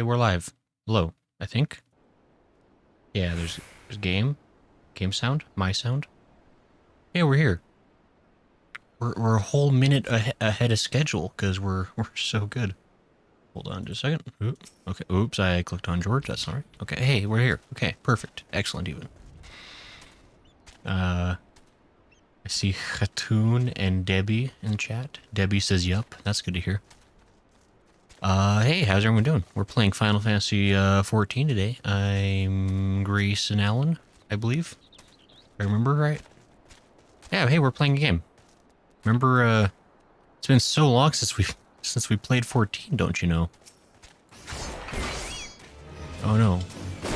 we're live. Hello, I think. Yeah, there's game sound, my sound. Yeah, we're here. We're a whole minute ahead of schedule because we're so good. Hold on just a second. Okay, oops, I clicked on George. That's all right. Okay, hey, we're here. Okay, perfect, excellent even. I see Khatoon and Debbie in chat. Debbie says, "Yup." That's good to hear. Hey, how's everyone doing? We're playing Final Fantasy 14 today. I'm Grace and Alan, I believe. If I remember right. Yeah, hey, we're playing a game. Remember, it's been so long since we played 14, don't you know? Oh no.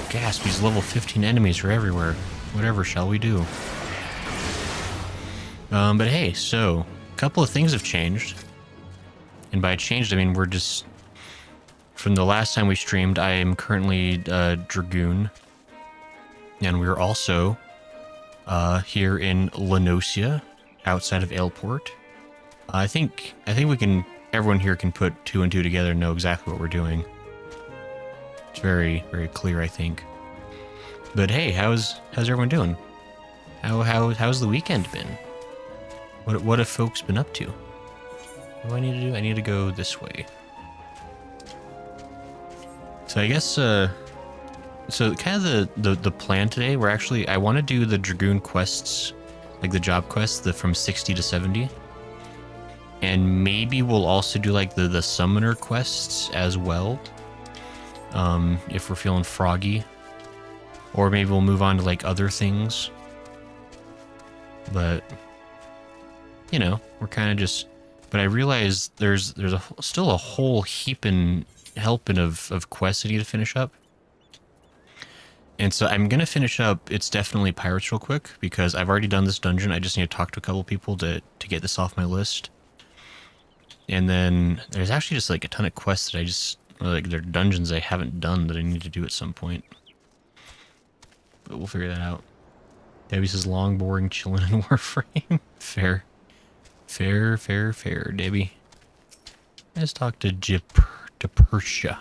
Gasp, these level 15 enemies are everywhere. Whatever shall we do? But hey, so, a couple of things have changed. And by changed, I mean we're just... From the last time we streamed, I am currently Dragoon. And we're also here in Lenosia, outside of Ailport. I think everyone here can put two and two together and know exactly what we're doing. It's very, very clear, I think. But hey, how's everyone doing? How's the weekend been? What have folks been up to? What do I need to do? I need to go this way. So I guess, so kind of the plan today, I want to do the Dragoon quests, like the job quests, from 60 to 70. And maybe we'll also do like the summoner quests as well. If we're feeling froggy. Or maybe we'll move on to like other things. But, you know, we're kind of just, but I realize there's still a whole heaping of quests I need to finish up. And so I'm going to finish up, it's definitely Pirates real quick, because I've already done this dungeon. I just need to talk to a couple people to get this off my list. And then there's actually just like a ton of quests that they're dungeons I haven't done that I need to do at some point. But we'll figure that out. Debbie says long, boring, chilling in Warframe. Fair. Fair, Debbie. Let's talk to Persia.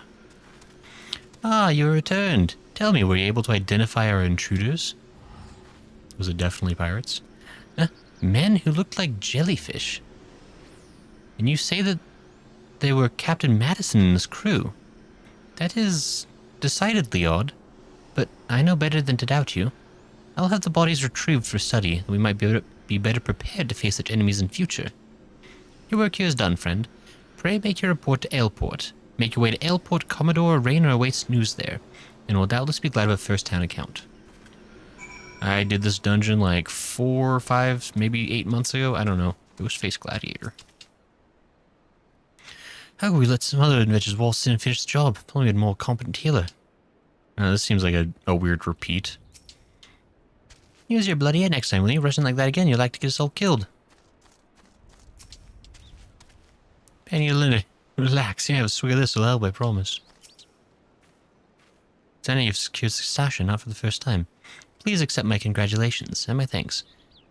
Ah, you returned. Tell me, were you able to identify our intruders? Was it definitely pirates? Men who looked like jellyfish. And you say that they were Captain Madison and his crew. That is decidedly odd, but I know better than to doubt you. I'll have the bodies retrieved for study, and we might be better prepared to face such enemies in future. Your work here is done, friend. Pray make your report to Ailport. Make your way to Ailport. Commodore Raynor awaits news there, and will doubtless be glad of a first-hand account. I did this dungeon like 4 or 5, maybe 8 months ago. I don't know. It was Face Gladiator. How could we let some other adventures waltz in and finish the job? If only we had a more competent healer. This seems like a weird repeat. Use your bloody head next time, will you? Rushing like that again, you'll like to get us all killed. Penny Linda, relax. Yeah, have a swig of this will help, I promise. Tanya, you've secured Sasha, not for the first time. Please accept my congratulations, and my thanks.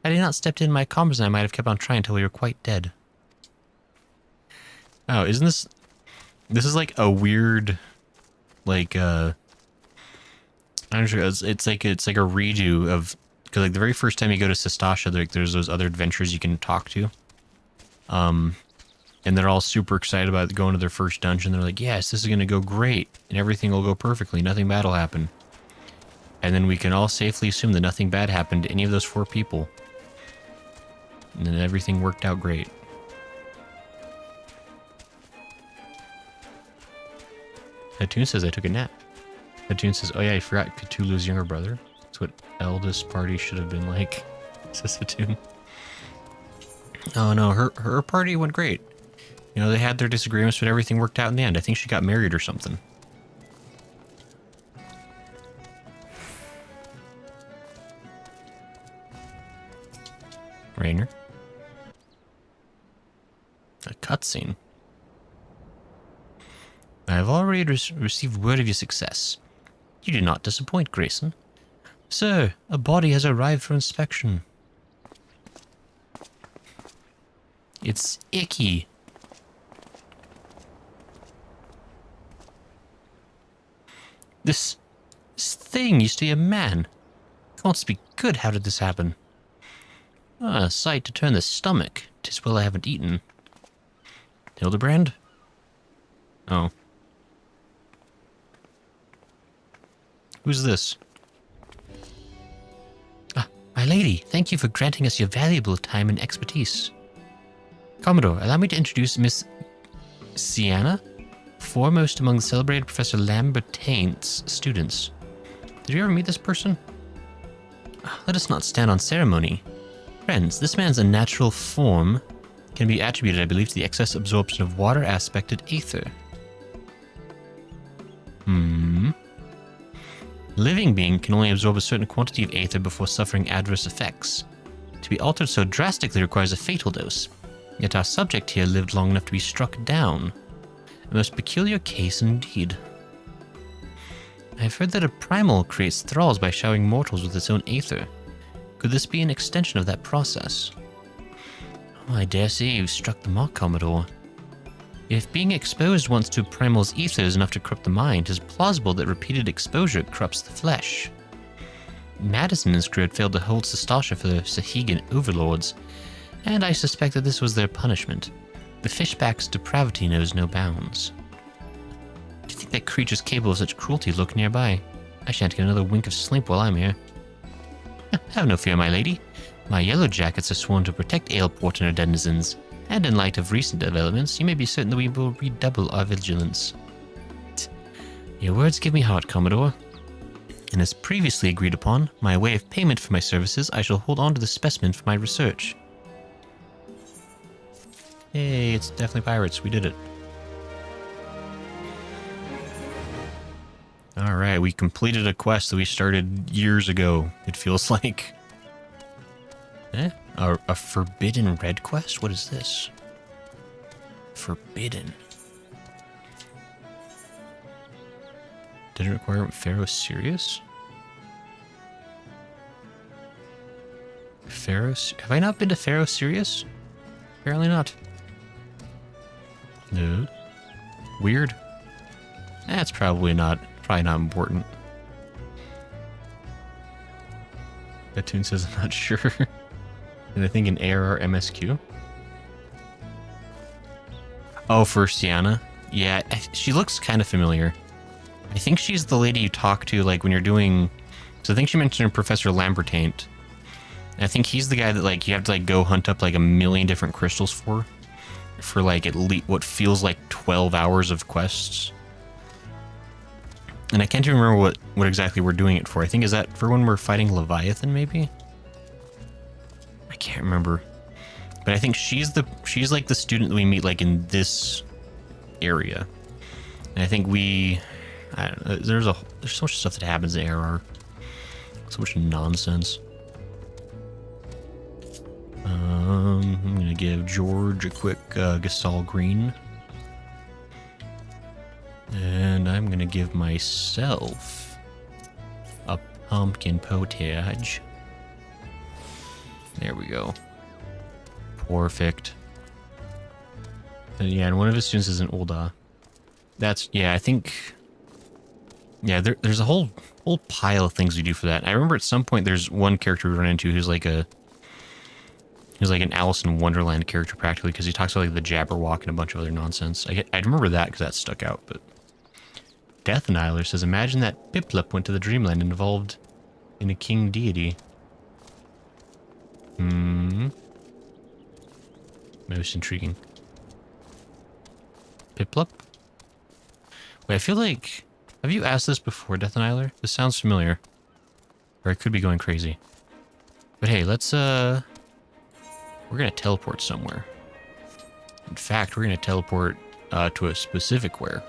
Had I not stepped in my comms, I might have kept on trying until we were quite dead. Oh, isn't this... This is like a weird... Like, I'm not sure, it's like a redo of... Because like the very first time you go to Sastasha, there's those other adventures you can talk to. And they're all super excited about going to their first dungeon. They're like, yes, this is going to go great. And everything will go perfectly. Nothing bad will happen. And then we can all safely assume that nothing bad happened to any of those 4 people. And then everything worked out great. Khatoon says I took a nap. Khatoon says, oh yeah, I forgot Cthulhu's younger brother. That's what eldest party should have been like, says Khatoon. Oh no, her party went great. You know, they had their disagreements, but everything worked out in the end. I think she got married or something. Raynor. A cutscene. I have already received word of your success. You do not disappoint, Grayson. Sir, a body has arrived for inspection. It's icky. This thing used to be a man. Can't speak good, how did this happen? Ah, a sight to turn the stomach. 'Tis well I haven't eaten. Hildebrand? Oh. Who's this? Ah, my lady, thank you for granting us your valuable time and expertise. Commodore, allow me to introduce Miss Sienna, foremost among the celebrated Professor Lambertain's students. Did you ever meet this person? Let us not stand on ceremony. Friends, this man's unnatural form can be attributed, I believe, to the excess absorption of water-aspected aether. Living being can only absorb a certain quantity of aether before suffering adverse effects. To be altered so drastically requires a fatal dose. Yet our subject here lived long enough to be struck down. A most peculiar case indeed. I have heard that a primal creates thralls by showering mortals with its own aether. Could this be an extension of that process? Oh, I dare say you've struck the mark, Commodore. If being exposed once to a primal's ether is enough to corrupt the mind, it is plausible that repeated exposure corrupts the flesh. Madison and his crew had failed to hold Sestasha for the Sahegan overlords, and I suspect that this was their punishment. The fishback's depravity knows no bounds. Do you think that creatures capable of such cruelty lurk nearby? I shan't get another wink of sleep while I'm here. Have no fear, my lady. My yellow jackets are sworn to protect Aleport and her denizens, and in light of recent developments, you may be certain that we will redouble our vigilance. Your words give me heart, Commodore. And as previously agreed upon, by way of payment for my services, I shall hold on to the specimen for my research. Hey, it's definitely pirates. We did it. Alright, we completed a quest that we started years ago, it feels like. A forbidden red quest? What is this? Forbidden. Didn't require Pharaoh Sirius? Pharaoh? Have I not been to Pharaoh Sirius? Apparently not. No. Weird. That's probably not important. That tune says I'm not sure. And I think an ARR MSQ. Oh, for Sienna? Yeah, she looks kind of familiar. I think she's the lady you talk to, like, when you're doing... So I think she mentioned Professor Lambertain. I think he's the guy that, like, you have to, like, go hunt up, like, a million different crystals for, like, at least what feels like 12 hours of quests. And I can't even remember what exactly we're doing it for. I think, is that for when we're fighting Leviathan, maybe? I can't remember. But I think she's like the student that we meet, like, in this area. And I think I don't know, there's so much stuff that happens in ARR. So much nonsense. I'm gonna give George a quick Gasol Green. And I'm gonna give myself a pumpkin potage. There we go. Perfect. And yeah, and one of his students is an Ulda. That's, yeah, I think... Yeah, there's a whole pile of things we do for that. I remember at some point there's one character we run into who's like an Alice in Wonderland character practically, because he talks about like the Jabberwock and a bunch of other nonsense. I remember that because that stuck out, but... Death Annihilator says, imagine that Piplup went to the Dreamland and evolved in a king deity. Most intriguing. Piplup? Wait, I feel like... Have you asked this before, Death Annihilator? This sounds familiar. Or I could be going crazy. But hey, let's, we're gonna teleport somewhere. In fact, we're gonna teleport, to a specific where.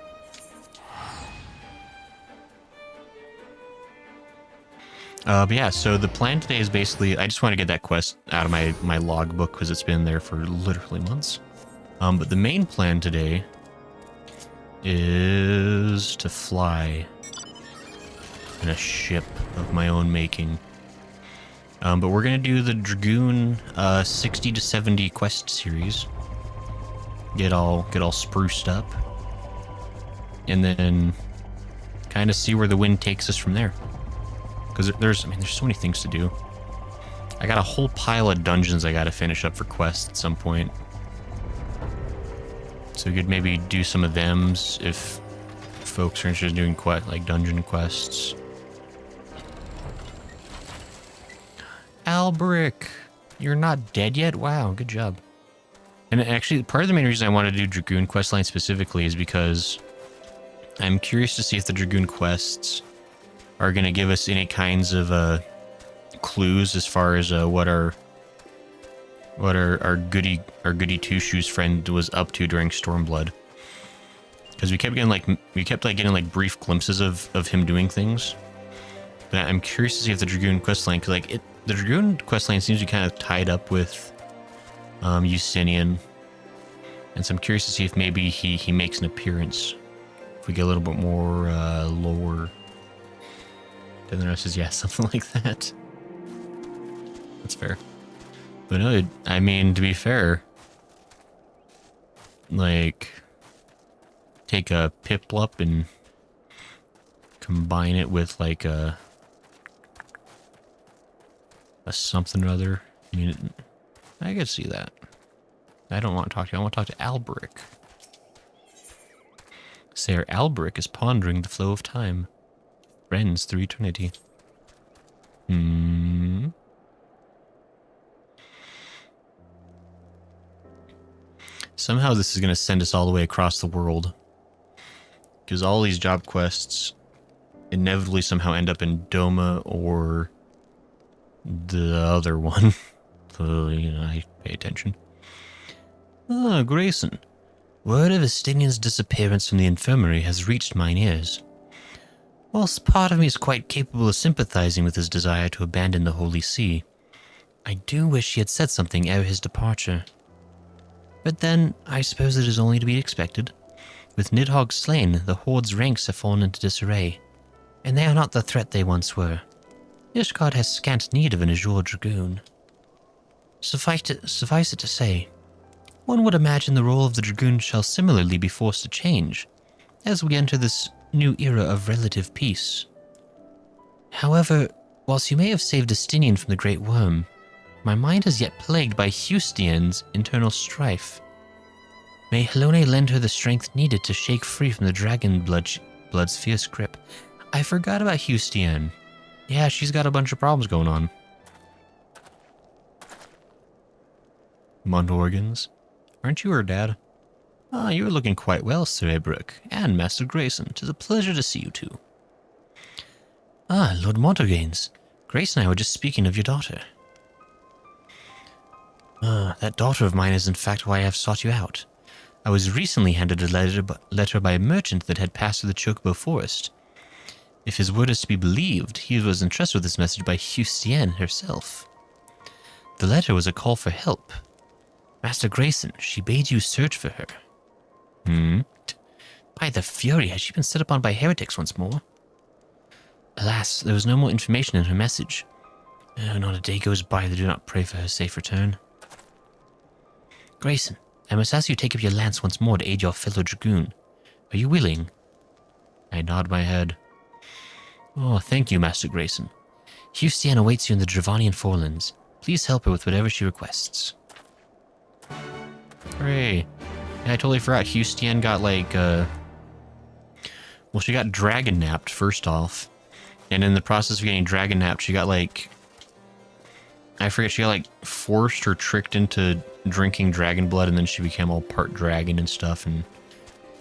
But yeah, so the plan today is basically, I just want to get that quest out of my logbook because it's been there for literally months. But the main plan today is to fly in a ship of my own making. But we're going to do the Dragoon 60 to 70 quest series. Get all spruced up. And then kind of see where the wind takes us from there. Because there's so many things to do. I got a whole pile of dungeons I gotta finish up for quests at some point. So we could maybe do some of them if folks are interested in doing like dungeon quests. Alberic, you're not dead yet? Wow, good job. And actually, part of the main reason I want to do Dragoon questline specifically is because I'm curious to see if the Dragoon quests are going to give us any kinds of clues as far as what our goody two shoes friend was up to during Stormblood. Because we kept getting like brief glimpses of him doing things. But I'm curious to see if the Dragoon questline, because the Dragoon questline seems to be kind of tied up with Justinian, and so I'm curious to see if maybe he makes an appearance. If we get a little bit more lore. Then the rest says, yeah, something like that. That's fair. But no, I mean, to be fair, like, take a Piplup and combine it with like a something or other. I mean, I could see that. I don't want to talk to you. I want to talk to Alberic. Sir Alberic is pondering the flow of time. Friends through eternity. Somehow this is going to send us all the way across the world. Because all these job quests inevitably somehow end up in Doma or the other one. So, you know, I pay attention. Ah, Grayson. Word of Estinian's disappearance from the infirmary has reached mine ears. Whilst part of me is quite capable of sympathizing with his desire to abandon the Holy See, I do wish he had said something ere his departure. But then, I suppose it is only to be expected. With Nidhogg slain, the Horde's ranks have fallen into disarray, and they are not the threat they once were. Ishgard has scant need of an Azure Dragoon. Suffice it to say, one would imagine the role of the Dragoon shall similarly be forced to change, as we enter this new era of relative peace. However, whilst you may have saved Estinian from the Great Worm, my mind is yet plagued by Hustien's internal strife. May Helone lend her the strength needed to shake free from the dragon blood's fierce grip. I forgot about Hustien. Yeah, she's got a bunch of problems going on. Montorgans, aren't you her dad? Ah, you are looking quite well, Sir Alberic, and Master Grayson. 'Tis a pleasure to see you two. Ah, Lord Montorgans. Grace and I were just speaking of your daughter. That daughter of mine is in fact why I have sought you out. I was recently handed a letter by a merchant that had passed through the Chocobo Forest. If his word is to be believed, he was entrusted with this message by Hustien herself. The letter was a call for help. Master Grayson, she bade you search for her. By the Fury, has she been set upon by heretics once more? Alas, there was no more information in her message. Not a day goes by that I do not pray for her safe return. Grayson, I must ask you to take up your lance once more to aid your fellow Dragoon. Are you willing? I nod my head. Oh, thank you, Master Grayson. Hustien awaits you in the Dravanian Forelands. Please help her with whatever she requests. Hooray. Yeah, I totally forgot. Hustien got like, well, she got dragon napped first off. And in the process of getting dragon napped, she got like, I forget, she got like forced or tricked into drinking dragon blood, and then she became all part dragon and stuff, and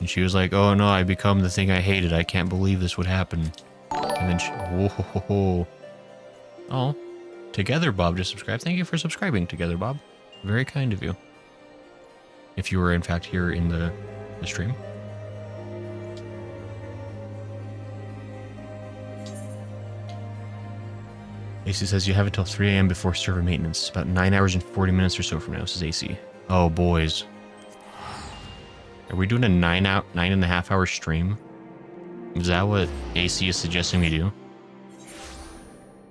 she was like, oh no, I become the thing I hated. I can't believe this would happen. And then she, whoa. Oh, Together Bob just subscribed. Thank you for subscribing, Together Bob. Very kind of you. If you were in fact here in the stream. AC says you have until 3 a.m. before server maintenance. About 9 hours and 40 minutes or so from now, says AC. Oh, boys. Are we doing a 9.5 hour stream? Is that what AC is suggesting we do?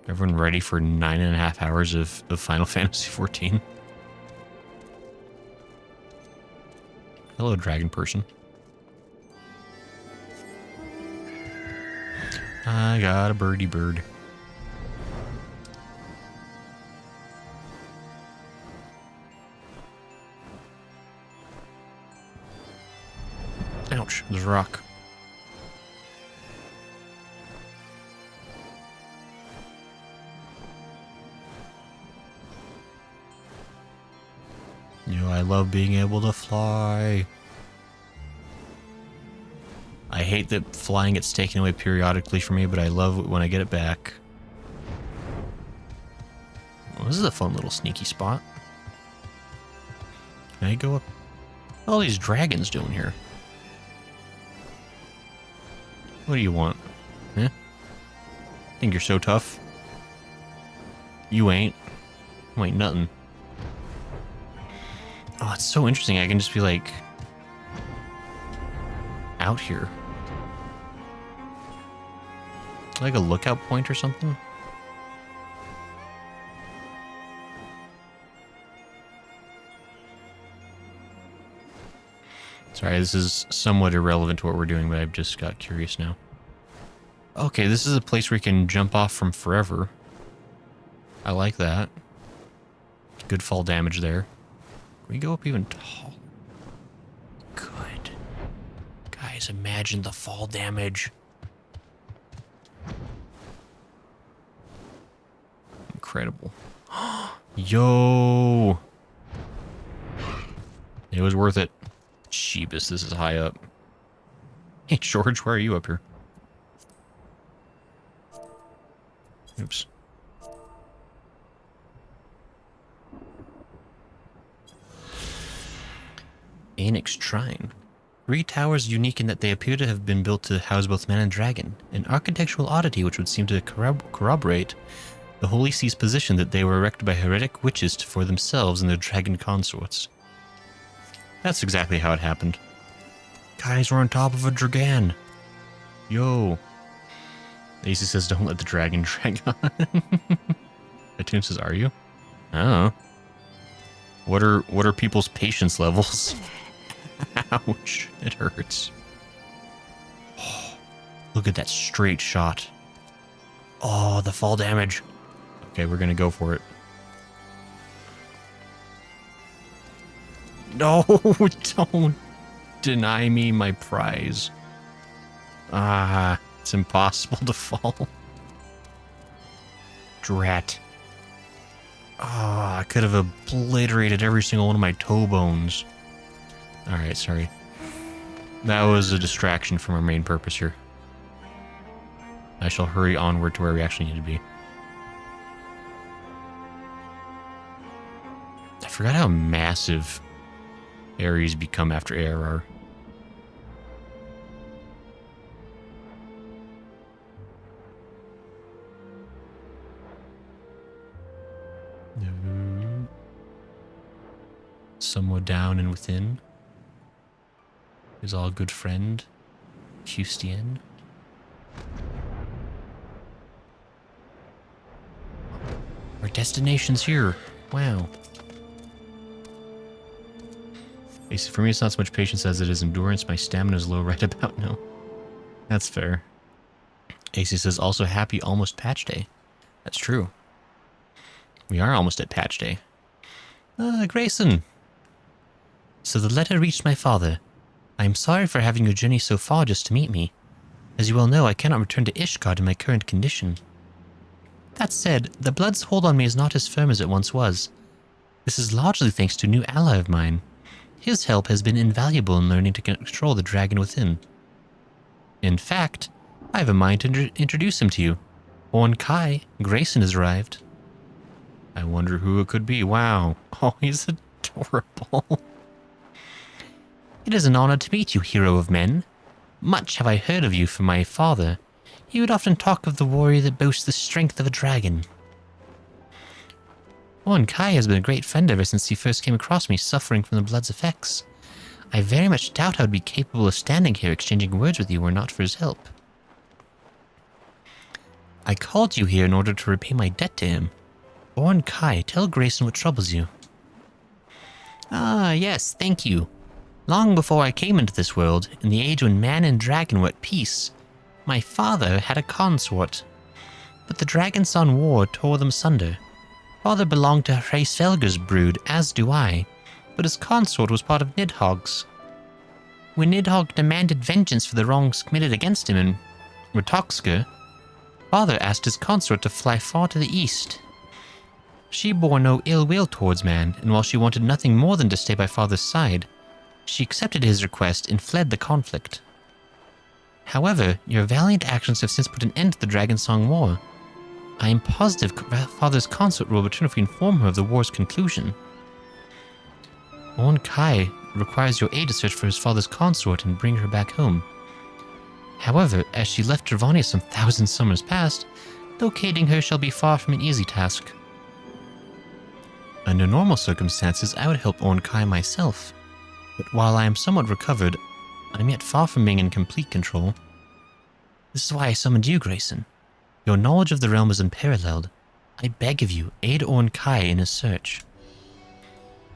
Everyone ready for 9.5 hours of Final Fantasy XIV? Hello, dragon person. I got a birdie bird. Ouch, there's a rock. You know, I love being able to fly. I hate that flying gets taken away periodically from me, but I love it when I get it back. Well, this is a fun little sneaky spot. Can I go up? All these dragons doing here. What do you want? Huh? Think you're so tough? You ain't. You ain't nothing. Oh, it's so interesting. I can just be like out here. Like a lookout point or something? Sorry, this is somewhat irrelevant to what we're doing, but I've just got curious now. Okay, this is a place where you can jump off from forever. I like that. Good fall damage there. Can we go up even taller? Good. Guys, imagine the fall damage. Incredible. Yo! It was worth it. Sheebus, this is high up. Hey, George, why are you up here? Oops. Anix Shrine. 3 towers unique in that they appear to have been built to house both man and dragon, an architectural oddity which would seem to corroborate the Holy See's position that they were erected by heretic witches for themselves and their dragon consorts. That's exactly how it happened. Guys, we're on top of a dragon. Yo. AC says, don't let the dragon drag on. Atune says, are you? Oh. What are people's patience levels? Ouch. It hurts. Oh, look at that straight shot. Oh, the fall damage. Okay, we're gonna go for it. No, don't deny me my prize. Ah, it's impossible to fall. Drat. Ah, I could have obliterated every single one of my toe bones. Alright, sorry. That was a distraction from our main purpose here. I shall hurry onward to where we actually need to be. I forgot how massive Ares become after ARR. Somewhat down and within is our good friend, Hustian. Our destination's here. Wow. For me, it's not so much patience as it is endurance. My stamina's low right about now. That's fair. AC says, also happy almost patch day. That's true. We are almost at patch day. Grayson. So the letter reached my father. I am sorry for having you journey so far just to meet me. As you well know, I cannot return to Ishgard in my current condition. That said, the blood's hold on me is not as firm as it once was. This is largely thanks to a new ally of mine. His help has been invaluable in learning to control the dragon within. In fact, I have a mind to introduce him to you. Orn Kai, Grayson has arrived. I wonder who it could be. Wow. Oh, he's adorable. It is an honor to meet you, hero of men. Much have I heard of you from my father. He would often talk of the warrior that boasts the strength of a dragon. Orn Kai has been a great friend ever since he first came across me suffering from the blood's effects. I very much doubt I would be capable of standing here exchanging words with you were not for his help. I called you here in order to repay my debt to him. Orn Kai, tell Grayson what troubles you. Ah, yes, thank you. Long before I came into this world, in the age when man and dragon were at peace, My father had a consort, but the Dragonson War tore them asunder. Father belonged to Hraesvelgur's brood, as do I, but his consort was part of Nidhogg's. When Nidhogg demanded vengeance for the wrongs committed against him in Ratoxka, Father asked his consort to fly far to the east. She bore no ill will towards man, and while she wanted nothing more than to stay by Father's side, she accepted his request and fled the conflict. However, your valiant actions have since put an end to the Dragonsong War. I am positive Father's consort will return if we inform her of the war's conclusion. Orn Kai requires your aid to search for his father's consort and bring her back home. However, as she left Dravania some 1,000 summers past, locating her shall be far from an easy task. Under normal circumstances, I would help Orn Kai myself, but while I am somewhat recovered, I am yet far from being in complete control. This is why I summoned you, Grayson. Your knowledge of the realm is unparalleled. I beg of you, aid Orn Kai in his search.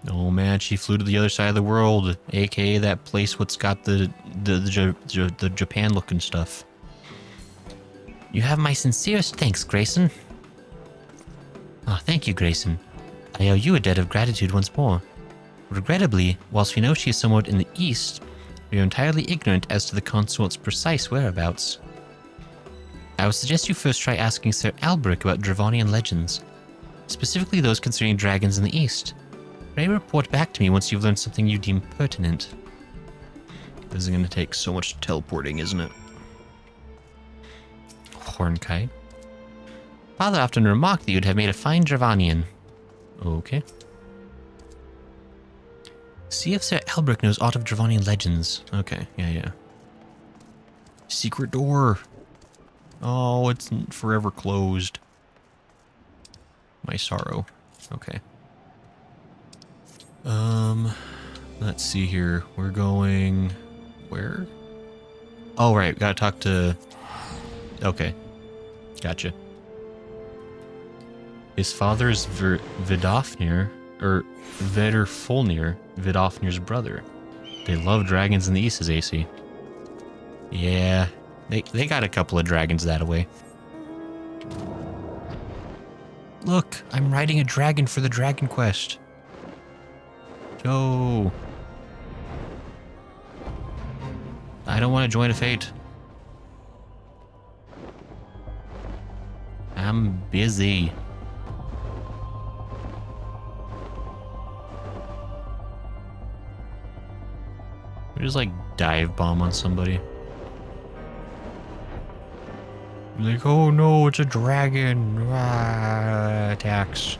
Oh man, she flew to the other side of the world, aka that place what's got the Japan-looking stuff. You have my sincerest thanks, Grayson. Oh, thank you, Grayson. I owe you a debt of gratitude once more. Regrettably, whilst we know she is somewhat in the east, we are entirely ignorant as to the consort's precise whereabouts. I would suggest you first try asking Sir Alberic about Dravanian legends, specifically those concerning dragons in the east. Pray report back to me once you've learned something you deem pertinent. This is going to take so much teleporting, isn't it? Hornkai. Father often remarked that you'd have made a fine Dravanian. Okay. See if Sir Alberic knows aught of Dravanian legends. Okay, yeah. Secret door. Oh, it's forever closed. My sorrow. Okay. Let's see here. We're going... where? Oh, right. Gotta talk to... Okay. Gotcha. His father is Vidofnir, or Vedrfolnir, Vidofnir's brother. They love dragons in the east, says AC. Yeah, they got a couple of dragons that way. Look, I'm riding a dragon for the Dragon Quest. Go. I don't want to join a fate. I'm busy. We just like dive bomb on somebody. Like, oh no, it's a dragon. Ah, attacks.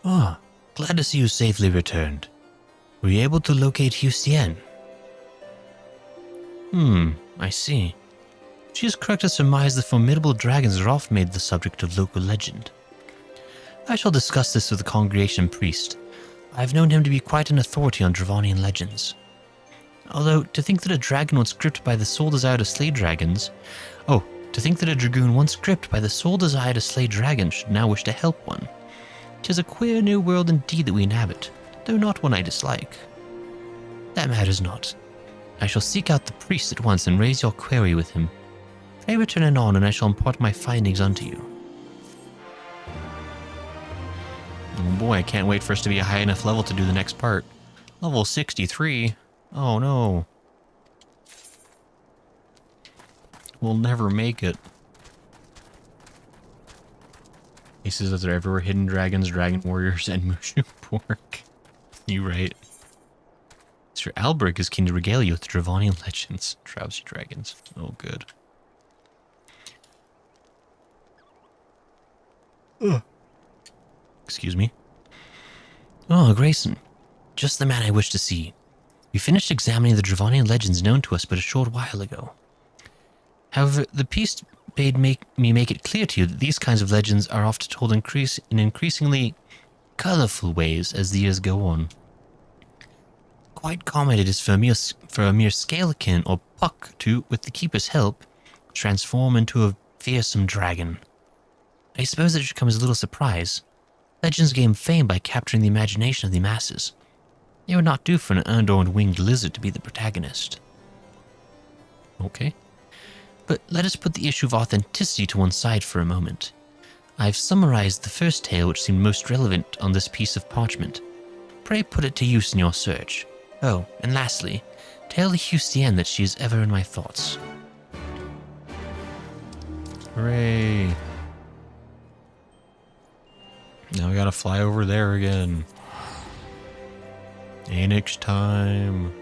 Oh, glad to see you safely returned. Were you able to locate Husien? I see. She is correct to surmise the formidable dragons are often made the subject of local legend. I shall discuss this with the congregation priest. I have known him to be quite an authority on Dravanian legends. Although, to think that a dragon once gripped by the sole desire to slay dragons... Oh, to think that a dragoon once gripped by the sole desire to slay dragons should now wish to help one. 'Tis a queer new world indeed that we inhabit, though not one I dislike. That matters not. I shall seek out the priest at once and raise your query with him. Pray return anon, and I shall impart my findings unto you. Oh boy, I can't wait for us to be a high enough level to do the next part. Level 63? Oh no. We'll never make it. He says that there are everywhere hidden dragons, dragon warriors, and Mushu pork. You right. Sir Alberic is keen to regale you with Dravanian legends. Drowsy dragons. Oh, good. Ugh. Excuse me. Oh, Grayson. Just the man I wish to see. We finished examining the Dravanian legends known to us but a short while ago. However, the priest bade me make it clear to you that these kinds of legends are often told in increasingly colorful ways as the years go on. Quite common it is for a mere scalekin or puck to, with the keeper's help, transform into a fearsome dragon. I suppose it should come as a little surprise. Legends gain fame by capturing the imagination of the masses. It would not do for an unadorned winged lizard to be the protagonist. Okay. But let us put the issue of authenticity to one side for a moment. I've summarized the first tale which seemed most relevant on this piece of parchment. Pray put it to use in your search. Oh, and lastly, tell the Hustienne that she is ever in my thoughts. Hooray. Now we gotta fly over there again. Annex time.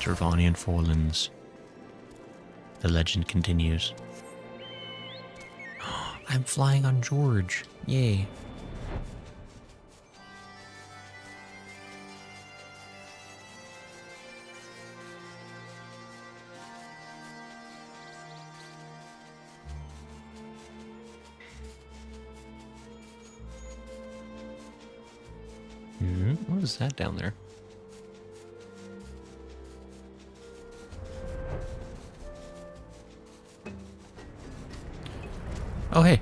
Tervanian Forlands. The legend continues. I'm flying on George. Yay. What is that down there? Oh, hey.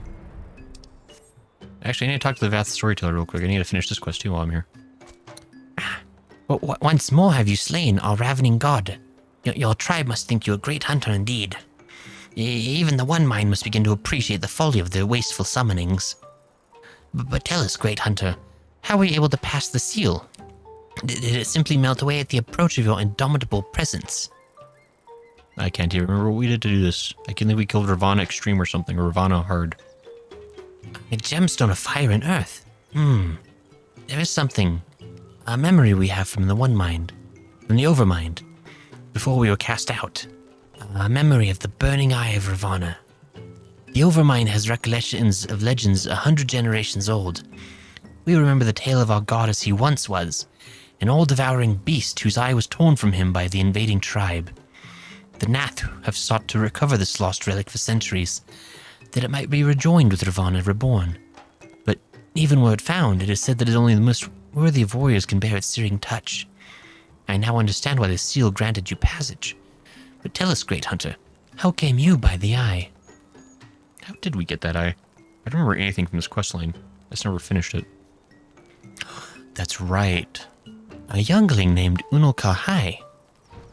Actually, I need to talk to the Vath Storyteller real quick. I need to finish this quest too while I'm here. Once more have you slain our ravening god. Your tribe must think you a great hunter indeed. Even the One Mind must begin to appreciate the folly of their wasteful summonings. But tell us, great hunter, how were you able to pass the seal? Did it simply melt away at the approach of your indomitable presence? I can't even remember what we did to do this. I can think we killed Ravana Extreme or something, or Ravana Hard. A gemstone of fire and earth. There is something. A memory we have from the One Mind. From the Overmind. Before we were cast out. A memory of the burning eye of Ravana. The Overmind has recollections of legends 100 generations old. We remember the tale of our god as he once was. An all-devouring beast whose eye was torn from him by the invading tribe. The Nath have sought to recover this lost relic for centuries, that it might be rejoined with Ravana reborn. But even were it found, it is said that only the most worthy of warriors can bear its searing touch. I now understand why the seal granted you passage. But tell us, great hunter, how came you by the eye? How did we get that eye? I don't remember anything from this questline. I just never finished it. That's right. A youngling named Unal Kahai.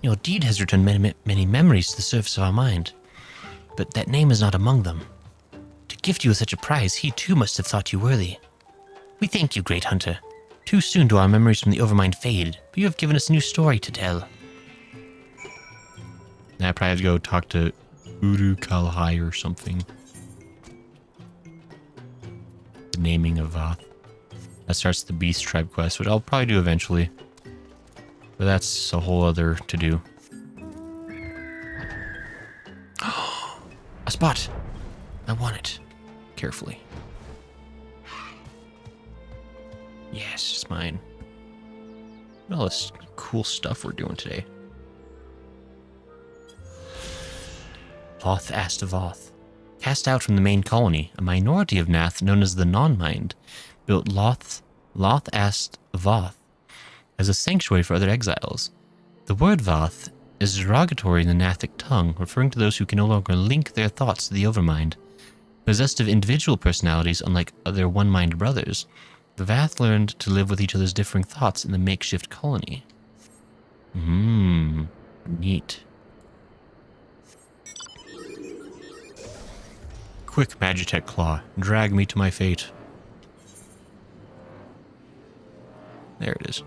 Your deed has returned many memories to the surface of our mind, but that name is not among them. To gift you with such a prize, he too must have thought you worthy. We thank you, great hunter. Too soon do our memories from the Overmind fade, but you have given us a new story to tell. Now I probably have to go talk to Uru Kalhai or something. The naming of Vath. That starts the Beast Tribe quest, which I'll probably do eventually. But that's a whole other to-do. A spot! I want it. Carefully. Yes, it's mine. Look at all this cool stuff we're doing today. Voth asked Voth. Cast out from the main colony, a minority of Nath known as the Non-Mind built Loth asked Voth as a sanctuary for other exiles. The word Voth is derogatory in the Nathic tongue, referring to those who can no longer link their thoughts to the Overmind. Possessed of individual personalities unlike other one-mind brothers, the Vath learned to live with each other's differing thoughts in the makeshift colony. Neat. Quick, Magitech Claw. Drag me to my fate. There it is.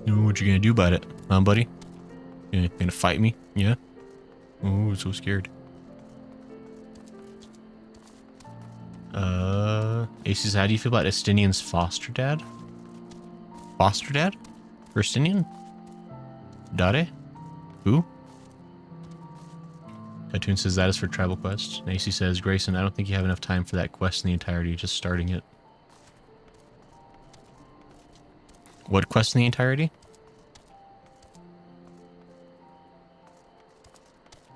What you gonna do about it, huh, buddy? You gonna fight me? Yeah? Oh, I'm so scared. Aces, how do you feel about Estinian's foster dad? Foster dad? For Estinian? Dade? Who? Cartoon says that is for tribal quests. Nacy says, Grayson, I don't think you have enough time for that quest in the entirety, just starting it. What quest in the entirety?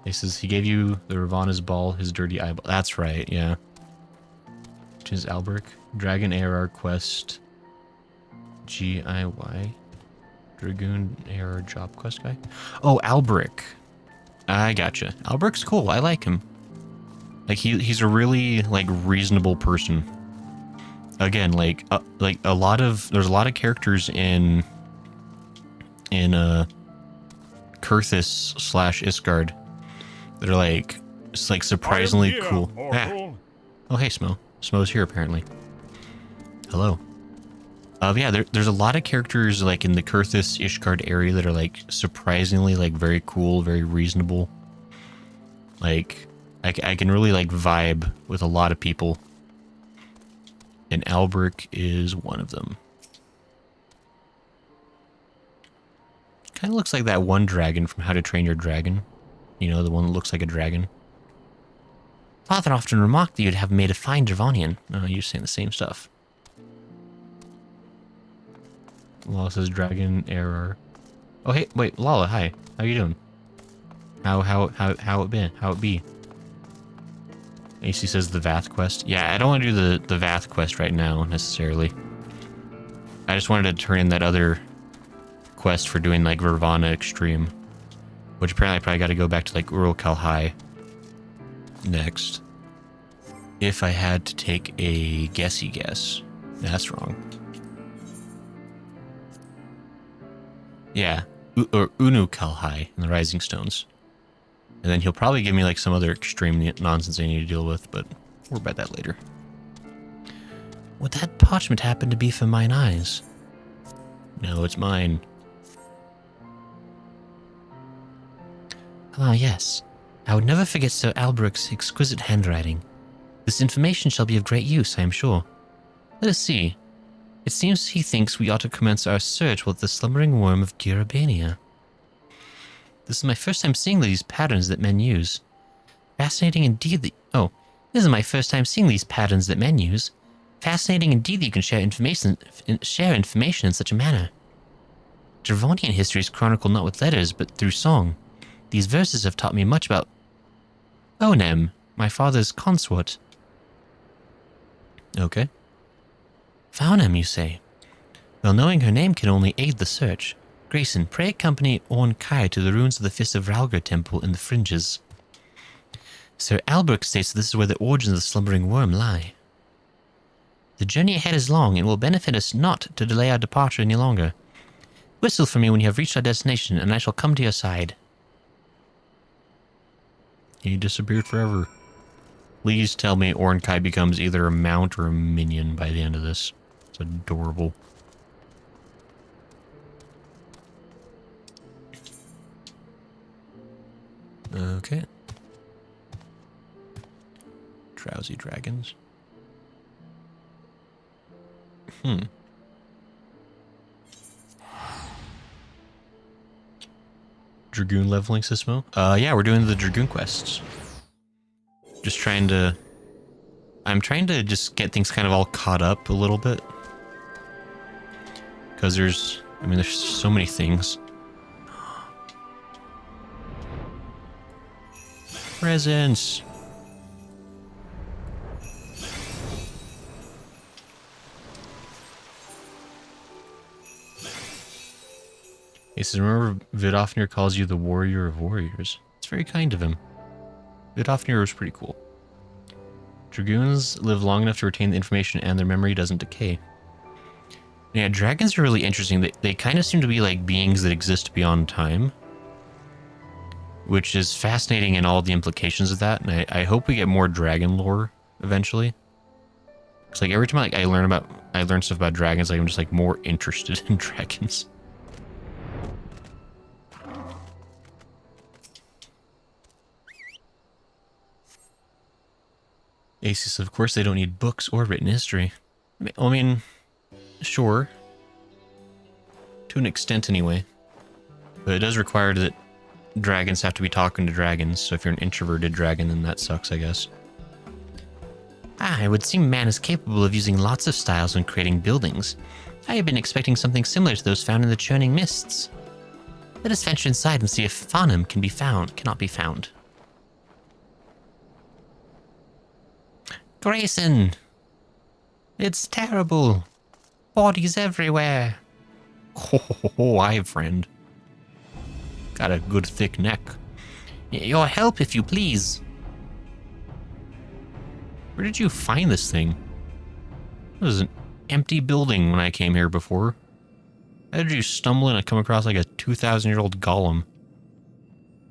He says he gave you the Ravana's ball, his dirty eyeball. That's right, yeah. Which is Albrecht. Dragon ARR quest. GIY. Dragoon ARR job quest guy. Oh, Albrecht. I gotcha. Albrecht's cool. I like him. Like he's a really like reasonable person. Again, like there's a lot of characters in Kurthus / Isgard that are like it's like surprisingly cool. Ah. Oh hey Smo. Smo's here apparently. Hello. Yeah, there's a lot of characters like in the Kurthus Ishgard area that are like surprisingly like very cool, very reasonable. Like I can really like vibe with a lot of people. And Albrecht is one of them. Kind of looks like that one dragon from How to Train Your Dragon. You know, the one that looks like a dragon. Father often remarked that you'd have made a fine Dravonian. No, you're saying the same stuff. Lala says dragon error. Oh hey, wait, Lala, hi. How you doing? How it been? How it be? AC says the Vath quest. Yeah, I don't want to do the Vath quest right now, necessarily. I just wanted to turn in that other quest for doing, like, Vervana Extreme. Which apparently I probably got to go back to, like, Uruk-Kal High next. If I had to take a guessy guess. That's wrong. Yeah, or Unu-Kal High in the Rising Stones. And then he'll probably give me like some other extreme nonsense I need to deal with, but we'll worry about that later. Would that parchment happen to be for mine eyes? No, it's mine. Ah, yes. I would never forget Sir Albrecht's exquisite handwriting. This information shall be of great use, I am sure. Let us see. It seems he thinks we ought to commence our search with the slumbering worm of Girabania. This is my first time seeing these patterns that men use. Fascinating indeed that... Oh, this is my first time seeing these patterns that men use. Fascinating indeed that you can share information in such a manner. Dravonian history is chronicled not with letters, but through song. These verses have taught me much about Onem, my father's consort. Okay. Faunum, you say? Well, knowing her name can only aid the search. Grayson, pray accompany Orn Kai to the ruins of the Fist of Ralgar temple in the fringes. Sir Albrecht states this is where the origins of the slumbering worm lie. The journey ahead is long and will benefit us not to delay our departure any longer. Whistle for me when you have reached our destination, and I shall come to your side. He disappeared forever. Please tell me Orn Kai becomes either a mount or a minion by the end of this. It's adorable. Okay. Drowsy dragons. Dragoon leveling, Sismo? Yeah, we're doing the Dragoon quests. Just trying to... I'm trying to just get things kind of all caught up a little bit. Because there's so many things. Presents! He says, remember Vidofnir calls you the warrior of warriors. It's very kind of him. Vidofnir was pretty cool. Dragoons live long enough to retain the information and their memory doesn't decay. Yeah, dragons are really interesting. They kind of seem to be like beings that exist beyond time. Which is fascinating in all the implications of that. And I hope we get more dragon lore eventually. It's like every time I learn stuff about dragons, like I'm just like more interested in dragons. Aces, of course they don't need books or written history. I mean, sure. To an extent anyway. But it does require that dragons have to be talking to dragons, so if you're an introverted dragon, then that sucks, I guess. It would seem man is capable of using lots of styles when creating buildings. I have been expecting something similar to those found in the churning mists. Let us venture inside and see if Faunum cannot be found. Grayson! It's terrible. Bodies everywhere. Oh, aye, friend. Got a good thick neck. Your help, if you please. Where did you find this thing? It was an empty building when I came here before. How did you stumble in and come across like a 2,000-year-old golem?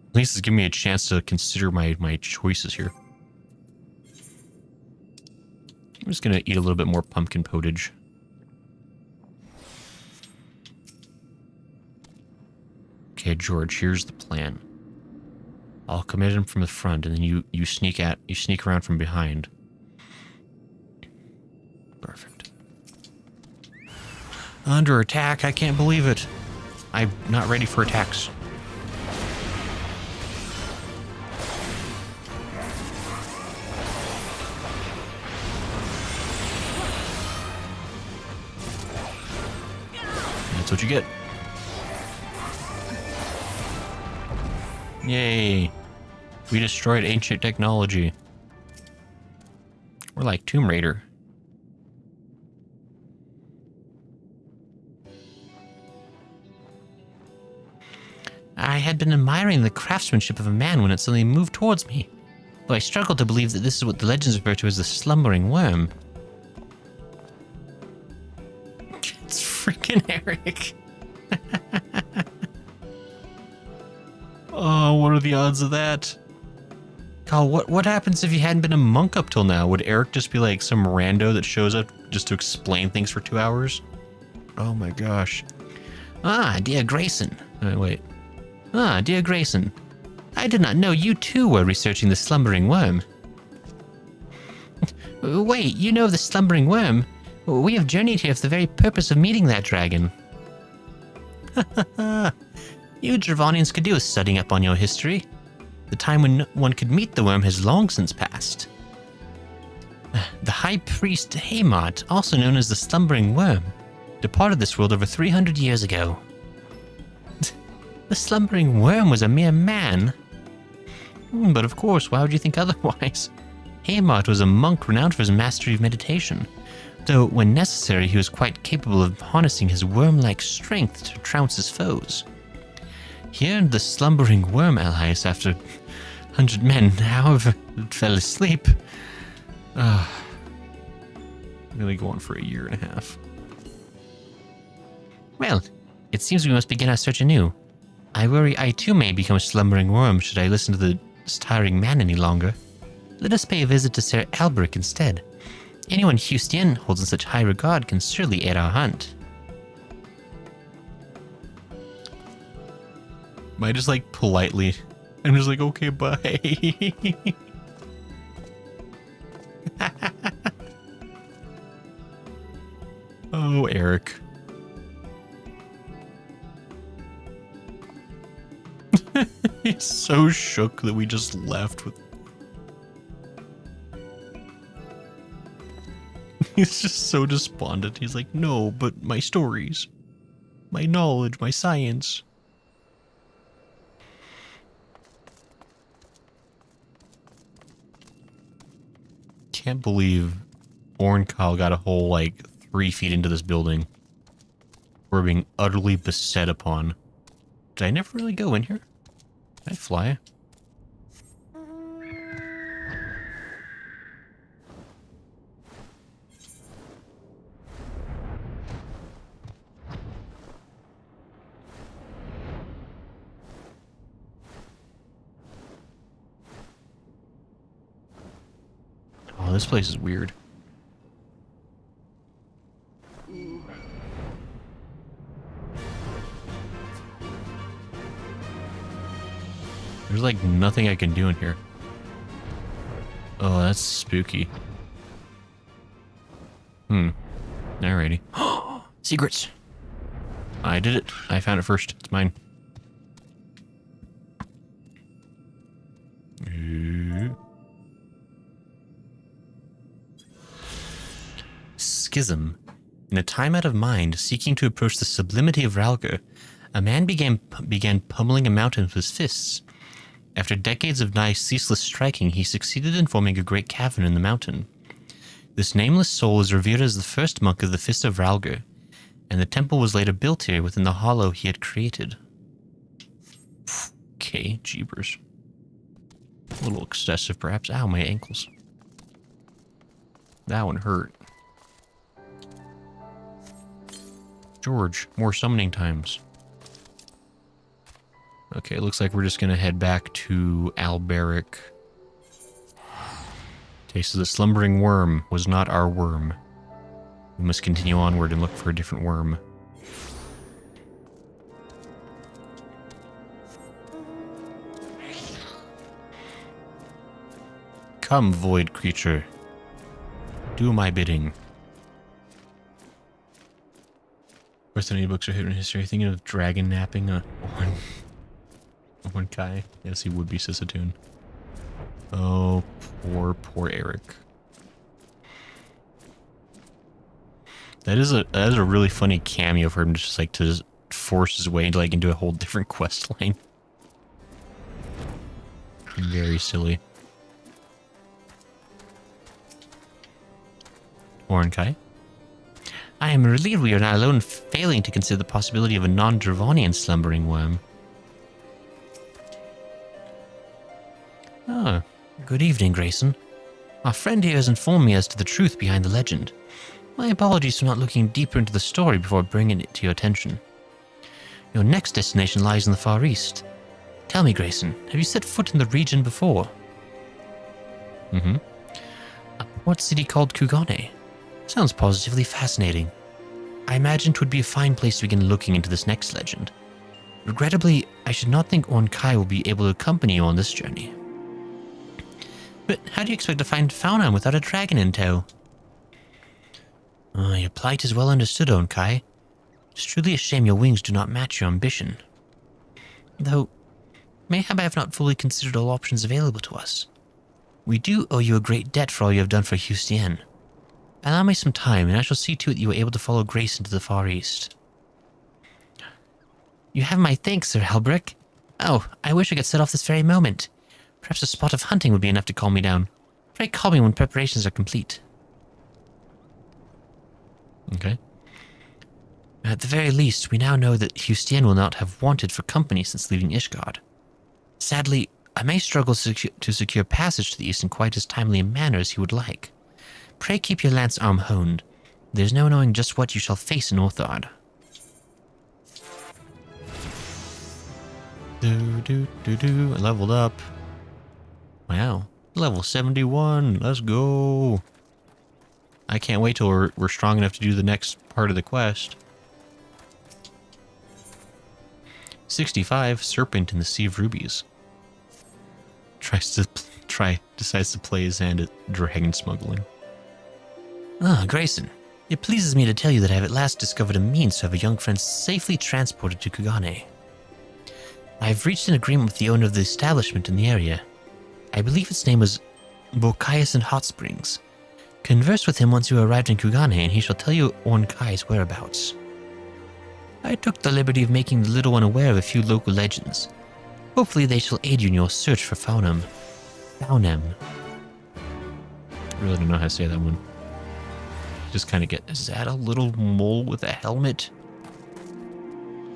At least it's giving me a chance to consider my choices here. I'm just gonna eat a little bit more pumpkin pottage. Okay, George, here's the plan. I'll come at him from the front, and then you sneak around from behind. Perfect. Under attack, I can't believe it. I'm not ready for attacks. That's what you get. Yay. We destroyed ancient technology. We're like Tomb Raider. I had been admiring the craftsmanship of a man when it suddenly moved towards me, though I struggled to believe that this is what the legends refer to as the slumbering worm. It's freaking Eric. Oh, what are the odds of that? Carl, what happens if you hadn't been a monk up till now? Would Eric just be like some rando that shows up just to explain things for 2 hours? Oh my gosh. Ah, dear Grayson. Wait. Ah, dear Grayson. I did not know you too were researching the slumbering worm. Wait, you know of the slumbering worm? We have journeyed here for the very purpose of meeting that dragon. You Dravanians could do with studying up on your history. The time when one could meet the worm has long since passed. The High Priest Haymart, also known as the Slumbering Worm, departed this world over 300 years ago. The Slumbering Worm was a mere man. But of course, why would you think otherwise? Haymart was a monk renowned for his mastery of meditation, though when necessary he was quite capable of harnessing his worm-like strength to trounce his foes. Here the Slumbering Worm allies, after 100 men, however, fell asleep. Really going for a year and a half. Well, it seems we must begin our search anew. I worry I too may become a slumbering worm should I listen to the tiring man any longer. Let us pay a visit to Sir Alberic instead. Anyone Houston holds in such high regard can surely aid our hunt. I just like politely. I'm just like, okay, bye. Oh, Eric. He's so shook that we just left with. He's just so despondent. He's like, no, but my stories, my knowledge, my science. Can't believe Ornkyle got a whole, like, 3 feet into this building. We're being utterly beset upon. Did I never really go in here? Did I fly? Oh, this place is weird. There's like nothing I can do in here. Oh, that's spooky. Alrighty. Secrets. I did it. I found it first. It's mine. Schism. In a time out of mind, seeking to approach the sublimity of Ralgr, a man began pummeling a mountain with his fists. After decades of nigh ceaseless striking, he succeeded in forming a great cavern in the mountain. This nameless soul is revered as the first monk of the Fist of Ralgr, and the temple was later built here within the hollow he had created. Okay, jeebers. A little excessive, perhaps. Ow, my ankles. That one hurt. George, more summoning times. Okay, looks like we're just gonna head back to Alberic. Okay, so the slumbering worm was not our worm. We must continue onward and look for a different worm. Come, void creature. Do my bidding. First, any books are hidden in history. Thinking of dragon napping on Kai. Yes, he would be Sisatoon. Oh, poor Eric. That is a really funny cameo for him, just like to force his way into a whole different quest line. Very silly. Kai. I am relieved we are not alone, failing to consider the possibility of a non-Dravonian slumbering worm. Ah, good evening, Grayson. Our friend here has informed me as to the truth behind the legend. My apologies for not looking deeper into the story before bringing it to your attention. Your next destination lies in the Far East. Tell me, Grayson, have you set foot in the region before? Mm-hmm. What city called Kugane? Sounds positively fascinating. I imagine it would be a fine place to begin looking into this next legend. Regrettably, I should not think Kai will be able to accompany you on this journey. But how do you expect to find Faunam without a dragon in tow? Your plight is well understood, Kai. It's truly a shame your wings do not match your ambition. Though, mayhap I have not fully considered all options available to us. We do owe you a great debt for all you have done for Hustien. Allow me some time, and I shall see to it you are able to follow Grace into the Far East. You have my thanks, Sir Helbrick. Oh, I wish I could set off this very moment. Perhaps a spot of hunting would be enough to calm me down. Pray call me when preparations are complete. Okay. At the very least, we now know that Hustien will not have wanted for company since leaving Ishgard. Sadly, I may struggle to secure passage to the East in quite as timely a manner as he would like. Pray keep your lance arm honed. There's no knowing just what you shall face in Orthard. I leveled up. Wow. Level 71. Let's go. I can't wait till we're strong enough to do the next part of the quest. 65. Serpent in the Sea of Rubies. Decides to play his hand at dragon smuggling. Ah, Grayson. It pleases me to tell you that I have at last discovered a means to have a young friend safely transported to Kugane. I have reached an agreement with the owner of the establishment in the area. I believe its name was Bokiasan Hot Springs. Converse with him once you arrived in Kugane, and he shall tell you Kai's whereabouts. I took the liberty of making the little one aware of a few local legends. Hopefully they shall aid you in your search for Faunam. Faunam. I really don't know how to say that one. Just kind of get... Is that a little mole with a helmet?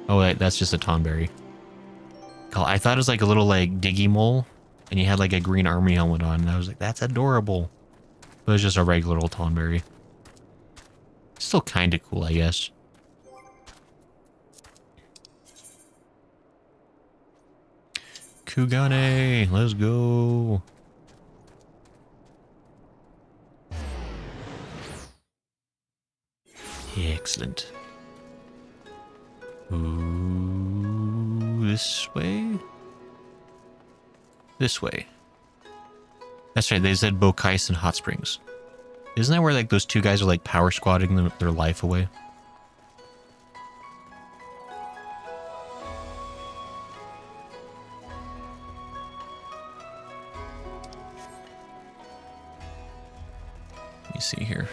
Oh, wait, that's just a Tonberry. I thought it was like a little, like, diggy mole. And he had, like, a green army helmet on. And I was like, that's adorable. But it's just a regular old Tonberry. Still kind of cool, I guess. Kugane, let's go. Excellent. Ooh, this way? This way. That's right, they said Bokiasan Hot Springs. Isn't that where like those two guys are like power squatting their life away? Let me see here.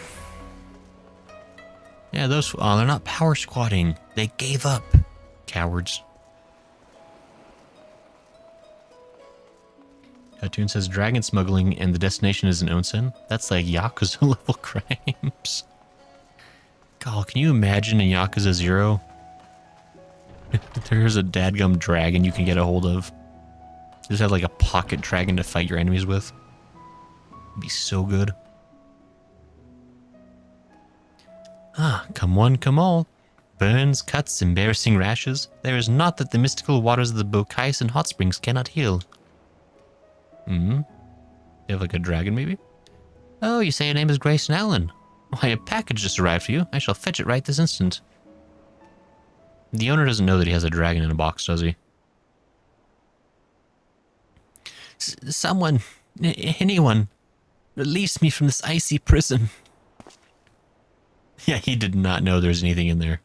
Yeah, those... Oh, they're not power squatting. They gave up. Cowards. Cartoon says dragon smuggling and the destination is an onsen. That's like Yakuza level crimes. God, can you imagine in Yakuza 0? There's a dadgum dragon you can get a hold of. Just have like a pocket dragon to fight your enemies with. It'd be so good. Ah, come one, come all. Burns, cuts, embarrassing rashes. There is naught that the mystical waters of the Bokaisan hot springs cannot heal. You have like a dragon, maybe? Oh, you say your name is Grayson Allen. Why, a package just arrived for you. I shall fetch it right this instant. The owner doesn't know that he has a dragon in a box, does he? Someone, anyone, release me from this icy prison. Yeah, he did not know there's anything in there.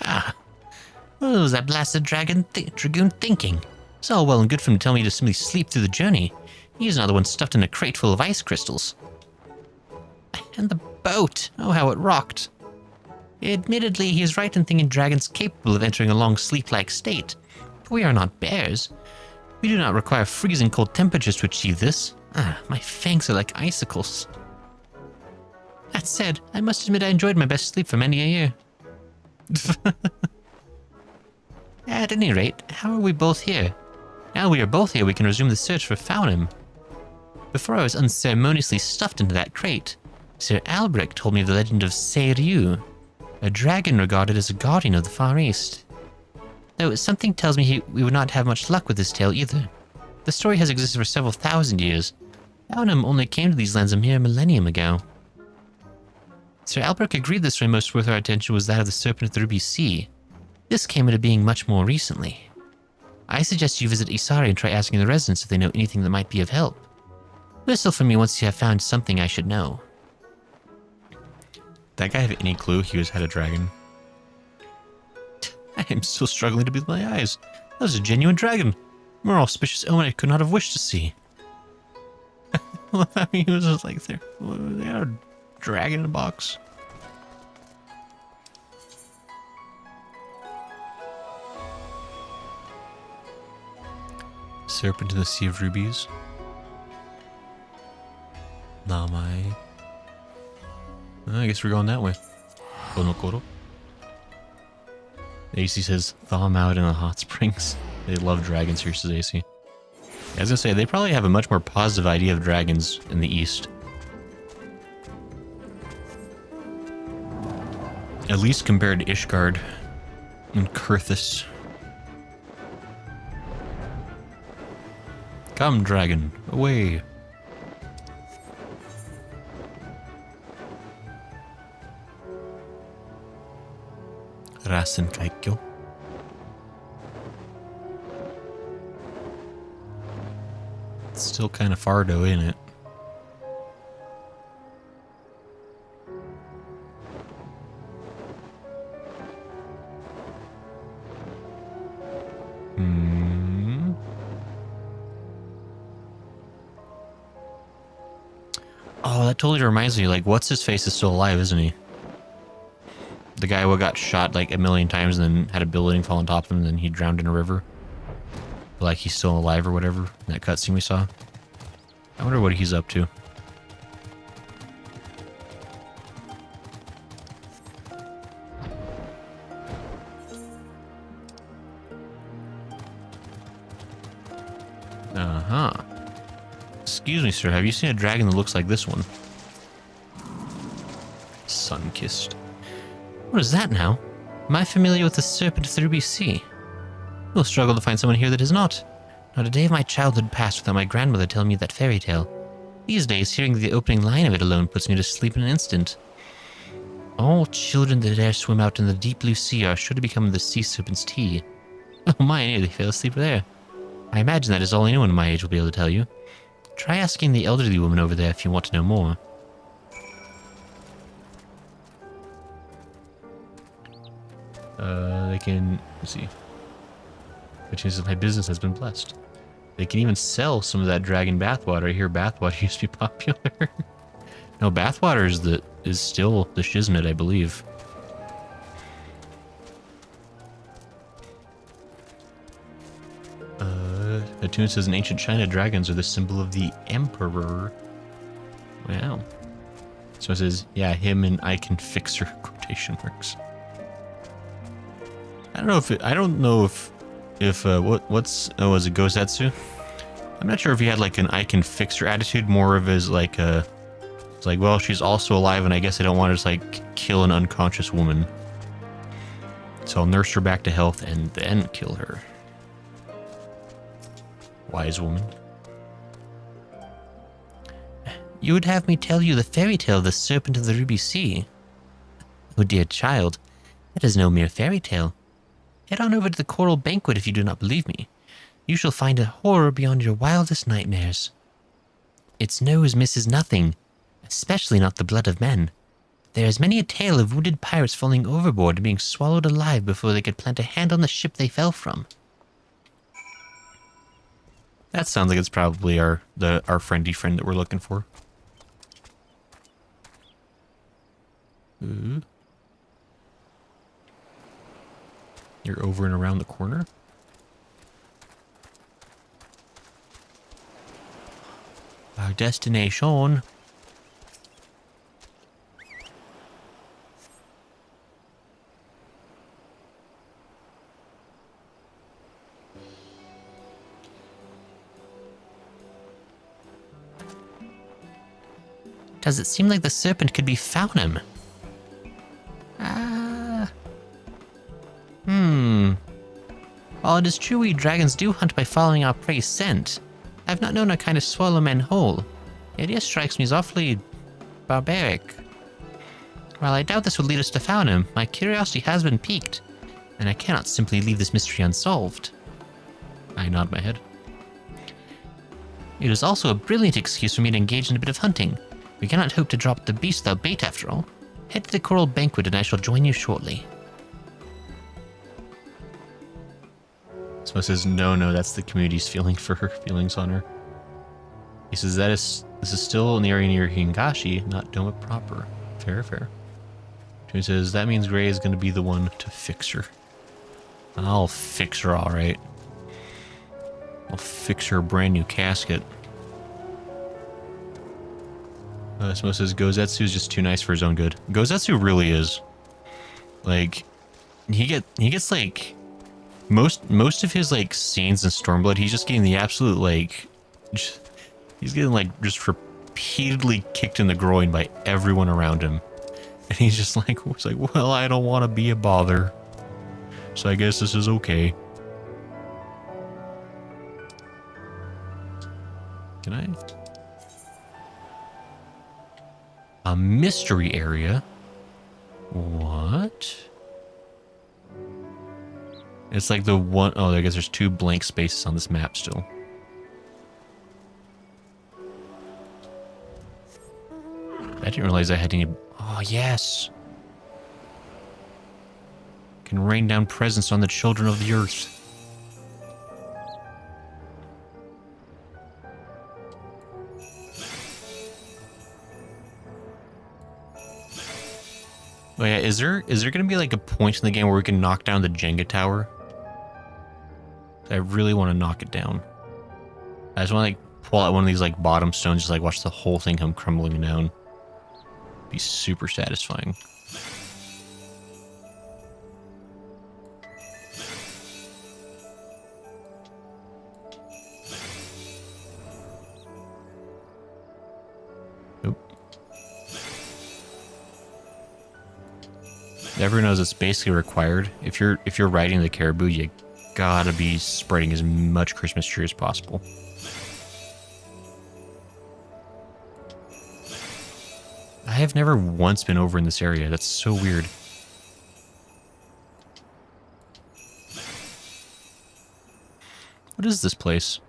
Ah, what was that blasted Dragoon thinking? It's all well and good for him to tell me to simply sleep through the journey. He's another one stuffed in a crate full of ice crystals. And the boat, oh how it rocked. Admittedly, he is right in thinking dragons capable of entering a long sleep-like state. But we are not bears. We do not require freezing cold temperatures to achieve this. Ah, my fangs are like icicles. That said, I must admit I enjoyed my best sleep for many a year. At any rate, how are we both here? Now we are both here, we can resume the search for Founum. Before I was unceremoniously stuffed into that crate, Sir Albrecht told me of the legend of Seiryu, a dragon regarded as a guardian of the Far East. Though something tells me we would not have much luck with this tale either. The story has existed for several thousand years. Founum only came to these lands a mere millennium ago. Sir Albrecht agreed the story most worth our attention was that of the Serpent of the Ruby Sea. This came into being much more recently. I suggest you visit Isari and try asking the residents if they know anything that might be of help. Whistle for me once you have found something I should know. That guy have any clue he had a dragon? I am still struggling to believe my eyes. That was a genuine dragon. More auspicious omen I could not have wished to see. I mean, he was just like, they had a dragon in a box. Serpent in the Sea of Rubies. Namai. I guess we're going that way. Konokoro. AC says, thaw them out in the hot springs. They love dragons here, says AC. I was gonna say, they probably have a much more positive idea of dragons in the East. At least compared to Ishgard and Kurthus. Come, dragon, away. Rasen Kaikyo. It's still kind of far though, ain't it? Oh, that totally reminds me, like, what's his face is still alive, isn't he? The guy who got shot like a million times and then had a building fall on top of him and then he drowned in a river. But, like, he's still alive or whatever in that cutscene we saw. I wonder what he's up to. Uh-huh. Excuse me, sir. Have you seen a dragon that looks like this one? Sun-kissed. What is that now? Am I familiar with the Serpent of the Ruby Sea? We'll struggle to find someone here that is not. Not a day of my childhood passed without my grandmother telling me that fairy tale. These days, hearing the opening line of it alone puts me to sleep in an instant. All children that dare swim out in the deep blue sea are sure to become the sea serpent's tea. Oh my, I nearly fell asleep there. I imagine that is all anyone my age will be able to tell you. Try asking the elderly woman over there if you want to know more. They can, let's see. Which means that my business has been blessed. They can even sell some of that dragon bathwater. I hear bathwater used to be popular. No, bathwater is still the Shizmet, I believe. The tune says in ancient China, dragons are the symbol of the emperor. Wow. So it says, yeah, him and I can fix her Quotation marks. I don't know if what's was it Gosetsu? I'm not sure if he had like an I can fix her attitude, more of his like it's like, well, she's also alive and I guess I don't want to just like kill an unconscious woman. So I'll nurse her back to health and then kill her. Wise woman. You would have me tell you the fairy tale of the Serpent of the Ruby Sea. Oh dear child, that is no mere fairy tale. Head on over to the Coral Banquet if you do not believe me. You shall find a horror beyond your wildest nightmares. Its nose misses nothing, especially not the blood of men. There is many a tale of wounded pirates falling overboard and being swallowed alive before they could plant a hand on the ship they fell from. That sounds like it's probably our friendly friend that we're looking for. Ooh. You're over and around the corner? Our destination. Does it seem like the serpent could be Faunum? While it is true we dragons do hunt by following our prey's scent, I've not known a kind of swallow men whole. The idea strikes me as awfully barbaric. While I doubt this would lead us to Faunum, my curiosity has been piqued, and I cannot simply leave this mystery unsolved. I nod my head. It is also a brilliant excuse for me to engage in a bit of hunting. We cannot hope to drop the beast without bait after all. Head to the Coral Banquet and I shall join you shortly. Smo says, no, that's the community's feeling for her, feelings on her. He says, this is still in the area near Hingashi, not Doma proper. Fair. He says, that means Gray is going to be the one to fix her. I'll fix her all right. I'll fix her brand new casket. Smo says, Gozetsu is just too nice for his own good. Gozetsu really is. Like, he gets like... Most of his like scenes in Stormblood, he's just getting the absolute like, he's getting like just repeatedly kicked in the groin by everyone around him, and he's just like, well, I don't want to be a bother, so I guess this is okay. Can I? A mystery area? What? It's like the one... Oh, I guess there's 2 blank spaces on this map still. I didn't realize I had any... Oh, yes! Can rain down presents on the children of the earth. Oh yeah, is there gonna be like a point in the game where we can knock down the Jenga tower? I really want to knock it down. I just want to like pull out one of these like bottom stones, just like watch the whole thing come crumbling down. Be super satisfying. Everyone knows it's basically required. If you're riding the caribou, you gotta be spreading as much Christmas cheer as possible. I have never once been over in this area. That's so weird. What is this place?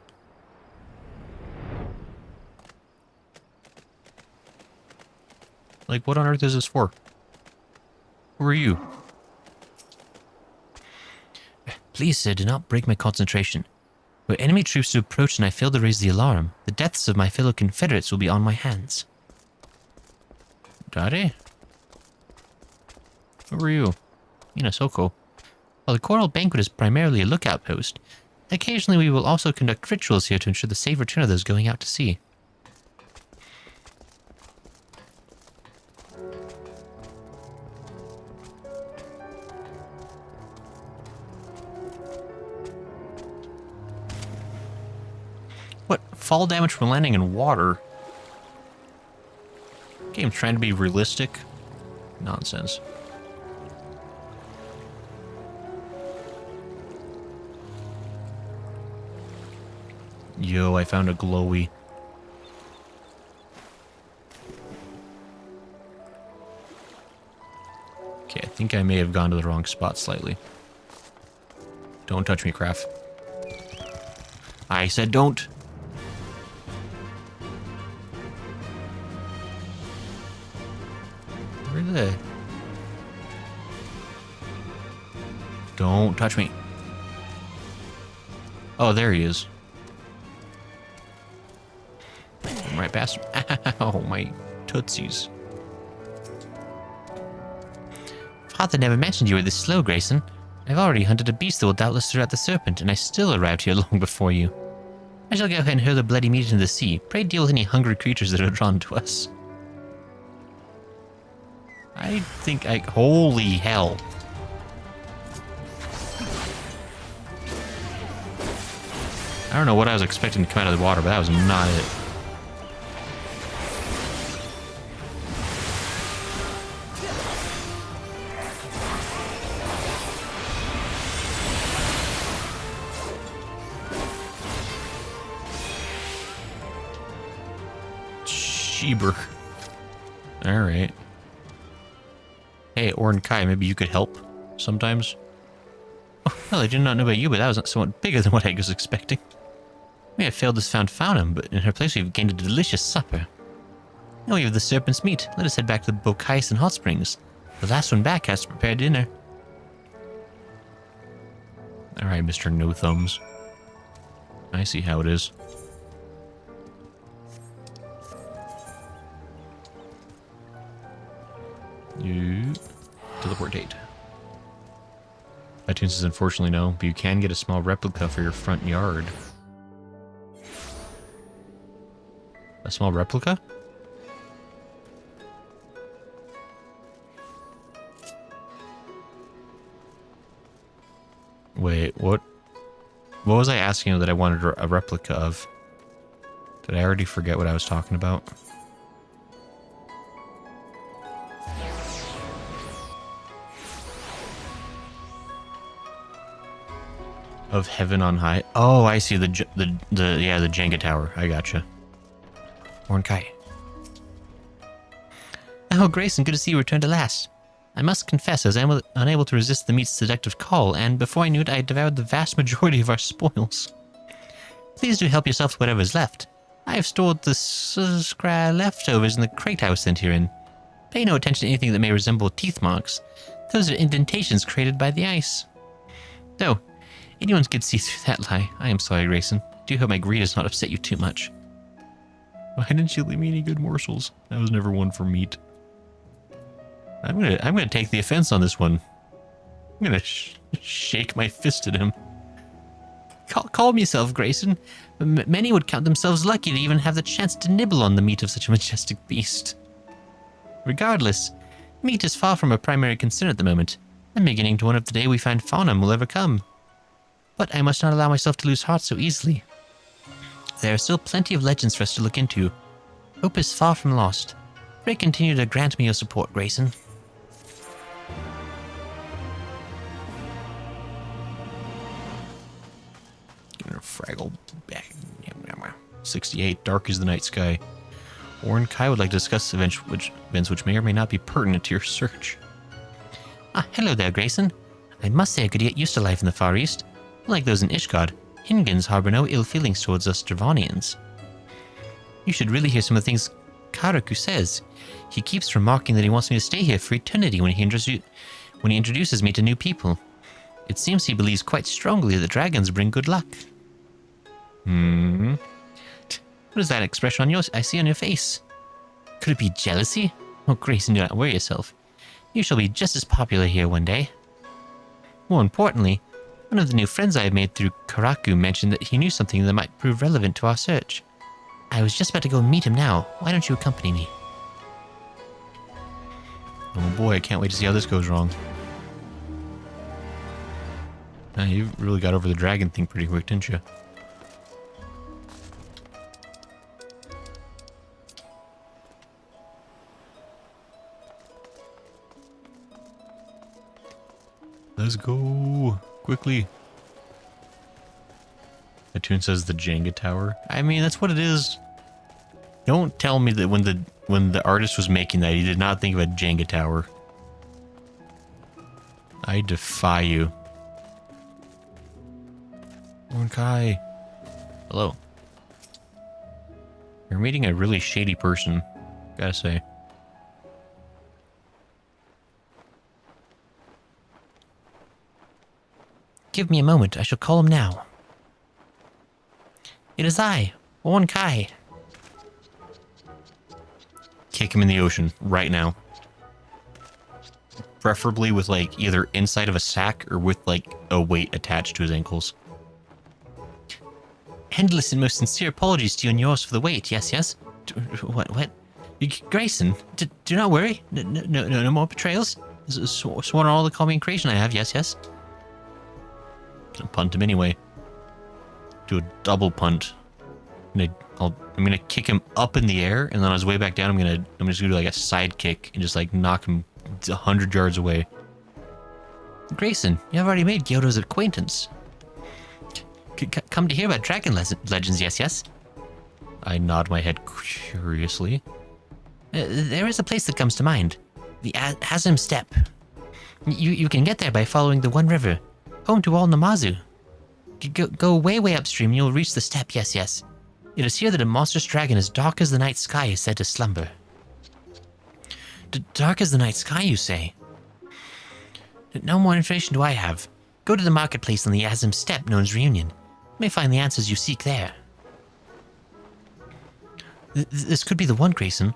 Like, what on earth is this for? Who are you? Please, sir, do not break my concentration. Were enemy troops to approach and I fail to raise the alarm, the deaths of my fellow Confederates will be on my hands. Daddy? Who are you? Minasoko. While the Coral Banquet is primarily a lookout post, occasionally we will also conduct rituals here to ensure the safe return of those going out to sea. fall damage from landing in water. Game's trying to be realistic. Nonsense. Yo, I found a glowy. Okay, I think I may have gone to the wrong spot slightly. Don't touch me, Craft. I said don't. Where are they? Don't touch me. Oh, there he is. I'm right past him. Ow, my tootsies. Father never mentioned you were this slow, Grayson. I've already hunted a beast that will doubtless throw out the serpent, and I still arrived here long before you. I shall go ahead and hurl the bloody meat into the sea. Pray deal with any hungry creatures that are drawn to us. I think I... Holy hell. I don't know what I was expecting to come out of the water, but that was not it. Sheeber. Alright. Hey, Orin Kai, maybe you could help sometimes? Oh, well, I did not know about you, but that was somewhat bigger than what I was expecting. We have failed to found Faunum, but in her place we've gained a delicious supper. Now we have the serpent's meat. Let us head back to the Bokaisan Hot Springs. The last one back has to prepare dinner. Alright, Mr. No Thumbs. I see how it is. You teleportate. iTunes says unfortunately no, but you can get a small replica for your front yard. A small replica? Wait, what? What was I asking you that I wanted a replica of? Did I already forget what I was talking about? Of heaven on high. Oh, I see the Jenga tower. I gotcha. Ornkai. Oh, Grayson, good to see you returned at last. I must confess, I was unable to resist the meat's seductive call, and before I knew it, I had devoured the vast majority of our spoils. Please do help yourself to whatever is left. I have stored the leftovers in the crate I was sent here in. Pay no attention to anything that may resemble teeth marks. Those are indentations created by the ice. Though, anyone could see through that lie. I am sorry, Grayson. Do hope my greed has not upset you too much. Why didn't you leave me any good morsels? I was never one for meat. I'm gonna take the offense on this one. I'm gonna shake my fist at him. Calm yourself, Grayson. Many would count themselves lucky to even have the chance to nibble on the meat of such a majestic beast. Regardless, meat is far from a primary concern at the moment. I'm beginning to wonder if the day we find Faunum will ever come. But I must not allow myself to lose heart so easily. There are still plenty of legends for us to look into. Hope is far from lost. Pray continue to grant me your support, Grayson. Fraggle back. 68. Dark is the night sky. Orin Kai would like to discuss events which may or may not be pertinent to your search. Ah, hello there, Grayson. I must say I could get used to life in the Far East. Like those in Ishgard, Hingans harbor no ill feelings towards us Dravanians. You should really hear some of the things Karaku says. He keeps remarking that he wants me to stay here for eternity when he introduces me to new people. It seems he believes quite strongly that dragons bring good luck. What is that expression I see on your face? Could it be jealousy? Oh, Grayson, do not worry yourself. You shall be just as popular here one day. More importantly, one of the new friends I have made through Karaku mentioned that he knew something that might prove relevant to our search. I was just about to go meet him now. Why don't you accompany me? Oh boy, I can't wait to see how this goes wrong. You really got over the dragon thing pretty quick, didn't you? Let's go. Quickly. The tune says the Jenga tower. I mean, that's what it is. Don't tell me that when the artist was making that, he did not think of a Jenga tower. I defy you. Kai. Hello. You're meeting a really shady person, gotta say. Give me a moment. I shall call him now. It is I, Kai. Kick him in the ocean right now. Preferably with like either inside of a sack or with like a weight attached to his ankles. Endless and most sincere apologies to you and yours for the wait. Yes. What? Grayson, do not worry. No more betrayals. Sworn on all the calming creation I have. Yes. Gonna punt him anyway. Do a double punt. I'm gonna kick him up in the air, and then on his way back down, I'm just gonna do like a side kick and just like knock him 100 yards away. Grayson, you have already made Gyoto's acquaintance. Come to hear about dragon legends, yes? I nod my head curiously. There is a place that comes to mind. The Azim Steppe. You can get there by following the One River, home to all Namazu. Go way upstream and you'll reach the steppe, yes. It is here that a monstrous dragon as dark as the night sky is said to slumber. Dark as the night sky, you say? No more information do I have. Go to the marketplace on the Azim Steppe known as Reunion. You may find the answers you seek there. This could be the one, Grayson.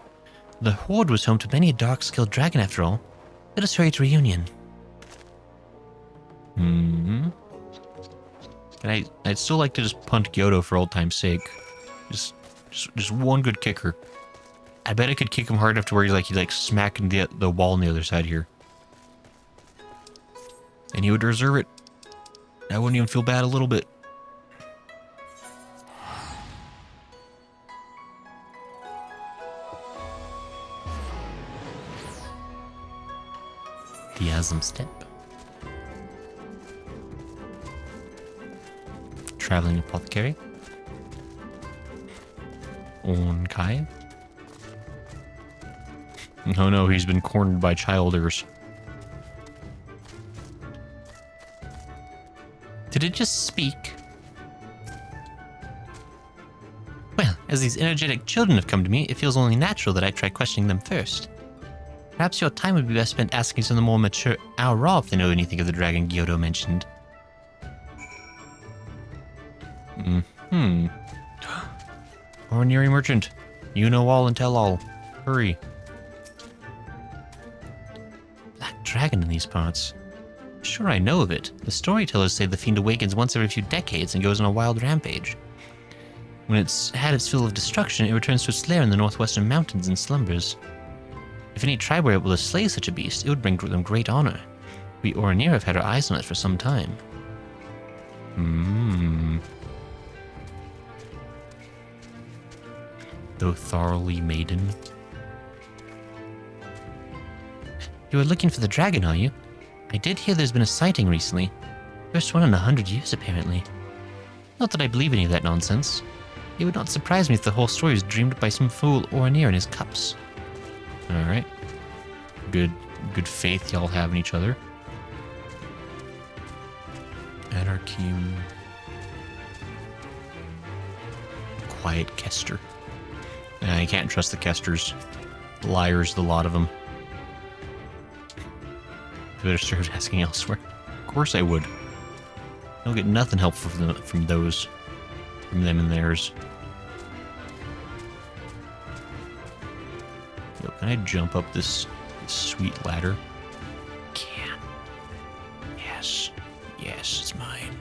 The Horde was home to many a dark-skilled dragon after all. Let us hurry to Reunion. And I'd still like to just punt Gyoto for old time's sake. Just one good kicker. I bet I could kick him hard enough to where he's like smacking the wall on the other side here. And he would deserve it. I wouldn't even feel bad a little bit. The Azim Steppe. Traveling apothecary. Kai. Oh no, he's been cornered by childers. Did it just speak? Well, as these energetic children have come to me, it feels only natural that I try questioning them first. Perhaps your time would be best spent asking some of the more mature Aura if they know anything of the dragon Gyoto mentioned. Ordinary merchant. You know all and tell all. Hurry. Black dragon in these parts. Sure, I know of it. The storytellers say the fiend awakens once every few decades and goes on a wild rampage. When it's had its fill of destruction, it returns to its lair in the northwestern mountains and slumbers. If any tribe were able to slay such a beast, it would bring them great honor. We Oranir have had our eyes on it for some time. Though thoroughly maiden. You are looking for the dragon, are you? I did hear there's been a sighting recently. First one in 100 years, apparently. Not that I believe any of that nonsense. It would not surprise me if the whole story was dreamed up by some fool Oranir in his cups. Alright. Good faith y'all have in each other. Anarchy. Quiet Kester. I can't trust the Kesters. Liars, the lot of them. I better start asking elsewhere. Of course I would. I don't get nothing helpful from them and theirs. Yo, can I jump up this sweet ladder? Can. Yes, it's mine.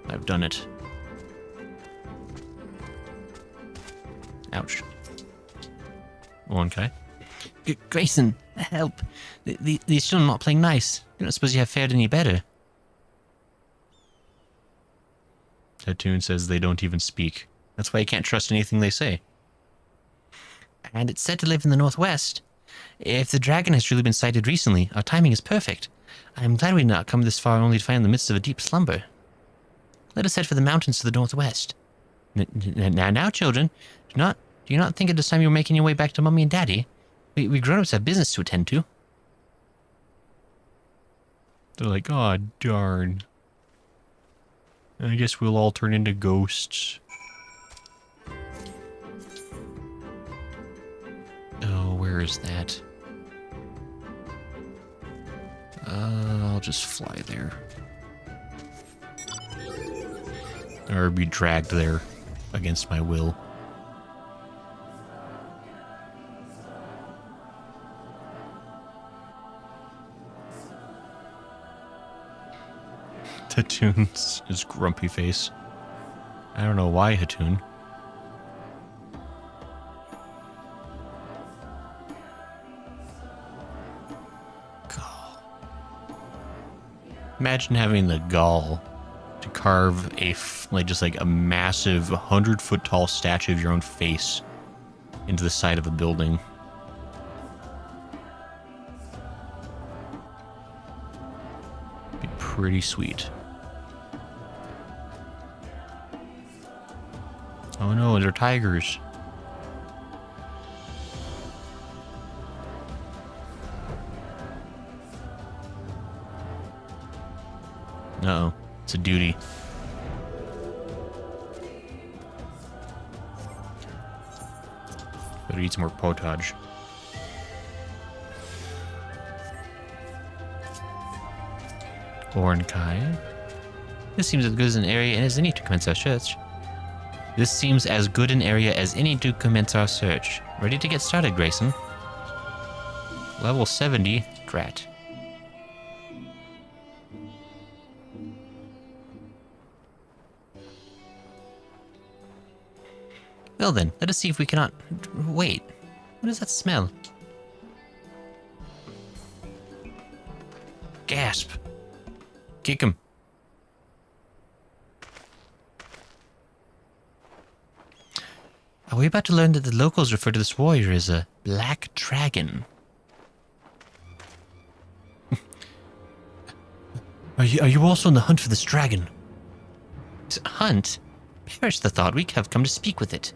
I've done it. Ouch. Okay. Grayson, help. These children are not playing nice. I don't suppose you have fared any better. That tune says they don't even speak. That's why I can't trust anything they say. And it's said to live in the northwest. If the dragon has truly been sighted recently, our timing is perfect. I am glad we did not come this far only to find in the midst of a deep slumber. Let us head for the mountains to the northwest. Now, children, do you not think it is time you were making your way back to Mummy and Daddy? We grown-ups have business to attend to. They're like, oh, darn. I guess we'll all turn into ghosts. Oh, where is that? I'll just fly there. Or be dragged there against my will. Hatoon's his grumpy face. I don't know why Hatoon. Gall. Imagine having the gall to carve just like a massive 100-foot tall statue of your own face into the side of a building. Be pretty sweet. Oh no, they're tigers. Uh-oh, it's a duty. Better eat some more potage. Ornkai. This seems as good as an area as any to commence our search. This seems as good an area as any to commence our search. Ready to get started, Grayson? Level 70, drat. Well then, let us see if we cannot... Wait, what does that smell? Gasp. Kick him. Are we about to learn that the locals refer to this warrior as a black dragon? Are you also on the hunt for this dragon? Hunt? Perish the thought, we have come to speak with it.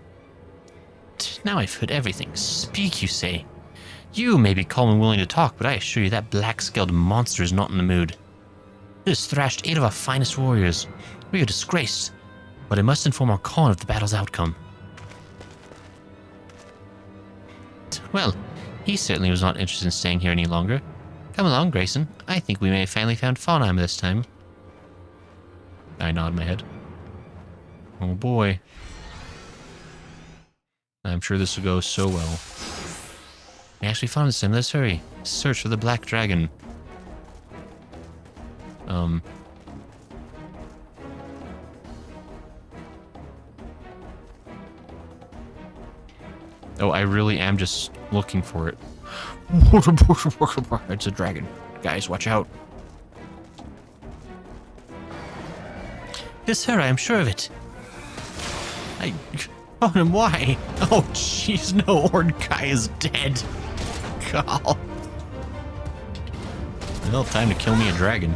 Now I've heard everything. Speak, you say? You may be calm and willing to talk, but I assure you that black-scaled monster is not in the mood. It has thrashed 8 of our finest warriors. We are disgraced, but I must inform our Khan of the battle's outcome. Well, he certainly was not interested in staying here any longer. Come along, Grayson. I think we may have finally found Faunheim this time. I nod my head. Oh boy. I'm sure this will go so well. We actually found this time. Let's hurry. Search for the black dragon. Oh, I really am just looking for it. It's a dragon. Guys, watch out. It's her, I am sure of it. Oh, and why? Oh, jeez, no, Ornkai is dead. God. Well, time to kill me a dragon.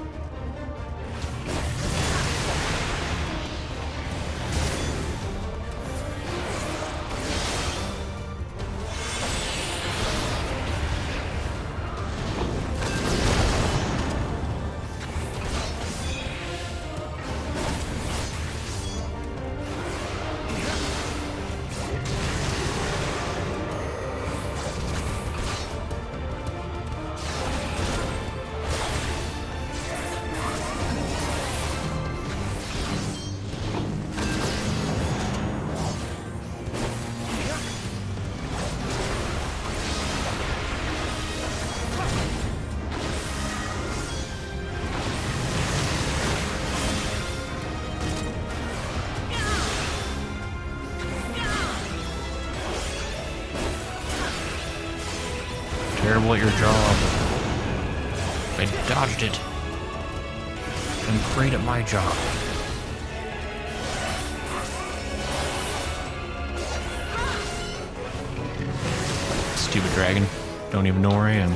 Terrible at your job. I dodged it. I'm great at my job. Stupid dragon. Don't even know where I am.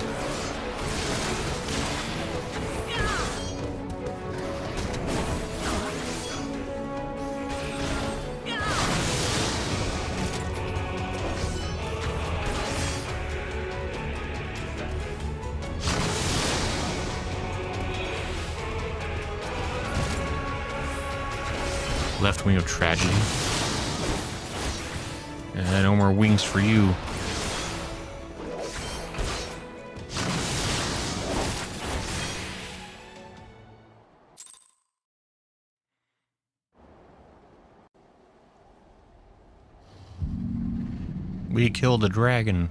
Left wing of tragedy. No more wings for you. We killed a dragon.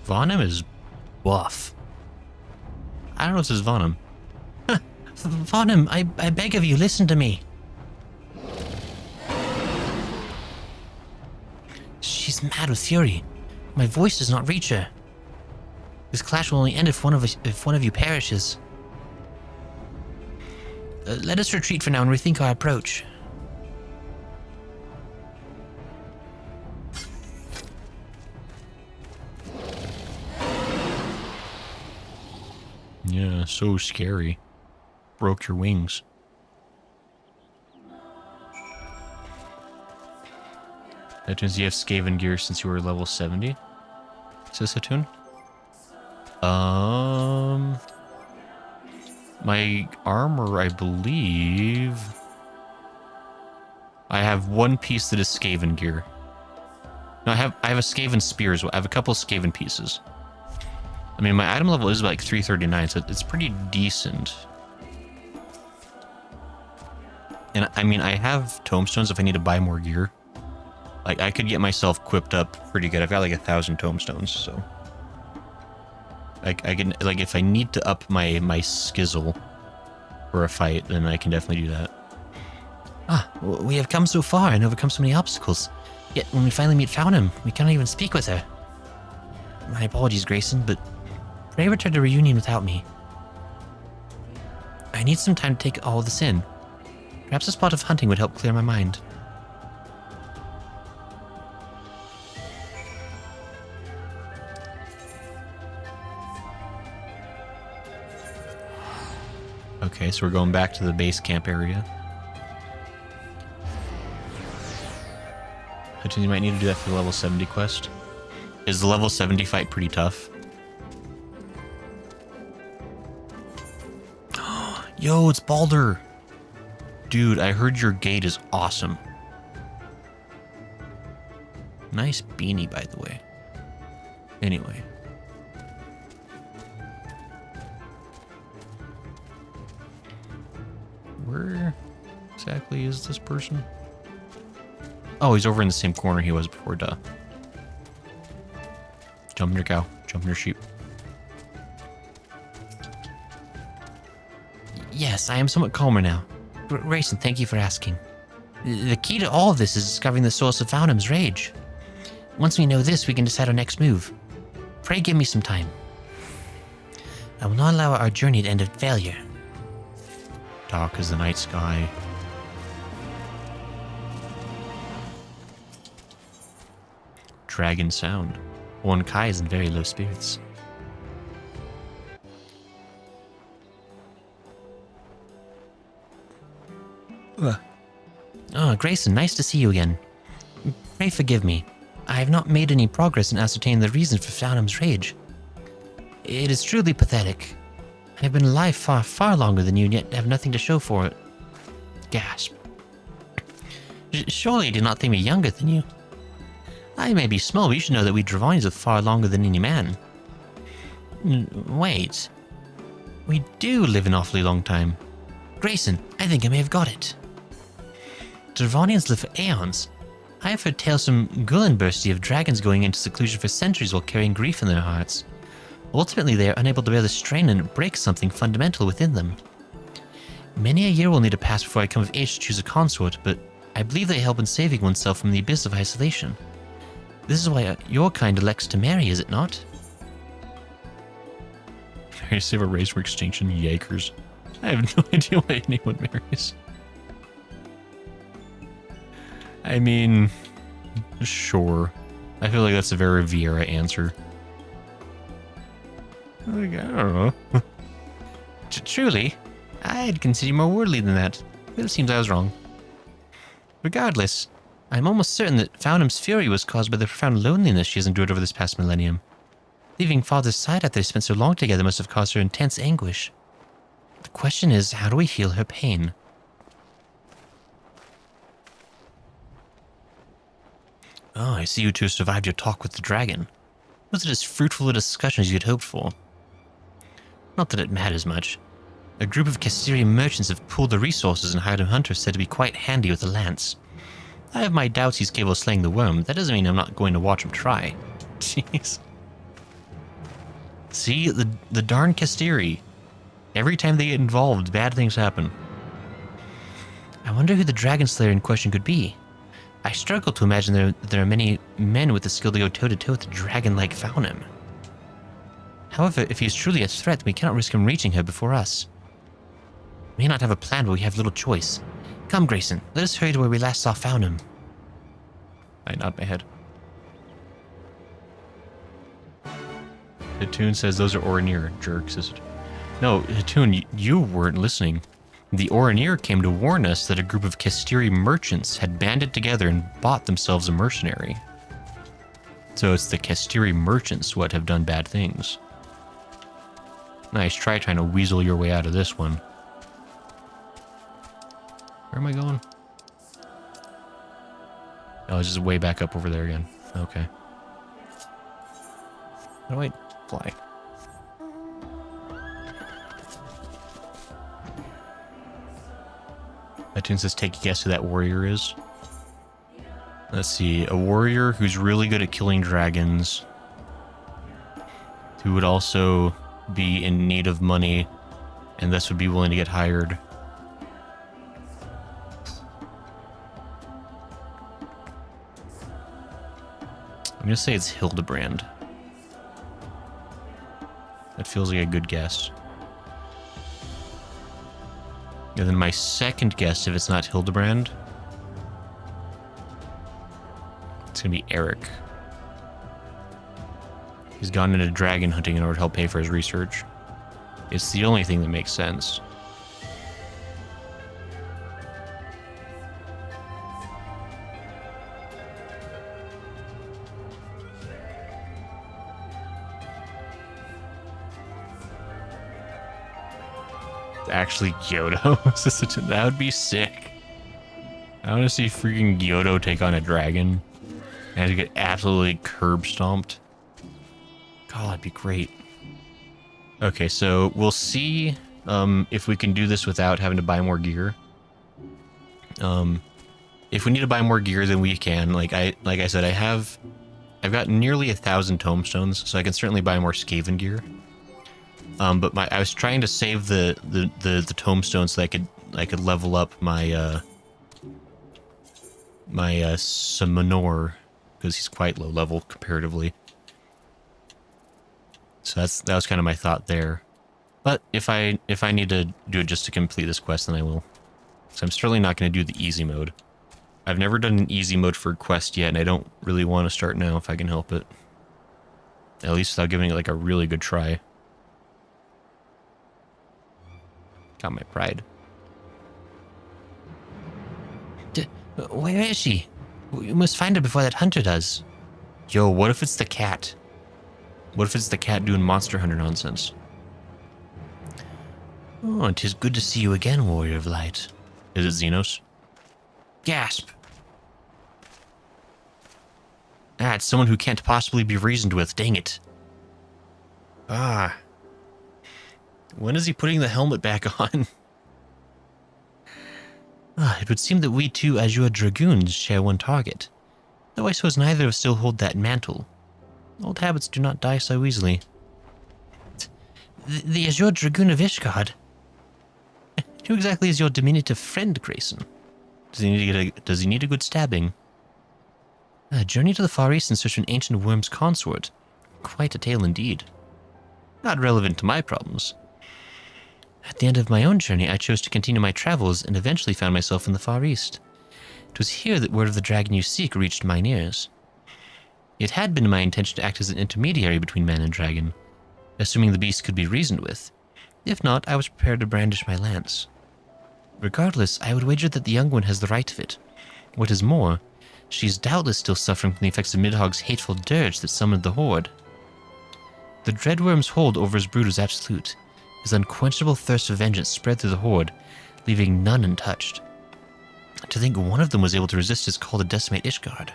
Vonum is buff. I don't know if this is Vonum. Vonum, I beg of you, listen to me. She's mad with fury. My voice does not reach her. This clash will only end if one of you perishes. Let us retreat for now and rethink our approach. Yeah, so scary. Broke your wings. That means you have Skaven gear since you were level 70. Is this a tune? My armor, I believe... I have one piece that is Skaven gear. No, I have a Skaven spear as well. I have a couple of Skaven pieces. I mean, my item level is like 339, so it's pretty decent. And I mean, I have tomestones if I need to buy more gear. Like, I could get myself equipped up pretty good. I've got like 1,000 tomestones, so... I can, like, if I need to up my skizzle for a fight, then I can definitely do that. We have come so far and overcome so many obstacles. Yet when we finally meet Founum, we cannot even speak with her. My apologies, Grayson, but pray return to reunion without me. I need some time to take all of this in. Perhaps a spot of hunting would help clear my mind. Okay, so we're going back to the base camp area. Hutchins, you might need to do that for the level 70 quest. Is the level 70 fight pretty tough? Yo, it's Baldur! Dude, I heard your gate is awesome. Nice beanie, by the way. Anyway. Where exactly is this person? Oh, he's over in the same corner he was before, duh. Jump in your cow. Jump in your sheep. Yes, I am somewhat calmer now. Grayson, thank you for asking. The key to all of this is discovering the source of Founum's rage. Once we know this, we can decide our next move. Pray give me some time. I will not allow our journey to end in failure. Dark as the night sky. Dragon sound. One Kai is in very low spirits. Grayson, nice to see you again. Pray forgive me. I have not made any progress in ascertaining the reason for Founum's rage. It is truly pathetic. I have been alive far, far longer than you, and yet have nothing to show for it. Gasp. Surely you did not think me younger than you. I may be small, but you should know that we Dravanians live far longer than any man. Wait. We do live an awfully long time. Grayson, I think I may have got it. Dravanians live for aeons. I have heard tales from Gullenbursty of dragons going into seclusion for centuries while carrying grief in their hearts. Ultimately, they are unable to bear the strain and it breaks something fundamental within them. Many a year will need to pass before I come of age to choose a consort, but I believe they help in saving oneself from the abyss of isolation. This is why your kind elects to marry, is it not? I save a race for extinction, yikers. I have no idea why anyone marries. I mean, sure. I feel like that's a very Vieira answer. Like, I don't know. Truly, I'd consider you more worldly than that. But it seems I was wrong. Regardless, I'm almost certain that Founum's fury was caused by the profound loneliness she has endured over this past millennium. Leaving Father's side after they spent so long together must have caused her intense anguish. The question is, how do we heal her pain? Oh, I see you two survived your talk with the dragon. Was it as fruitful a discussion as you'd hoped for? Not that it matters much. A group of Castirian merchants have pooled the resources and hired a hunter said to be quite handy with a lance. I have my doubts he's capable of slaying the worm. That doesn't mean I'm not going to watch him try. Jeez. See, the darn Castiri. Every time they get involved, bad things happen. I wonder who the dragon slayer in question could be. I struggle to imagine there are many men with the skill to go toe-to-toe with a dragon like Faunum. However, if he is truly a threat, we cannot risk him reaching her before us. We may not have a plan, but we have little choice. Come, Grayson, let us hurry to where we last saw Faunum. I nod my head. Hatun says those are Oranir jerks. No, Hatun, you weren't listening. The Oranir came to warn us that a group of Castiri merchants had banded together and bought themselves a mercenary. So it's the Castiri merchants what have done bad things. Nice try trying to weasel your way out of this one. Where am I going? Oh, it's just way back up over there again. Okay. How do I fly? iTunes says take a guess who that warrior is. Let's see. A warrior who's really good at killing dragons. Who would also be in need of money and thus would be willing to get hired. I'm going to say it's Hildebrand. That feels like a good guess. And then my second guess, if it's not Hildebrand, it's going to be Eric. He's gone into dragon hunting in order to help pay for his research. It's the only thing that makes sense. Actually, Gyoto. That would be sick. I want to see freaking Gyoto take on a dragon and to get absolutely curb stomped. God, that'd be great. Okay, so we'll see if we can do this without having to buy more gear. If we need to buy more gear, then we can. Like I said, I've got nearly 1,000 tomestones, so I can certainly buy more Skaven gear. But I was trying to save the tombstone so that I could level up my Summonor, because he's quite low level comparatively. So that was kind of my thought there. But if I need to do it just to complete this quest, then I will. So I'm certainly not going to do the easy mode. I've never done an easy mode for a quest yet, and I don't really want to start now if I can help it. At least without giving it like a really good try. Got my pride. Where is she? We must find her before that hunter does. Yo, what if it's the cat? What if it's the cat doing Monster Hunter nonsense? Oh, 'tis good to see you again, Warrior of Light. Is it Xenos? Gasp! Ah, it's someone who can't possibly be reasoned with, dang it. Ah. When is he putting the helmet back on? It would seem that we two Azure Dragoons share one target. Though I suppose neither of us still hold that mantle. Old habits do not die so easily. The Azure Dragoon of Ishgard? Who exactly is your diminutive friend, Grayson? Does he need a good stabbing? A journey to the Far East in search of an ancient worm's consort. Quite a tale indeed. Not relevant to my problems. At the end of my own journey, I chose to continue my travels and eventually found myself in the Far East. It was here that word of the dragon you seek reached mine ears. It had been my intention to act as an intermediary between man and dragon, assuming the beast could be reasoned with. If not, I was prepared to brandish my lance. Regardless, I would wager that the young one has the right of it. What is more, she is doubtless still suffering from the effects of Midhog's hateful dirge that summoned the horde. The dreadworm's hold over his brood was absolute. His unquenchable thirst for vengeance spread through the horde, leaving none untouched. To think one of them was able to resist his call to decimate Ishgard.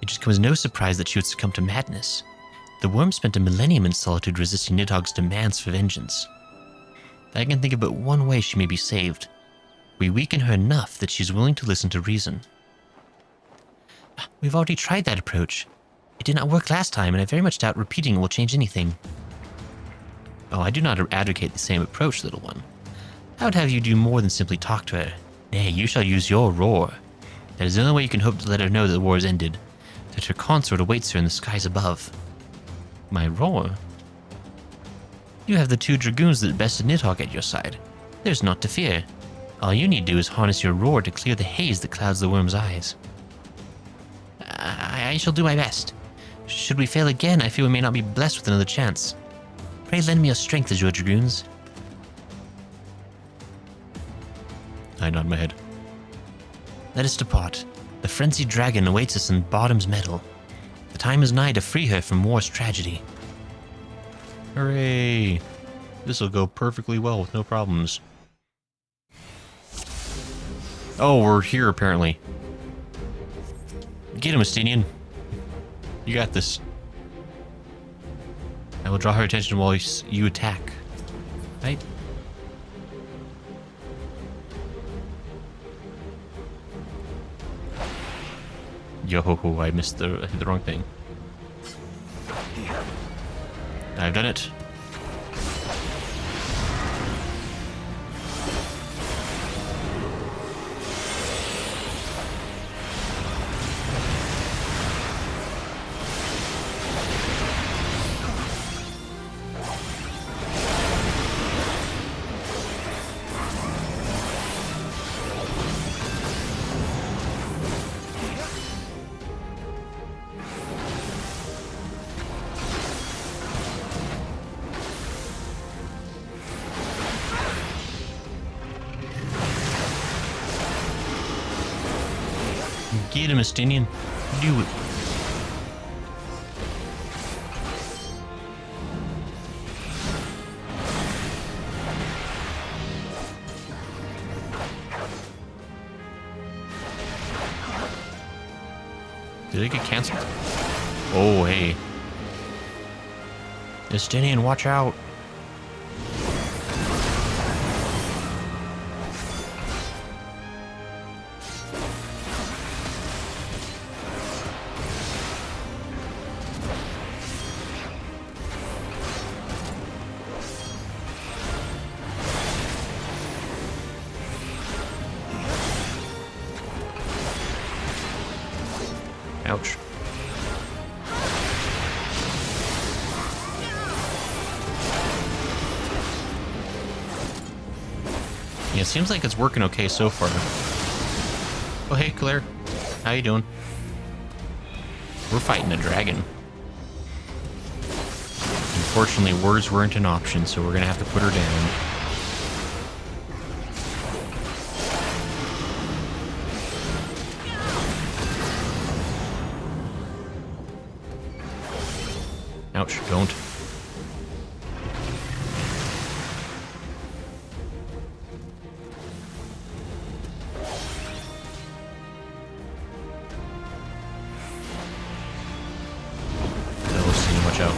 It just was no surprise that she would succumb to madness. The worm spent a millennium in solitude resisting Nidhogg's demands for vengeance. I can think of but one way she may be saved. We weaken her enough that she's willing to listen to reason. We've already tried that approach. It did not work last time, and I very much doubt repeating it will change anything. Oh, I do not advocate the same approach, little one. I would have you do more than simply talk to her. Nay, you shall use your roar. That is the only way you can hope to let her know that the war is ended, that her consort awaits her in the skies above. My roar? You have the 2 dragoons that bested Nidhogg at your side. There's naught to fear. All you need to do is harness your roar to clear the haze that clouds the worm's eyes. I shall do my best. Should we fail again, I fear we may not be blessed with another chance. Pray lend me your strength as your dragoons. I nod my head. Let us depart. The frenzied dragon awaits us in Bottom's Meadow. The time is nigh to free her from war's tragedy. Hooray! This'll go perfectly well with no problems. Oh, we're here apparently. Get him, Estinian. You got this. I will draw her attention while you attack. Right? Yo, I missed I hit the wrong thing. I've done it. Get him, Estinian. Do it. Did it get canceled? Oh, hey. Estinian, watch out. Ouch. Yeah, it seems like it's working okay so far. Oh, hey, Claire. How you doing? We're fighting a dragon. Unfortunately, words weren't an option, so we're gonna have to put her down. Ouch, don't. Oh, see, watch out.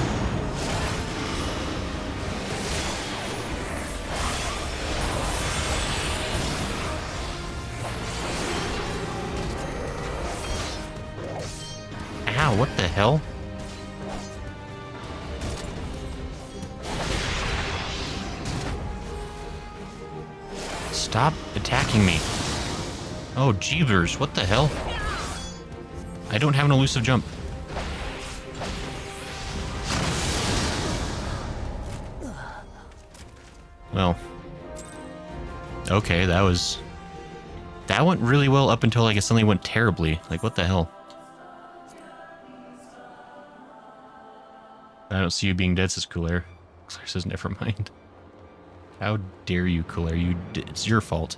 Ow, what the hell? Stop attacking me. Oh, jeebers, what the hell? I don't have an elusive jump. Well. Okay, that went really well up until like it suddenly went terribly. Like, what the hell? I don't see you being dead, says Cooler. Claire says, never mind. How dare you, Cooler? It's your fault.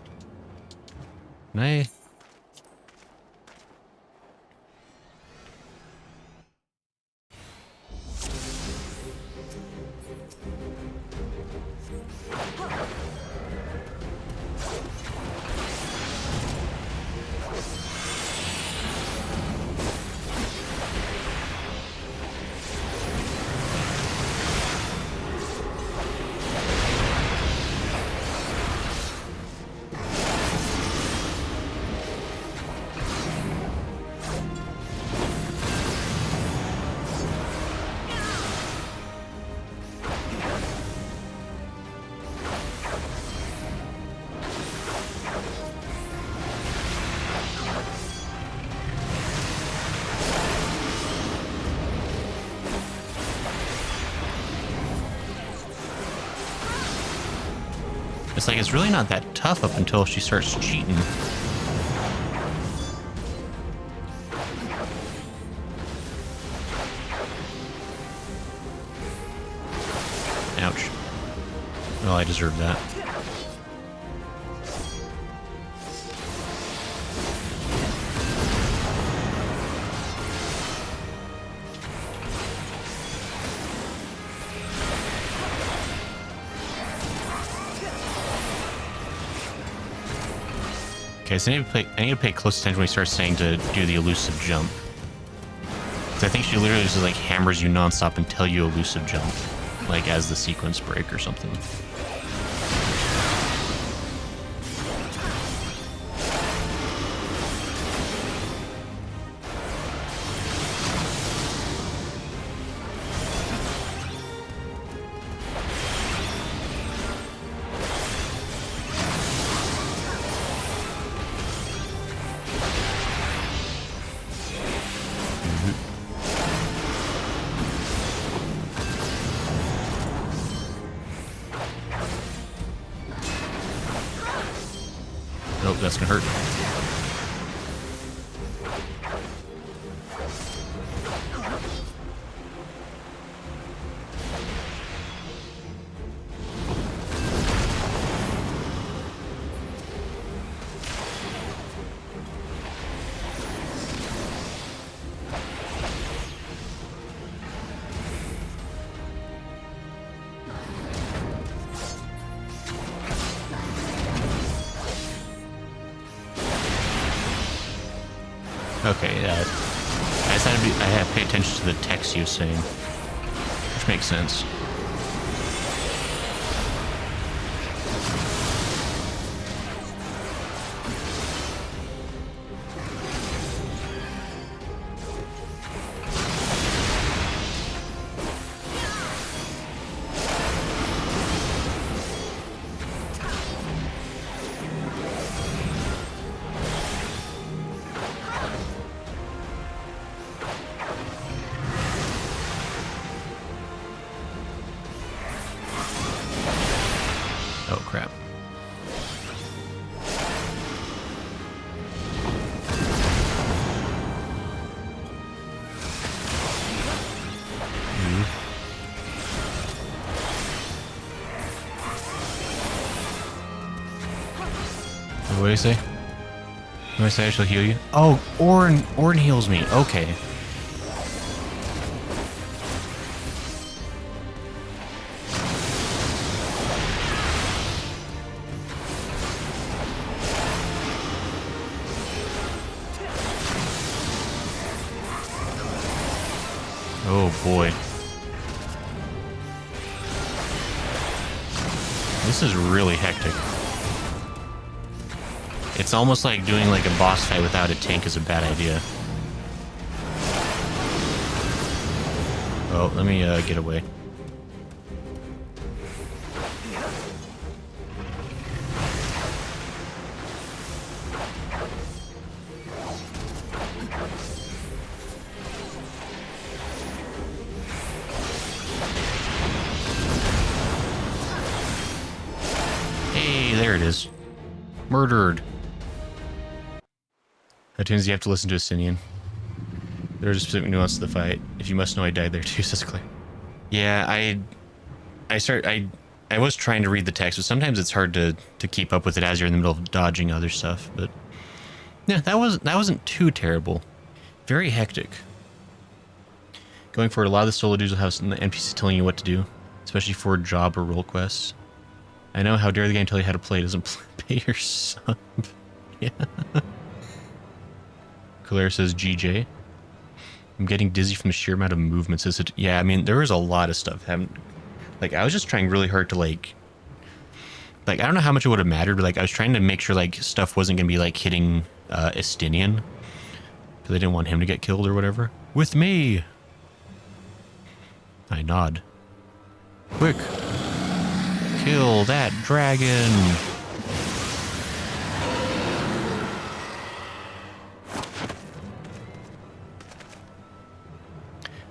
Can I... It's like it's really not that tough up until she starts cheating. Ouch. Well, I deserve that. Okay, so I need to pay close attention when he starts saying to do the elusive jump. Because I think she literally just like hammers you nonstop until you elusive jump. Like as the sequence break or something. Nope, that's gonna hurt. Okay, I just had to pay attention to the text he was saying, which makes sense. Oh, crap. What do you say? What do I say? I shall heal you? Oh, Orn heals me. Okay. Oh boy. This is really hectic. It's almost like doing like a boss fight without a tank is a bad idea. Oh, let me get away. Hey, there it is. Murdered. That means you have to listen to a Sinian. There's a specific nuance to the fight. If you must know, I died there too, says Claire. Yeah, I was trying to read the text, but sometimes it's hard to keep up with it as you're in the middle of dodging other stuff. But yeah, that wasn't too terrible. Very hectic. Going forward, a lot of the solo dudes will have some NPCs telling you what to do, especially for job or role quests. I know, how dare the game tell you how to play, doesn't pay your sub. Yeah. Claire says GJ. I'm getting dizzy from the sheer amount of movements. Yeah, I mean, there was a lot of stuff. Like, I was just trying really hard to, like, I don't know how much it would have mattered, but, like, I was trying to make sure, like, stuff wasn't going to be, like, hitting Estinian. Because I didn't want him to get killed or whatever. With me! I nod. Quick! Kill that dragon!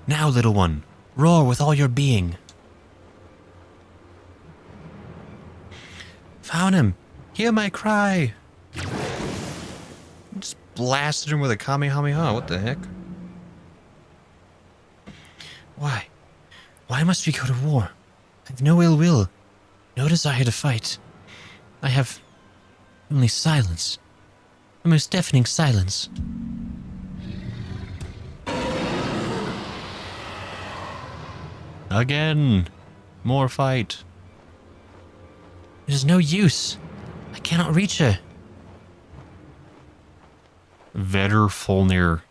Now, little one, roar with all your being. Found him! Hear my cry! Just blasted him with a Kamehameha, what the heck? Why? Why must we go to war? I have no ill will, no desire to fight. I have only silence. The most deafening silence. Again! More fight. It is no use. I cannot reach her. Vetter Fulnir,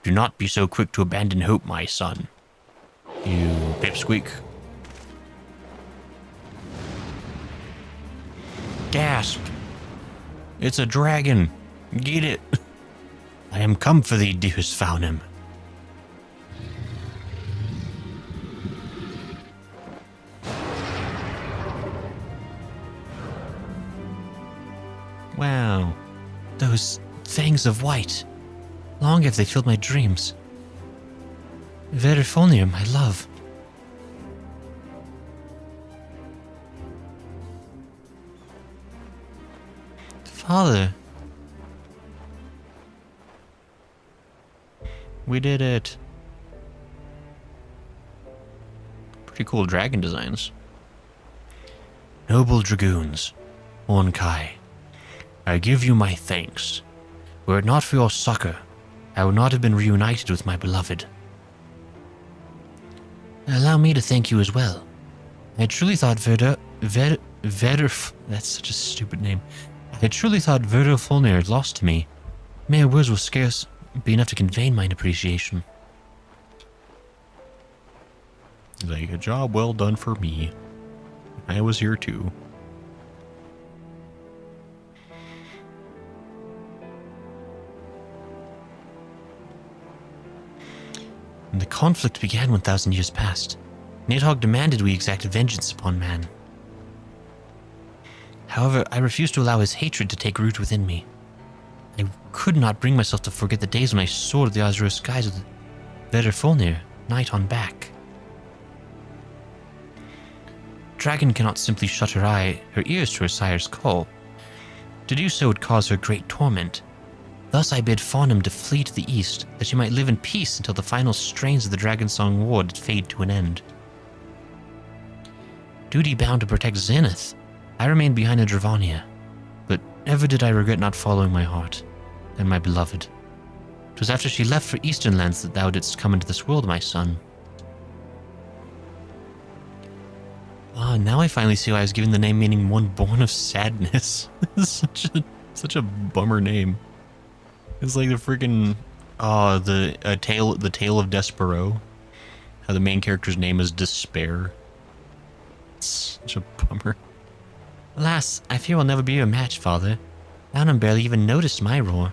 do not be so quick to abandon hope, my son. You pipsqueak. Gasp! It's a dragon. Get it. I am come for thee, dearest Faunum. Wow. Those fangs of white. Long have they filled my dreams. Verifonium, my love. Father. We did it. Pretty cool dragon designs. Noble dragoons, Onkai, I give you my thanks. Were it not for your succor, I would not have been reunited with my beloved. Allow me to thank you as well. I truly thought that's such a stupid name. I truly thought Verifonium had lost to me. Mere words will scarce be enough to convey mine appreciation. Like, a job well done for me. I was here too. And the conflict began 1,000 years past. Nidhogg demanded we exact vengeance upon man. However, I refused to allow his hatred to take root within me. I could not bring myself to forget the days when I soared the azure skies with Verifonium, night on back. Dragon cannot simply shut her ears to her sire's call. To do so would cause her great torment. Thus I bid Faunum to flee to the east, that she might live in peace until the final strains of the Dragon Song War did fade to an end. Duty bound to protect Zenith, I remained behind in Dravania, but ever did I regret not following my heart and my beloved. 'Twas after she left for eastern lands that thou didst come into this world, my son. Ah, now I finally see why I was given the name meaning one born of sadness. such a bummer name. It's like the freaking the tale of Despero. How the main character's name is Despair. It's such a bummer. Alas, I fear we'll never be a match, Father. Faunum barely even noticed my roar.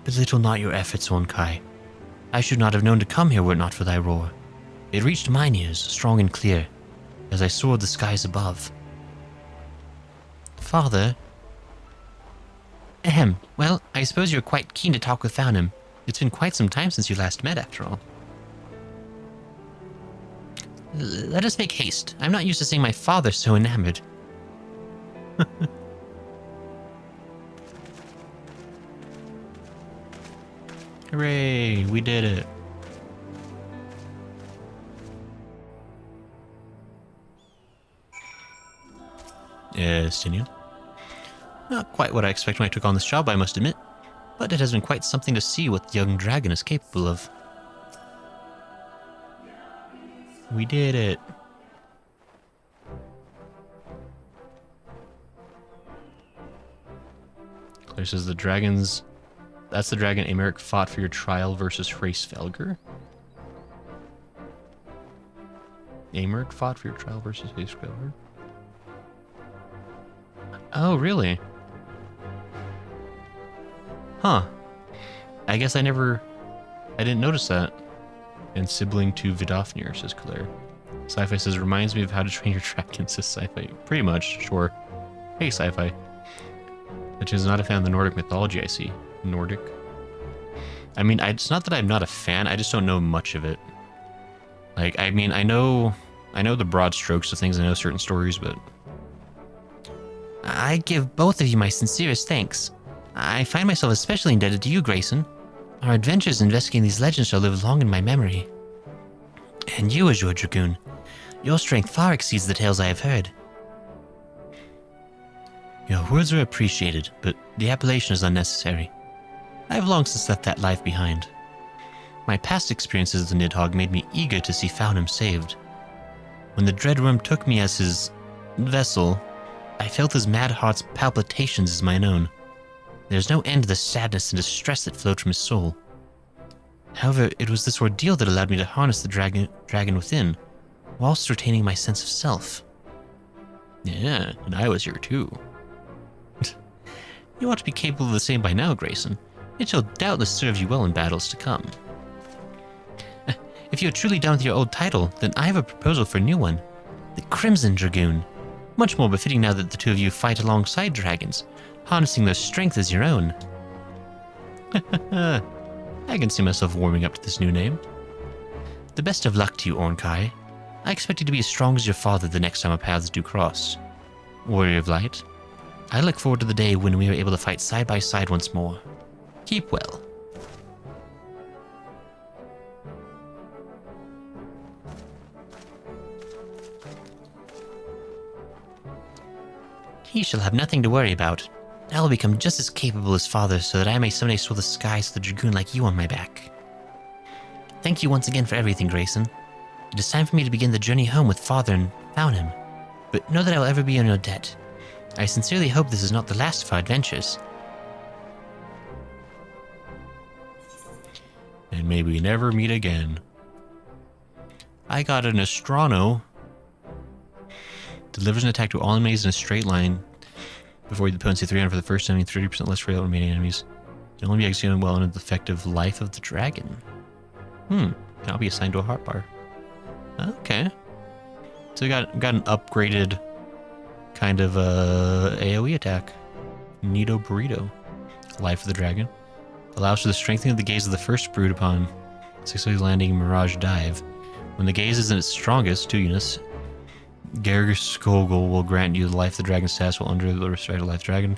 Belittle not your efforts, Onkai. I should not have known to come here were it not for thy roar. It reached mine ears, strong and clear, as I soared the skies above. Father? Ahem. Well, I suppose you're quite keen to talk with Faunum. It's been quite some time since you last met, after all. Let us make haste. I'm not used to seeing my father so enamored. Hooray, we did it. Stinian. Not quite what I expected when I took on this job, I must admit. But it has been quite something to see what the young dragon is capable of. We did it. Claire says the dragons... That's the dragon Emeric fought for your trial versus Hraesvelgr. Emeric fought for your trial versus Hraesvelgr? Oh, really? Huh. I guess I didn't notice that. And sibling to Vidofnir, says Claire. Sci-Fi says, reminds me of How to Train Your Dragon, says Sci-Fi. Pretty much, sure. Hey, Sci-Fi. Which is not a fan of the Nordic mythology, I see. Nordic? I mean, it's not that I'm not a fan, I just don't know much of it. Like, I mean, I know the broad strokes of things, I know certain stories, but... I give both of you my sincerest thanks. I find myself especially indebted to you, Grayson. Our adventures investigating these legends shall live long in my memory. And you, Azure Dragoon, your strength far exceeds the tales I have heard. Your words are appreciated, but the appellation is unnecessary. I have long since left that life behind. My past experiences with the Nidhogg made me eager to see Founham saved. When the Dreadworm took me as his vessel, I felt his mad heart's palpitations as mine own. There's no end to the sadness and distress that flowed from his soul. However, it was this ordeal that allowed me to harness the dragon within, whilst retaining my sense of self. Yeah, and I was here too. You ought to be capable of the same by now, Grayson. It shall doubtless serve you well in battles to come. If you are truly done with your old title, then I have a proposal for a new one. The Crimson Dragoon. Much more befitting now that the two of you fight alongside dragons, harnessing their strength as your own. I can see myself warming up to this new name. The best of luck to you, Ornkai. I expect you to be as strong as your father the next time our paths do cross. Warrior of Light, I look forward to the day when we are able to fight side by side once more. Keep well. He shall have nothing to worry about. I will become just as capable as father so that I may someday soar the skies with a dragoon like you on my back. Thank you once again for everything, Grayson. It is time for me to begin the journey home with father and Founham, but know that I will ever be in your debt. I sincerely hope this is not the last of our adventures. And may we never meet again. I got an Astrano. Delivers an attack to all enemies in a straight line before the potency 300 for the first time, 30% less for all remaining enemies. Can only be executed well into the effective life of the dragon. Can now be assigned to a heart bar. Okay. So we got an upgraded kind of AoE attack. Neato Burrito. Life of the dragon. Allows for the strengthening of the gaze of the first brood upon successfully landing Mirage Dive. When the gaze is in its strongest, 2 units, Geirskogul will grant you the Life of the Dragon status while under the respected Life Dragon.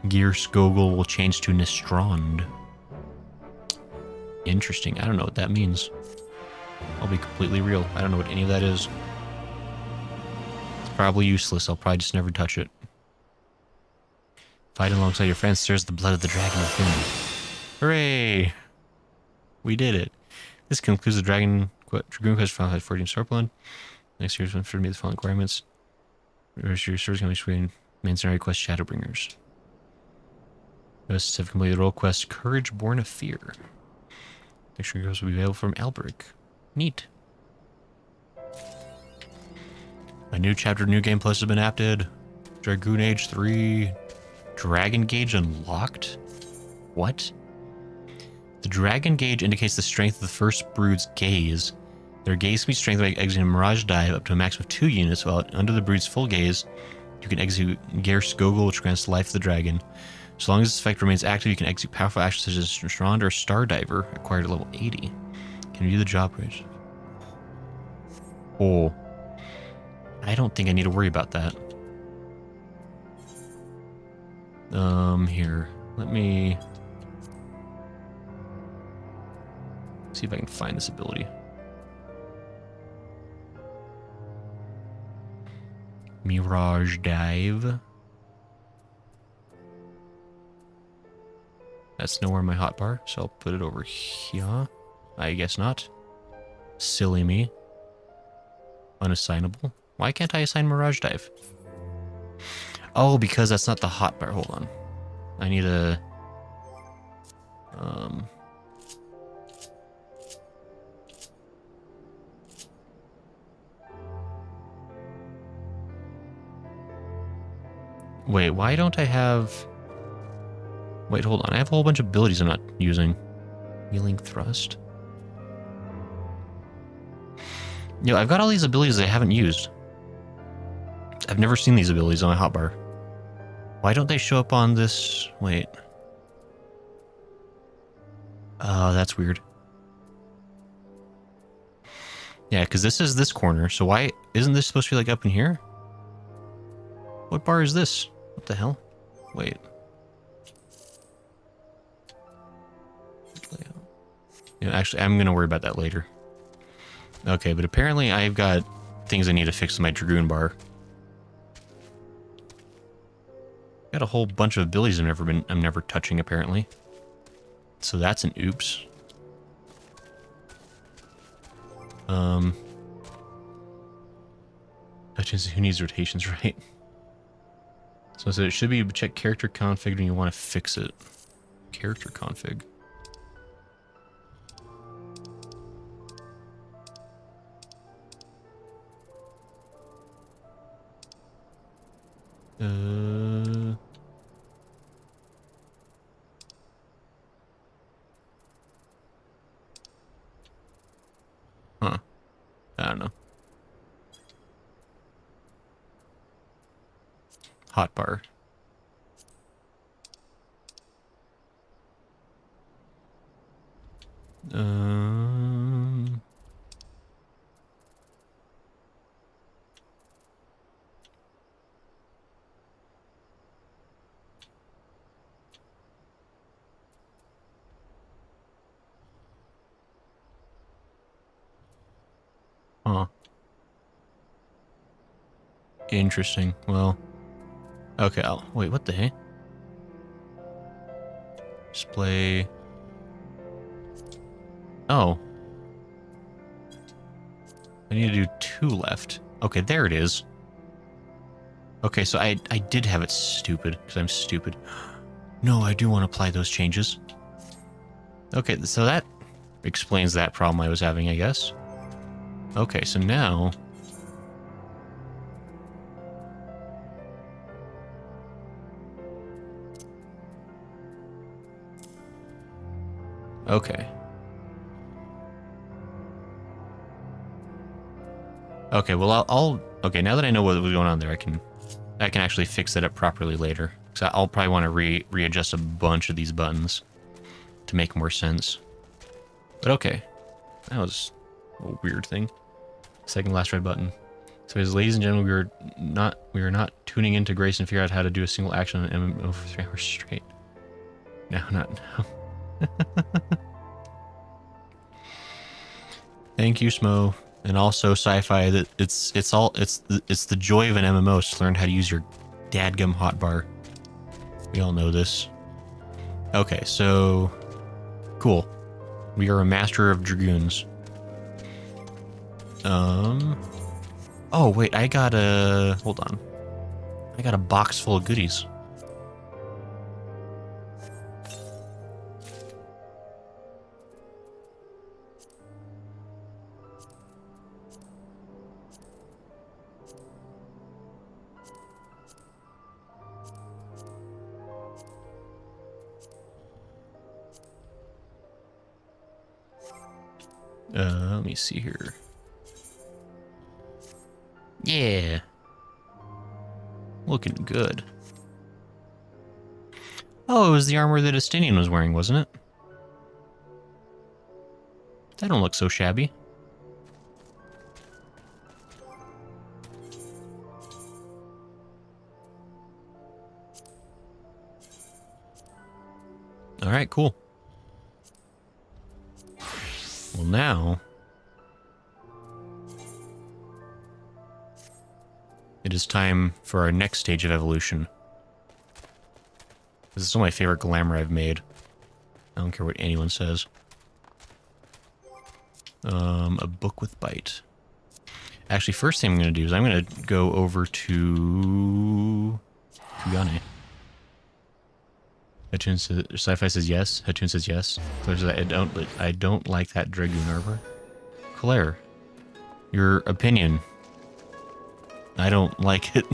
Geirskogul will change to Nistrand. Interesting. I don't know what that means. I'll be completely real. I don't know what any of that is. It's probably useless. I'll probably just never touch it. Fighting alongside your friends stirs the blood of the dragon within. Hooray! We did it. This concludes the Dragoon Quest Final 14 Stormblood. Next year's one for me the following requirements. Rest of your stories coming between main scenario quest Shadowbringers. Rest have completed the role quest Courage Born of Fear. Next year will be available from Alberic. Neat. A new chapter, New Game Plus has been apped. Dragoon Age 3. Dragon Gauge unlocked? What? The Dragon Gauge indicates the strength of the first brood's gaze. Their gaze can be strengthened by exiting a Mirage Dive up to a maximum of 2 units, while under the brood's full gaze, you can execute Geirskogul, which grants the life of the dragon. So long as this effect remains active, you can execute powerful actions such as Strand or Stardiver, acquired at level 80. Can view the job page. Oh. I don't think I need to worry about that. Here. Let me see if I can find this ability. Mirage Dive. That's nowhere in my hotbar, so I'll put it over here. I guess not. Silly me. Unassignable. Why can't I assign Mirage Dive? Oh, because that's not the hotbar. Hold on. I need a... Wait, why don't I have... Wait, hold on. I have a whole bunch of abilities I'm not using. Healing Thrust. Yo, I've got all these abilities I haven't used. I've never seen these abilities on my hotbar. Why don't they show up on this... Wait. Oh, that's weird. Yeah, because this is this corner, so why... Isn't this supposed to be, like, up in here? What bar is this? What the hell? Wait. Yeah, actually, I'm going to worry about that later. Okay, but apparently I've got things I need to fix in my Dragoon bar. Got a whole bunch of abilities I'm never touching, apparently. So that's an oops. Touches who needs rotations, right? So it should be check character config when you want to fix it. Character config. Huh. I don't know. Hotbar. Huh. Interesting. Well, okay. Wait, what the heck? Display. Oh. I need to do 2 left. Okay, there it is. Okay, so I did have it stupid, because I'm stupid. No, I do want to apply those changes. Okay, so that explains that problem I was having, I guess. Okay, so now... Okay. Okay, well, okay, now that I know what was going on there, I can actually fix that up properly later. So I'll probably want to readjust a bunch of these buttons to make more sense. But okay, that was a weird thing. Second last red button. So as ladies and gentlemen, we are not tuning into Grace and figure out how to do a single action on an MMO for 3 hours straight. No, not now. Thank you, Smo. And also sci-fi, that it's the joy of an MMO is to learn how to use your dadgum hotbar. We all know this. Okay, so cool. We are a master of Dragoons. Oh wait, hold on. I got a box full of goodies. Let me see here. Yeah. Looking good. Oh, it was the armor that Estinian was wearing, wasn't it? That don't look so shabby. Alright, cool. Well, now... It is time for our next stage of evolution. This is still my favorite glamour I've made. I don't care what anyone says. A book with bite. Actually, first thing I'm going to do is I'm going to go over to Kugane. Hatun says, Sci-Fi says yes. Hatun says yes. Claire says I don't like that Dragoon arbor. Claire, your opinion. I don't like it.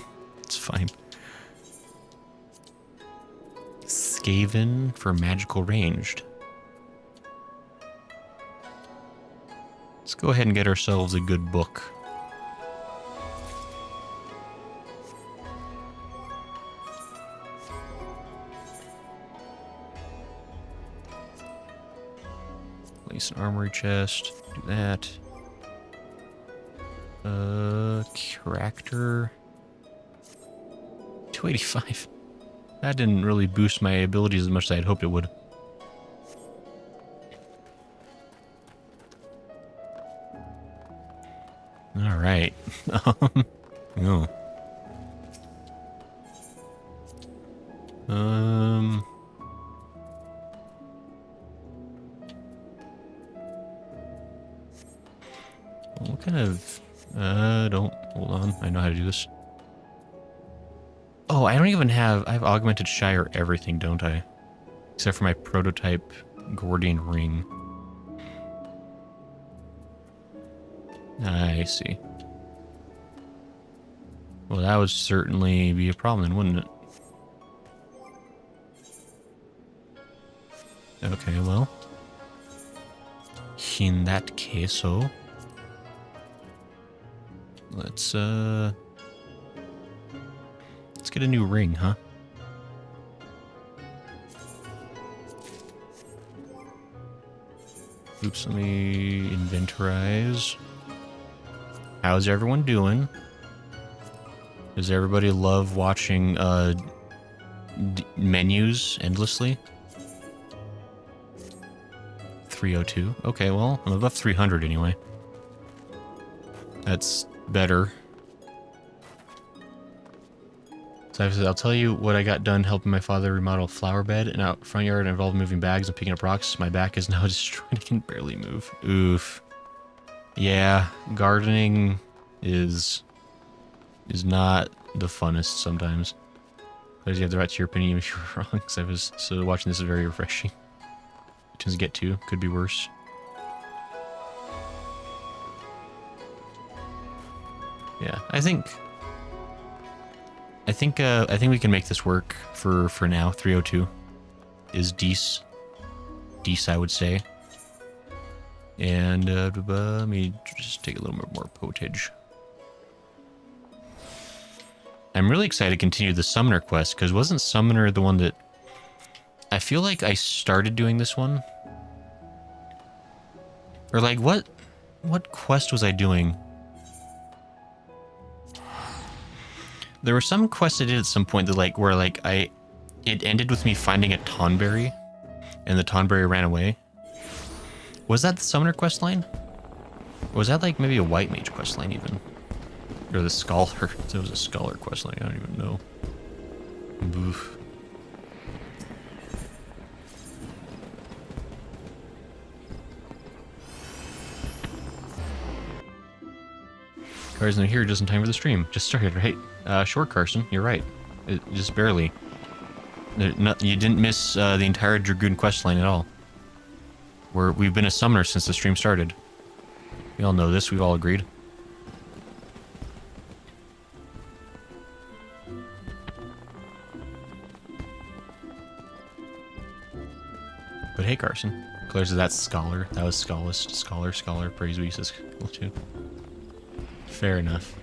It's fine. Skaven for magical ranged. Let's go ahead and get ourselves a good book. Place an armory chest. Do that. Character. 285. That didn't really boost my abilities as much as I had hoped it would. Alright. No. What kind of... don't... Hold on. I know how to do this. Oh, I don't even have... I have Augmented Shire everything, don't I? Except for my prototype Gordian Ring. I see. Well, that would certainly be a problem, then, wouldn't it? Okay, well. In that case, so... Let's get a new ring, huh? Oops, let me inventorize. How's everyone doing? Does everybody love watching menus endlessly? 302. Okay, well, I'm above 300 anyway. That's better. So I'll tell you what I got done helping my father remodel a flower bed and out front yard involved moving bags and picking up rocks. My back is now destroyed. I can barely move. Oof. Yeah, gardening is not the funnest sometimes. Because you have the right to your opinion even if you're wrong. So watching this is very refreshing. Turns to get to could be worse. Yeah, I think we can make this work for now. 302 is decent, I would say. And let me just take a little bit more potage. I'm really excited to continue the Summoner quest, because wasn't Summoner the one that... I feel like I started doing this one? Or like, what quest was I doing? There were some quests I did at some point that where it ended with me finding a Tonberry, and the Tonberry ran away. Was that the Summoner quest line? Or was that like maybe a White Mage quest line even? Or the Scholar? It was a Scholar quest line, I don't even know. Oof. Carson's here just in time for the stream. Just started, right? Short, Carson, you're right. Just barely. You didn't miss the entire Dragoon questline at all. We've been a summoner since the stream started. We all know this, we've all agreed. But hey, Carson. Claire says that's Scholar. That was Scholist. Scholar. Praise be, says too. Fair enough.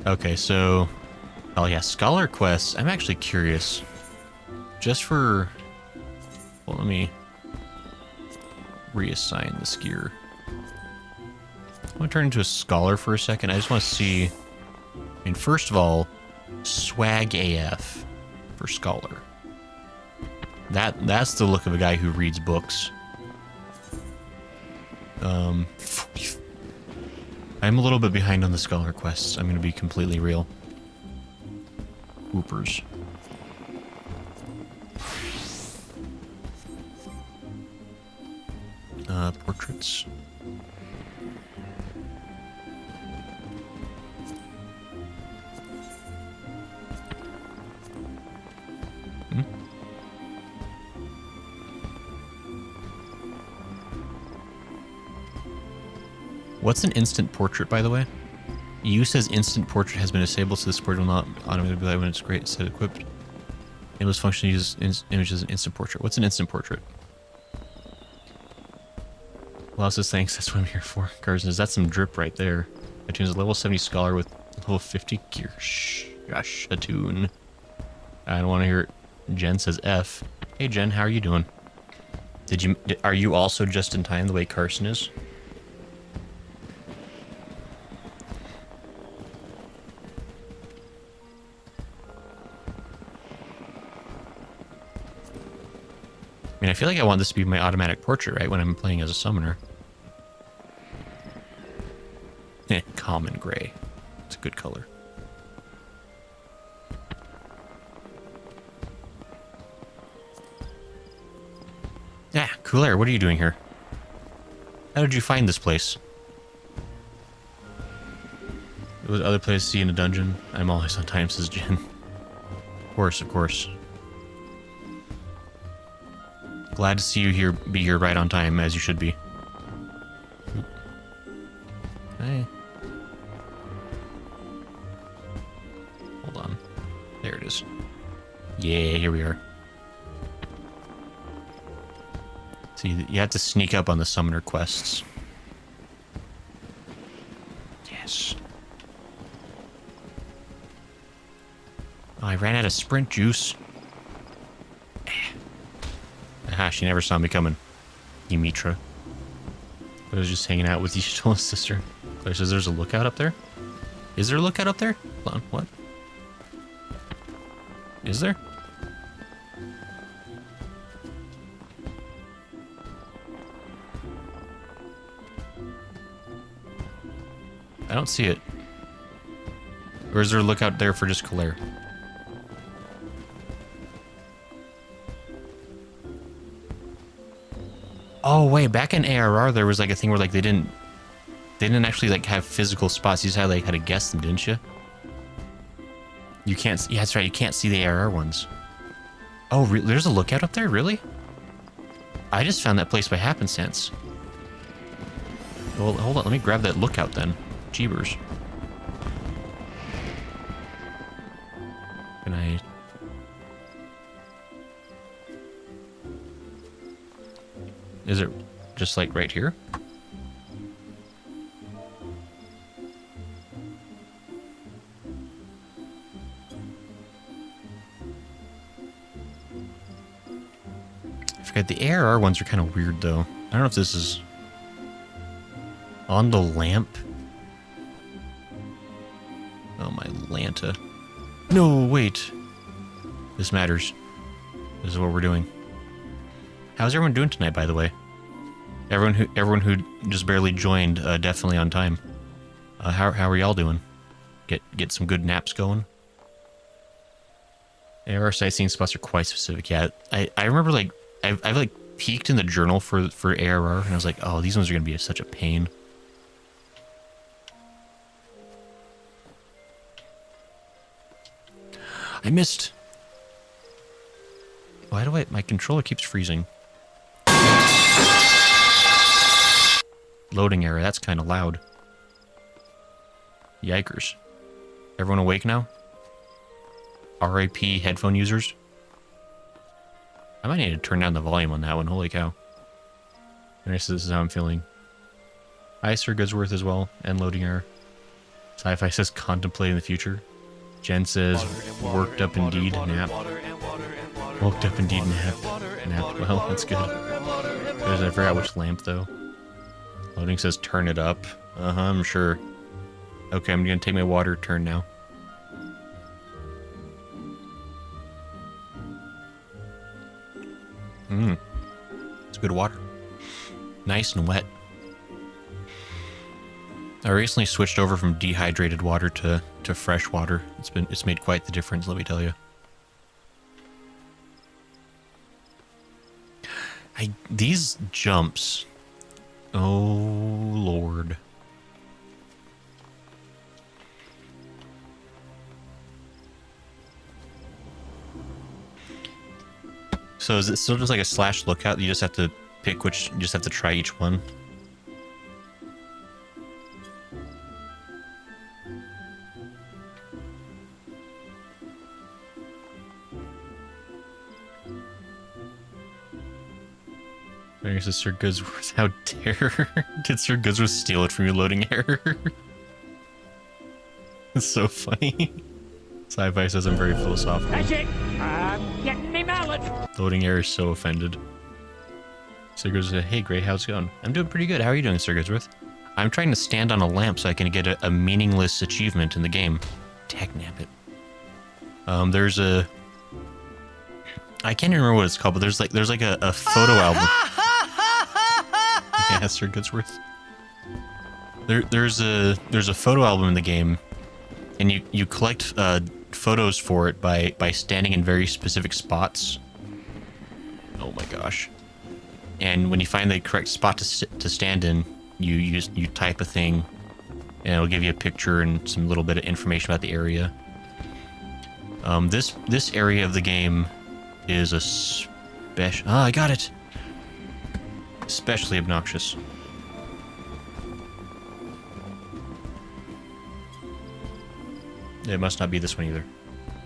Okay, so... Oh yeah, Scholar quests. I'm actually curious. Just for... Well, let me... reassign this gear. I'm gonna turn into a Scholar for a second. I just want to see... I mean, first of all, swag AF for Scholar. That's the look of a guy who reads books. I'm a little bit behind on the Scholar quests. I'm going to be completely real. Whoopers. Portraits. Hmm? What's an instant portrait, by the way? EU says instant portrait has been disabled, so this portrait will not automatically be when it's great set equipped. Enables function to use images as an instant portrait. What's an instant portrait? Well, says thanks. That's what I'm here for. Garson, is that some drip right there? Attune's a level 70 scholar with level 50 gear. Shh. Gosh, Attune. I don't want to hear it. Jen says F. Hey, Jen, how are you doing? Are you also just in time the way Carson is? I mean, I feel like I want this to be my automatic portrait, right, when I'm playing as a summoner. Common gray. It's a good color. Yeah, cool air. What are you doing here? How did you find this place? There was other places to see in a dungeon. I'm always on time, says Jen. Of course, of course. Glad to see you here. Be here right on time, as you should be. Hey. Hold on. There it is. Yeah, here we are. See, you have to sneak up on the summoner quests. Yes. Oh, I ran out of sprint juice. Aha, she never saw me coming. Ymitra. I was just hanging out with Yishtola's sister. Claire says there's a lookout up there? Is there a lookout up there? Hold on, what? Is there? I don't see it. Or is there a lookout there for just Claire? Oh wait, back in ARR there was like a thing where like they didn't actually like have physical spots. You just had like had to guess them, didn't you? You can't. Yeah, that's right. You can't see the ARR ones. Oh, there's a lookout up there, really? I just found that place by happenstance. Well, hold on. Let me grab that lookout then. Jeebers. Can I? Is it just like right here? I forget, the ARR ones are kind of weird though. I don't know if this is on the lamp. Oh my Lanta. No, wait. This matters. This is what we're doing. How's everyone doing tonight, by the way? Everyone who just barely joined, definitely on time. How are y'all doing? Get some good naps going? AR sightseeing spots are quite specific. Yeah, I remember like I've like peeked in the journal for ARR and I was like, oh, these ones are gonna be such a pain. I missed. Why do my controller keeps freezing? Loading error, that's kind of loud. Yikers. Everyone awake now? RIP headphone users? I might need to turn down the volume on that one, holy cow. Alright, so this is how I'm feeling. Hi, Sir Goodsworth as well, and loading error. Sci-Fi says contemplating the future. Jen says, worked up indeed, nap. Woke up indeed, nap. Well, that's good. I forgot which lamp, though. Loading says, turn it up. I'm sure. Okay, I'm gonna take my water turn now. It's good water. Nice and wet. I recently switched over from dehydrated water to fresh water. It's made quite the difference, let me tell you. These jumps. Oh Lord. So is it still just like a slash lookout? You just have to pick which, you just have to try each one? I guess Sir Goodsworth, how dare did Sir Goodsworth steal it from your loading error? It's so funny. Sci-Fi says I'm very philosophical. That's it. I'm getting me mallet. Loading error is so offended. Sir Goodsworth said, hey Gray, how's it going? I'm doing pretty good. How are you doing, Sir Goodsworth? I'm trying to stand on a lamp so I can get a meaningless achievement in the game. Dagnabbit. There's a... I can't even remember what it's called, but there's like a photo album. Yeah, Sir Goodsworth. There's a photo album in the game, and you collect photos for it by standing in very specific spots. Oh my gosh! And when you find the correct spot to stand in, you type a thing, and it'll give you a picture and some little bit of information about the area. This area of the game is a special... Ah, I got it! Especially obnoxious. It must not be this one either.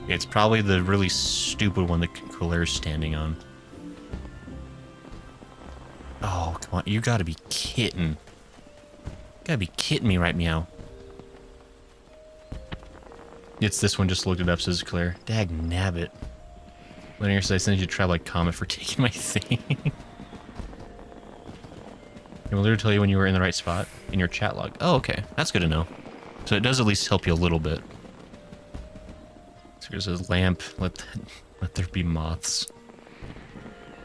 It's probably the really stupid one that Colaire's standing on. Oh, come on. You gotta be kidding. You gotta be kidding me right meow. It's this one, just looked it up, says Claire. Dag nabbit. Linear says I sent you a travel-like comment for taking my thing. It will literally tell you when you were in the right spot in your chat log. Oh, okay. That's good to know. So it does at least help you a little bit. So there's a lamp. Let there be moths.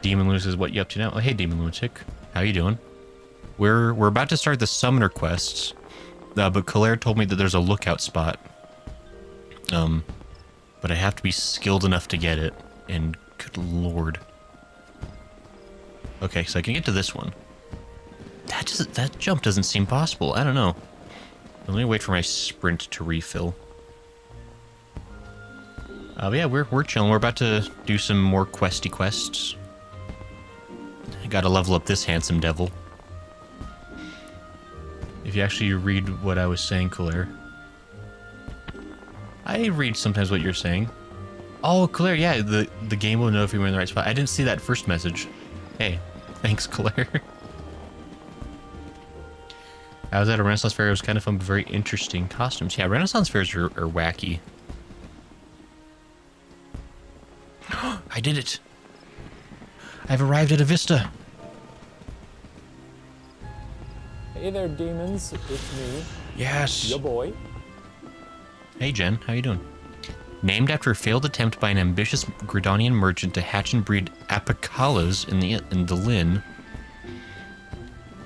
Demon Lunatic says, what you up to now? Oh, hey, Demon Lunatic. How you doing? We're about to start the summoner quests. But Claire told me that there's a lookout spot. But I have to be skilled enough to get it. And good lord. Okay, so I can get to this one. That jump doesn't seem possible. I don't know. Let me wait for my sprint to refill. But yeah, we're chilling. We're about to do some more questy quests. I gotta level up this handsome devil. If you actually read what I was saying, Claire. I read sometimes what you're saying. Oh, Claire, yeah, the game will know if you were in the right spot. I didn't see that first message. Hey, thanks, Claire. I was at a Renaissance fair. It was kind of fun, but very interesting costumes. Yeah, Renaissance fairs are wacky. I did it. I've arrived at a vista. Hey there, demons. It's me. Yes. Your boy. Hey, Jen. How you doing? Named after a failed attempt by an ambitious Gridanian merchant to hatch and breed apicalas in the Lin.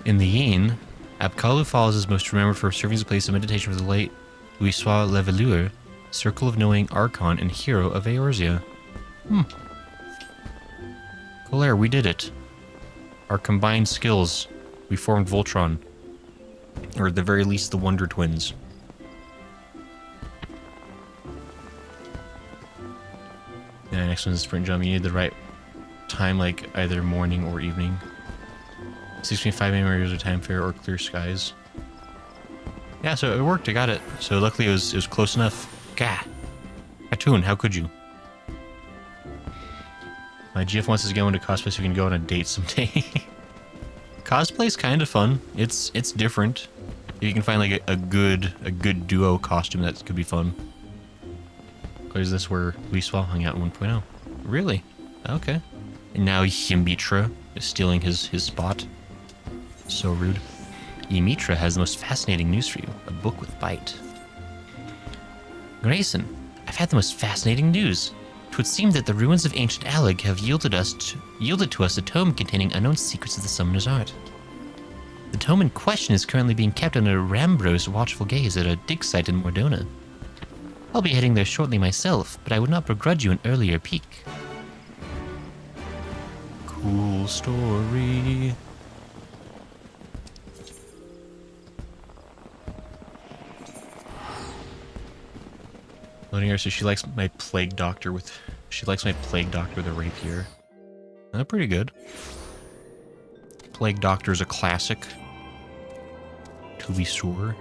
In the Yin, Apkalu Falls is most remembered for serving as a place of meditation for the late Louisois Levelure, Circle of Knowing Archon and Hero of Eorzea. Claire, we did it. Our combined skills, we formed Voltron. Or at the very least, the Wonder Twins. Yeah, next one's a sprint jump. You need the right time, like either morning or evening. 6:05 a.m. areas of time fair or clear skies. Yeah, so it worked. I got it. So luckily it was close enough. Gah. Cartoon, how could you? My GF wants us to go into cosplay so we can go on a date someday. Cosplay's kind of fun. It's different. If you can find like a good duo costume, that could be fun. Is this where Louisois hung out in 1.0? Really? Okay. And now Ymitra is stealing his spot. So rude. Ymitra has the most fascinating news for you. A book with bite. Grayson, I've had the most fascinating news. It would seem that the ruins of ancient Alleg have yielded to us a tome containing unknown secrets of the summoner's art. The tome in question is currently being kept under Rambrose watchful gaze at a dig site in Mordona. I'll be heading there shortly myself, but I would not begrudge you an earlier peek. Cool story. Loading her, so she likes my plague doctor with a rapier. Pretty good. Plague doctor is a classic. To be sure.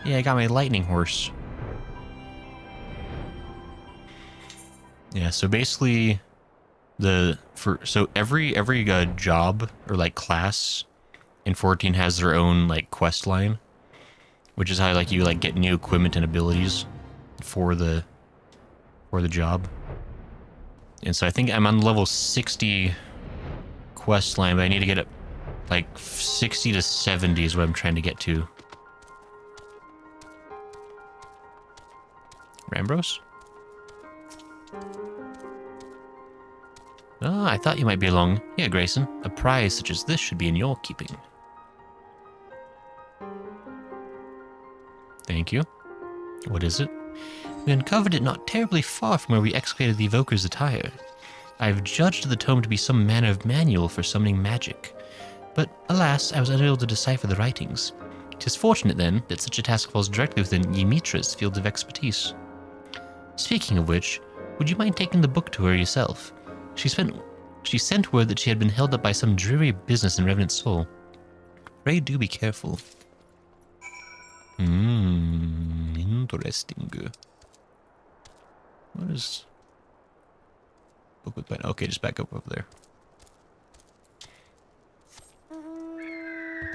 Yeah, I got my lightning horse. Yeah, so basically every job or like class in 14 has their own like quest line, which is how like you like get new equipment and abilities for the job. And so I think I'm on level 60 quest line, but I need to get it like 60 to 70 is what I'm trying to get to. Rambros? Ah, I thought you might be along. Yeah, Grayson. A prize such as this should be in your keeping. Thank you. What is it? We uncovered it not terribly far from where we excavated the evoker's attire. I have judged the tome to be some manner of manual for summoning magic. But, alas, I was unable to decipher the writings. 'Tis fortunate, then, that such a task falls directly within Ymitra's field of expertise. Speaking of which, would you mind taking the book to her yourself? She sent word that she had been held up by some dreary business in Revenant Soul. Pray do be careful. Interesting. What is... book with button? Okay, just back up over there.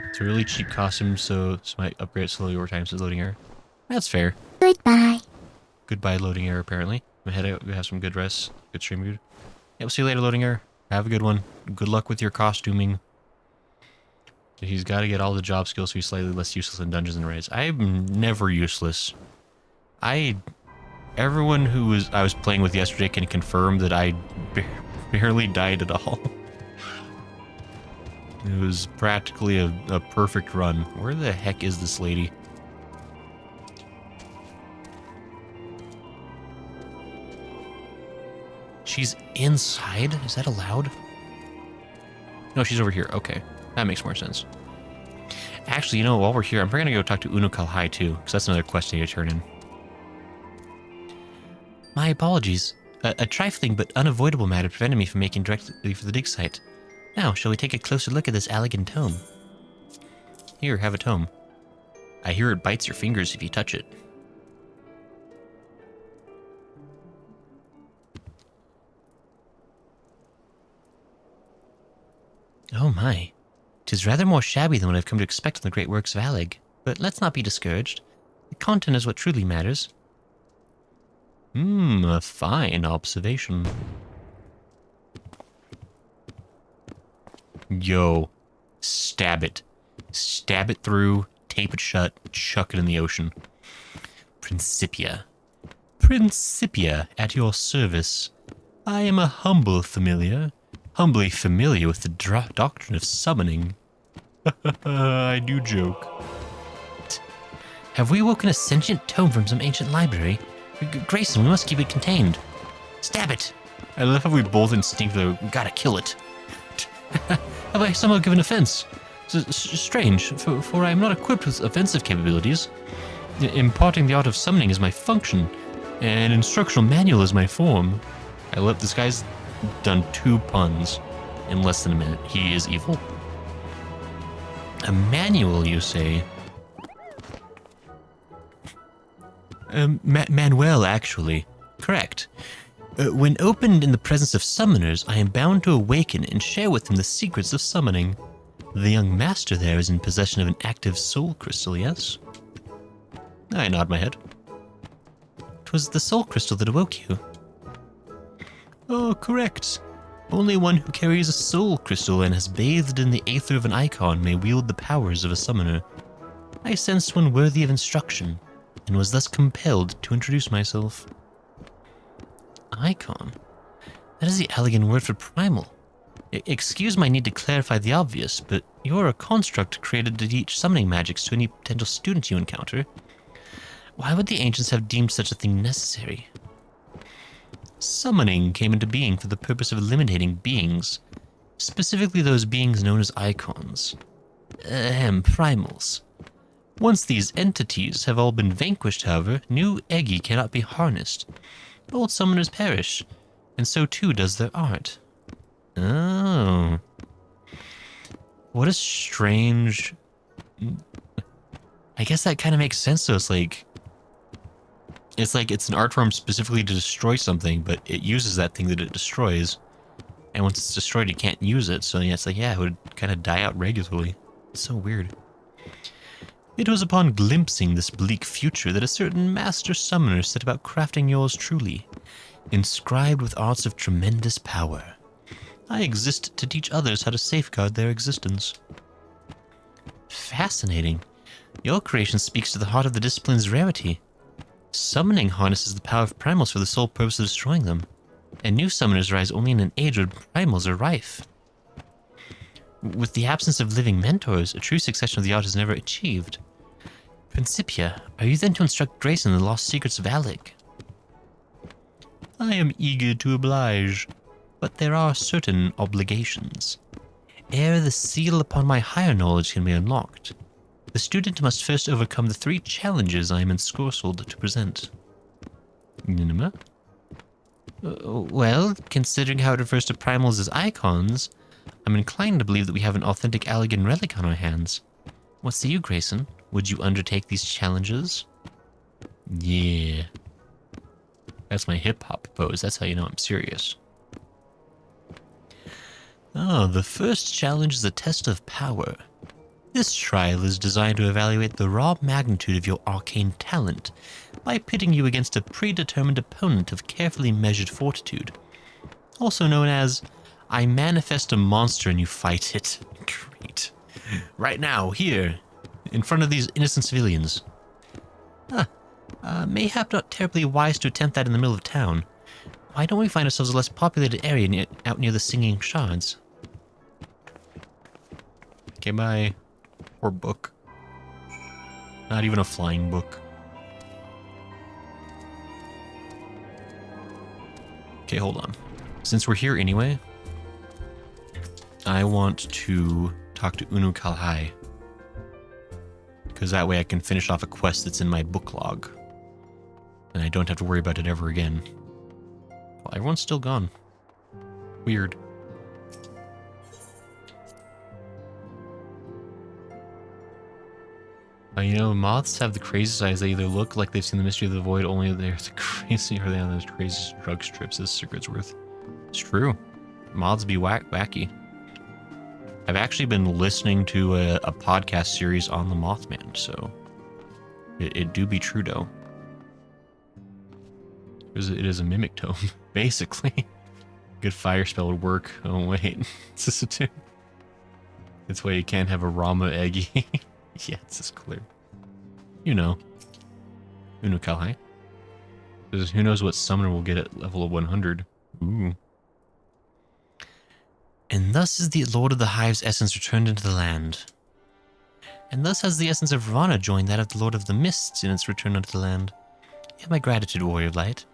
It's a really cheap costume, so this might upgrade slowly over time, says loading error. That's fair. Goodbye. Goodbye, loading error, apparently. I'm head out, have some good rest, good stream mood. Yeah, we'll see you later, loading error. Have a good one. Good luck with your costuming. He's got to get all the job skills so he's slightly less useless in Dungeons and Raids. I'm never useless. Everyone who I was playing with yesterday can confirm that I barely died at all. It was practically a perfect run. Where the heck is this lady? She's inside? Is that allowed? No, she's over here. Okay. That makes more sense. Actually, you know, while we're here, I'm probably going to go talk to Unukal High, too, because that's another quest I need to turn in. My apologies. A trifling but unavoidable matter prevented me from making directly for the dig site. Now, shall we take a closer look at this elegant tome? Here, have a tome. I hear it bites your fingers if you touch it. Oh my. 'Tis rather more shabby than what I've come to expect from the great works of Alleg. But let's not be discouraged. The content is what truly matters. A fine observation. Yo. Stab it. Stab it through, tape it shut, chuck it in the ocean. Principia. Principia, at your service. I am a humble familiar. Humbly familiar with the doctrine of summoning. I do joke. Have we woken a sentient tome from some ancient library? Grayson, we must keep it contained. Stab it! I love how we both instinctively gotta kill it. Have I somehow given offense? Strange, for I am not equipped with offensive capabilities. Imparting the art of summoning is my function, and instructional manual is my form. I love this guy's done 2 puns in less than a minute. He is evil. A manual, you say? Manuel, actually. Correct. When opened in the presence of summoners, I am bound to awaken and share with them the secrets of summoning. The young master there is in possession of an active soul crystal, yes? I nod my head. 'Twas the soul crystal that awoke you. Oh, correct. Only one who carries a soul crystal and has bathed in the aether of an icon may wield the powers of a summoner. I sensed one worthy of instruction, and was thus compelled to introduce myself. Icon? That is the elegant word for primal. Excuse my need to clarify the obvious, but you're a construct created to teach summoning magics to any potential student you encounter. Why would the ancients have deemed such a thing necessary? Summoning came into being for the purpose of eliminating beings, specifically those beings known as icons. Primals. Once these entities have all been vanquished, however, new Eggy cannot be harnessed. Old summoners perish, and so too does their art. Oh. What a strange... I guess that kind of makes sense, though. It's like it's an art form specifically to destroy something, but it uses that thing that it destroys. And once it's destroyed, it can't use it. So yeah, it's like, yeah, it would kind of die out regularly. It's so weird. It was upon glimpsing this bleak future that a certain master summoner set about crafting yours truly, inscribed with arts of tremendous power. I exist to teach others how to safeguard their existence. Fascinating. Your creation speaks to the heart of the discipline's rarity. Summoning harnesses the power of primals for the sole purpose of destroying them, and new summoners rise only in an age when primals are rife. With the absence of living mentors, a true succession of the art is never achieved. Principia, are you then to instruct Grace in the lost secrets of Alec? I am eager to oblige, but there are certain obligations. Ere the seal upon my higher knowledge can be unlocked, the student must first overcome the 3 challenges I am ensorcelled to present. Well, considering how it refers to primals as icons, I'm inclined to believe that we have an authentic Allegan relic on our hands. What say you, Grayson? Would you undertake these challenges? Yeah. That's my hip-hop pose. That's how you know I'm serious. Oh, the first challenge is a test of power. This trial is designed to evaluate the raw magnitude of your arcane talent by pitting you against a predetermined opponent of carefully measured fortitude. Also known as, I manifest a monster and you fight it. Great. Right now, here, in front of these innocent civilians. Mayhap not terribly wise to attempt that in the middle of town. Why don't we find ourselves a less populated area out near the Singing Shards? Okay, bye. Or book. Not even a flying book. Okay, hold on. Since we're here anyway, I want to talk to Unu Kalhai. Because that way I can finish off a quest that's in my book log. And I don't have to worry about it ever again. Well, everyone's still gone. Weird. You know, moths have the craziest eyes. They either look like they've seen the mystery of the void, only they're the crazy, or they have those craziest drug strips as Secret's worth. It's true. Moths be wacky. I've actually been listening to a podcast series on the Mothman, so it do be true, though. It is a mimic tome, basically. Good fire spell would work. Oh, wait. Is this a tune? That's why you can't have a Rama Eggy. Yeah, it's just clear. You know. Unu Kalhai. Because who knows what summoner will get at level of 100. Ooh. And thus is the Lord of the Hive's essence returned into the land. And thus has the essence of Ravana joined that of the Lord of the Mists in its return unto the land. You have my gratitude, Warrior of Light.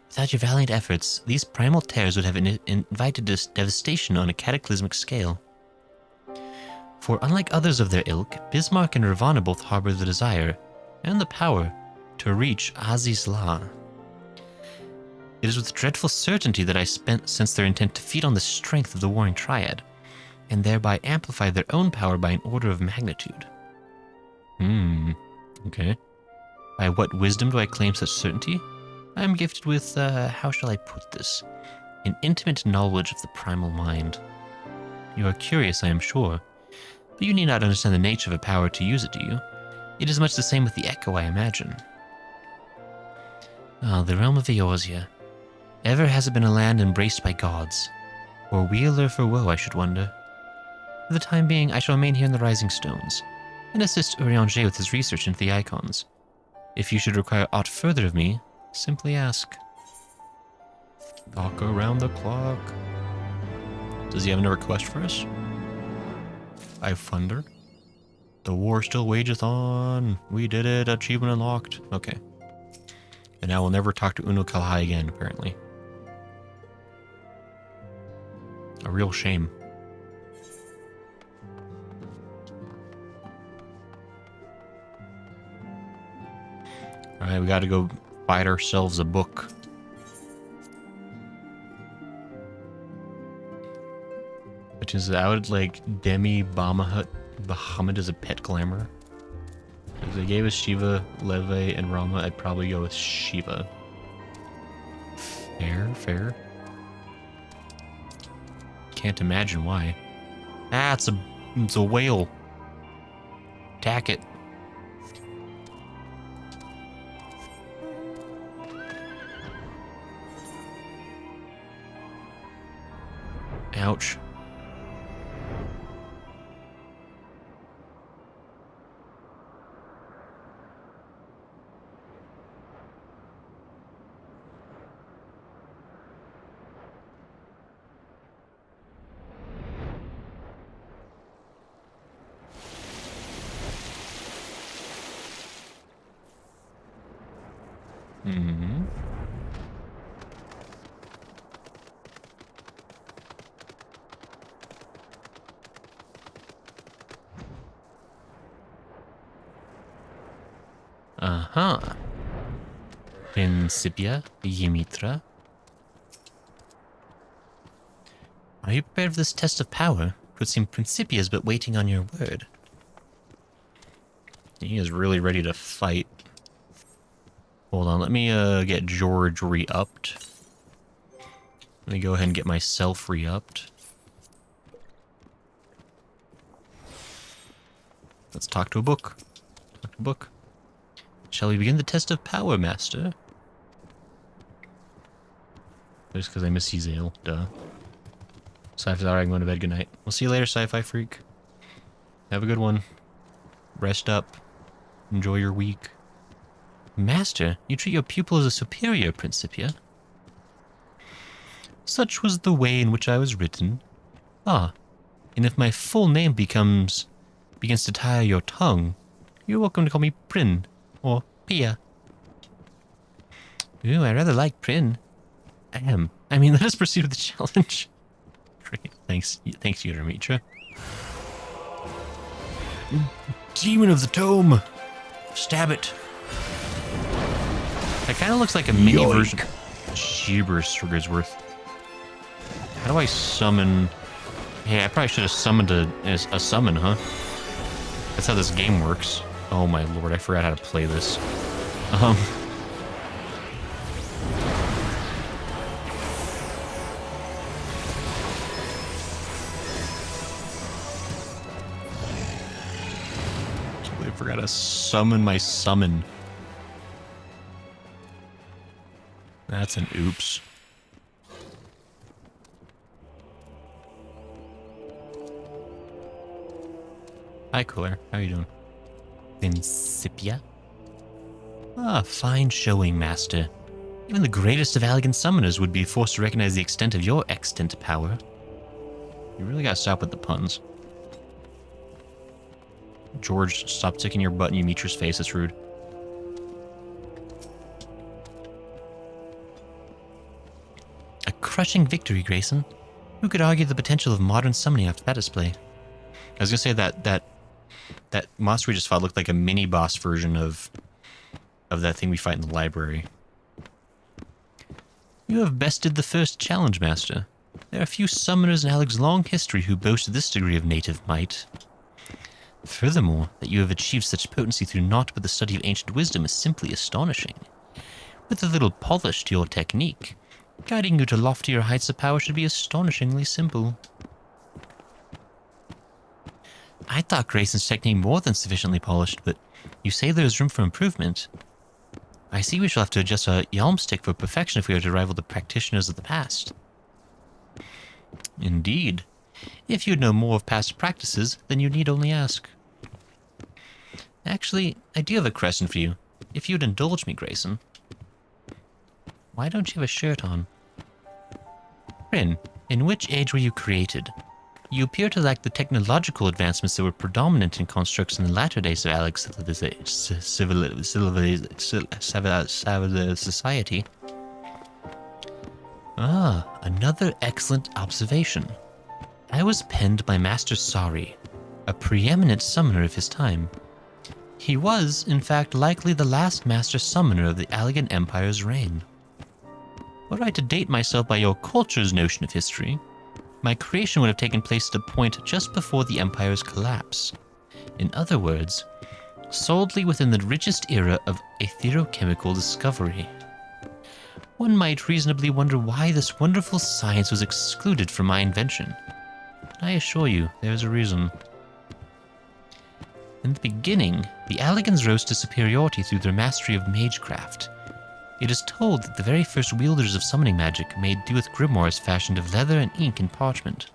Without your valiant efforts, these primal tears would have invited devastation on a cataclysmic scale. For unlike others of their ilk, Bismarck and Ravana both harbor the desire, and the power, to reach Aziz La. It is with dreadful certainty that I sense their intent to feed on the strength of the warring triad, and thereby amplify their own power by an order of magnitude. Okay. By what wisdom do I claim such certainty? I am gifted with, how shall I put this? An intimate knowledge of the primal mind. You are curious, I am sure, but you need not understand the nature of a power to use it, do you? It is much the same with the Echo, I imagine. Ah, the realm of Eorzea. Ever has it been a land embraced by gods. For weal or for woe, I should wonder. For the time being, I shall remain here in the Rising Stones, and assist Urianger with his research into the icons. If you should require aught further of me, simply ask. Talk around the clock. Does he have another quest for us? I thunder. The war still wageth on. We did it. Achievement unlocked. Okay. And I will never talk to Uno Kalhai again, apparently. A real shame. Alright, we gotta go find ourselves a book. Which is, I would like Demi Bahamut as a pet glamour. If they gave us Shiva, Leve, and Rama, I'd probably go with Shiva. Fair, fair. Can't imagine why. Ah, it's a whale. Attack it. Ouch. Mm-hmm. Uh-huh. Principia Ymitra. Are you prepared for this test of power? It would seem Principia is but waiting on your word. He is really ready to fight. Hold on, let me get George re-upped. Let me go ahead and get myself re-upped. Let's talk to a book. Talk to a book. Shall we begin the test of power, Master? Just because I miss Ezeal, duh. Sci-Fi, I'm going to bed, good night. We'll see you later, Sci-Fi Freak. Have a good one. Rest up. Enjoy your week. Master, you treat your pupil as a superior, Principia. Such was the way in which I was written. Ah, and if my full name begins to tire your tongue, you're welcome to call me Prin, or Pia. Ooh, I rather like Prin. I mean, let us proceed with the challenge. Great, thanks, Udamitra. Demon of the Tome! Stab it! That kind of looks like a mini version. Jeebers, Swordsworth. How do I summon? Hey, I probably should have summoned a summon, huh? That's how this game works. Oh my lord, I forgot how to play this. I forgot to summon my summon. That's an oops. Hi, Cooler. How are you doing? Principia? Ah, fine showing, Master. Even the greatest of elegant summoners would be forced to recognize the extent of your extant power. You really gotta stop with the puns. George, stop sticking your butt in Ymitra's face. It's rude. A crushing victory, Grayson. Who could argue the potential of modern summoning after that display? I was gonna say that monster we just fought looked like a mini boss version of that thing we fight in the library. You have bested the first challenge, Master. There are few summoners in Alec's long history who boast this degree of native might. Furthermore, that you have achieved such potency through naught but the study of ancient wisdom is simply astonishing. With a little polish to your technique, guiding you to loftier heights of power should be astonishingly simple. I thought Grayson's technique more than sufficiently polished, but you say there is room for improvement. I see we shall have to adjust our yalmstick for perfection if we are to rival the practitioners of the past. Indeed. If you'd know more of past practices, then you need only ask. Actually, I do have a question for you, if you'd indulge me, Grayson. Why don't you have a shirt on? Prin, In which age were you created? You appear to lack the technological advancements that were predominant in constructs in the latter days of Alex society. Ah, another excellent observation. I was penned by Master Sari, a preeminent summoner of his time. He was, in fact, likely the last master summoner of the Allegan Empire's reign. Were I to date myself by your culture's notion of history, my creation would have taken place at a point just before the Empire's collapse. In other words, solidly within the richest era of etherochemical discovery. One might reasonably wonder why this wonderful science was excluded from my invention. I assure you, there is a reason. In the beginning, the Allegans rose to superiority through their mastery of magecraft. It is told that the very first wielders of summoning magic made do with grimoires fashioned of leather and ink and parchment.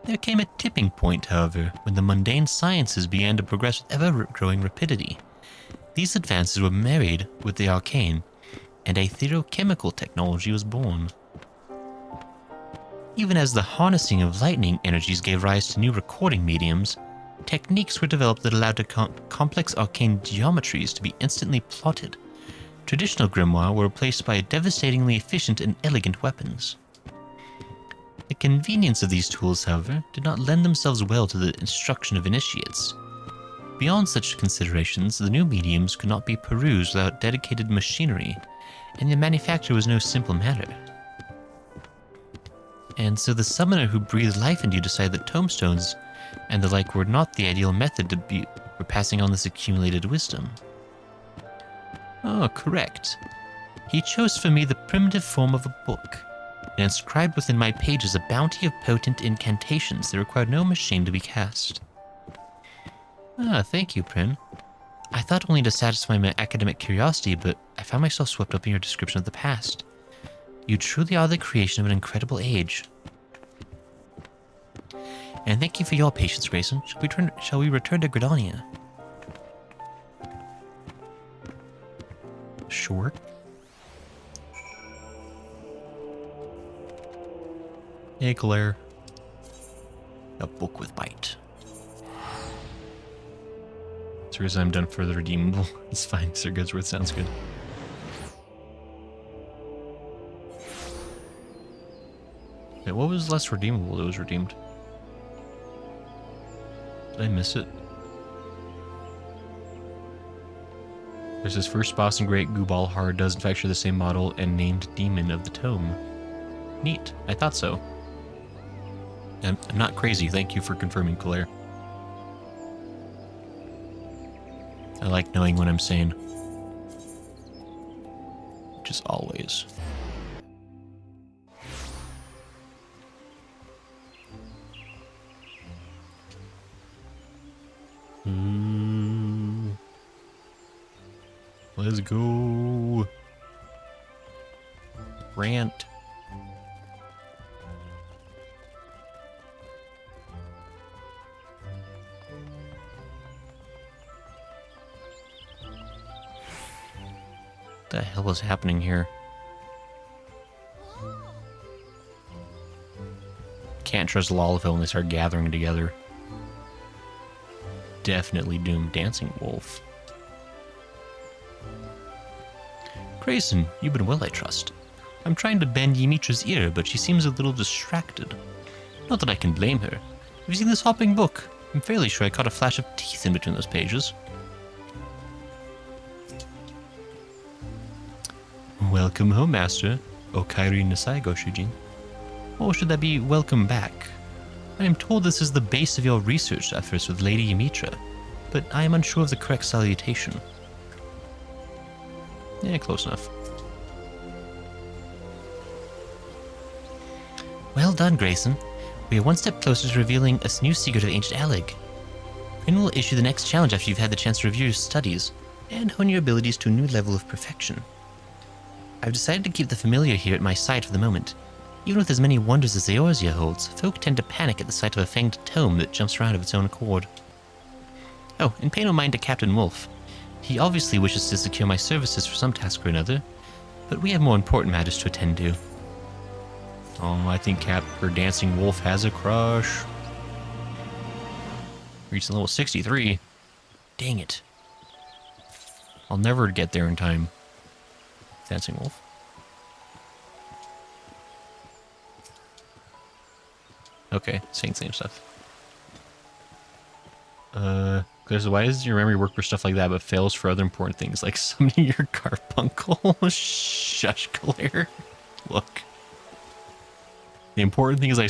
There came a tipping point, however, when the mundane sciences began to progress with ever-growing rapidity. These advances were married with the arcane, and etherochemical technology was born. Even as the harnessing of lightning energies gave rise to new recording mediums, techniques were developed that allowed complex arcane geometries to be instantly plotted. Traditional grimoire were replaced by devastatingly efficient and elegant weapons. The convenience of these tools, however, did not lend themselves well to the instruction of initiates. Beyond such considerations, the new mediums could not be perused without dedicated machinery, and the manufacture was no simple matter. And so the summoner who breathed life into you decided that tomestones and the like were not the ideal method for passing on this accumulated wisdom. Oh, correct. He chose for me the primitive form of a book, and inscribed within my pages a bounty of potent incantations that required no machine to be cast. Ah, thank you, Prin. I thought only to satisfy my academic curiosity, but I found myself swept up in your description of the past. You truly are the creation of an incredible age. And thank you for your patience, Grayson. Shall we return to Gridania? Sure. Hey, Claire. A book with bite. Seriously, I'm done for the redeemable. It's fine. Sir Goodsworth sounds good. Wait, what was less redeemable that was redeemed? Did I miss it? There's this first boss in Great Gubalhar does in fact share the same model and named demon of the tome. Neat. I thought so. I'm not crazy. Thank you for confirming, Claire. I like knowing what I'm saying. Just always. Let's go. Rant. What the hell is happening here? Can't trust Lalafell when they start gathering together. Definitely doomed Dancing Wolf. Grayson, you've been well, I trust. I'm trying to bend Ymitra's ear, but she seems a little distracted. Not that I can blame her. Have you seen this hopping book? I'm fairly sure I caught a flash of teeth in between those pages. Welcome home, Master. Okairi Nasai Goshujin. Or should that be welcome back? I am told this is the base of your research efforts with Lady Ymitra, but I am unsure of the correct salutation. Yeah, close enough. Well done, Grayson. We are one step closer to revealing a new secret of ancient Alleg. Prin will issue the next challenge after you've had the chance to review your studies and hone your abilities to a new level of perfection. I've decided to keep the familiar here at my side for the moment. Even with as many wonders as Eorzea holds, folk tend to panic at the sight of a fanged tome that jumps around of its own accord. Oh, and pay no mind to Captain Wolf. He obviously wishes to secure my services for some task or another, but we have more important matters to attend to. Oh, I think Dancing Wolf has a crush. Reached level 63. Dang it. I'll never get there in time. Dancing Wolf. Okay, same stuff. Because why does your memory work for stuff like that but fails for other important things like summoning your carbuncle? Shush, Claire. Look. The important thing is I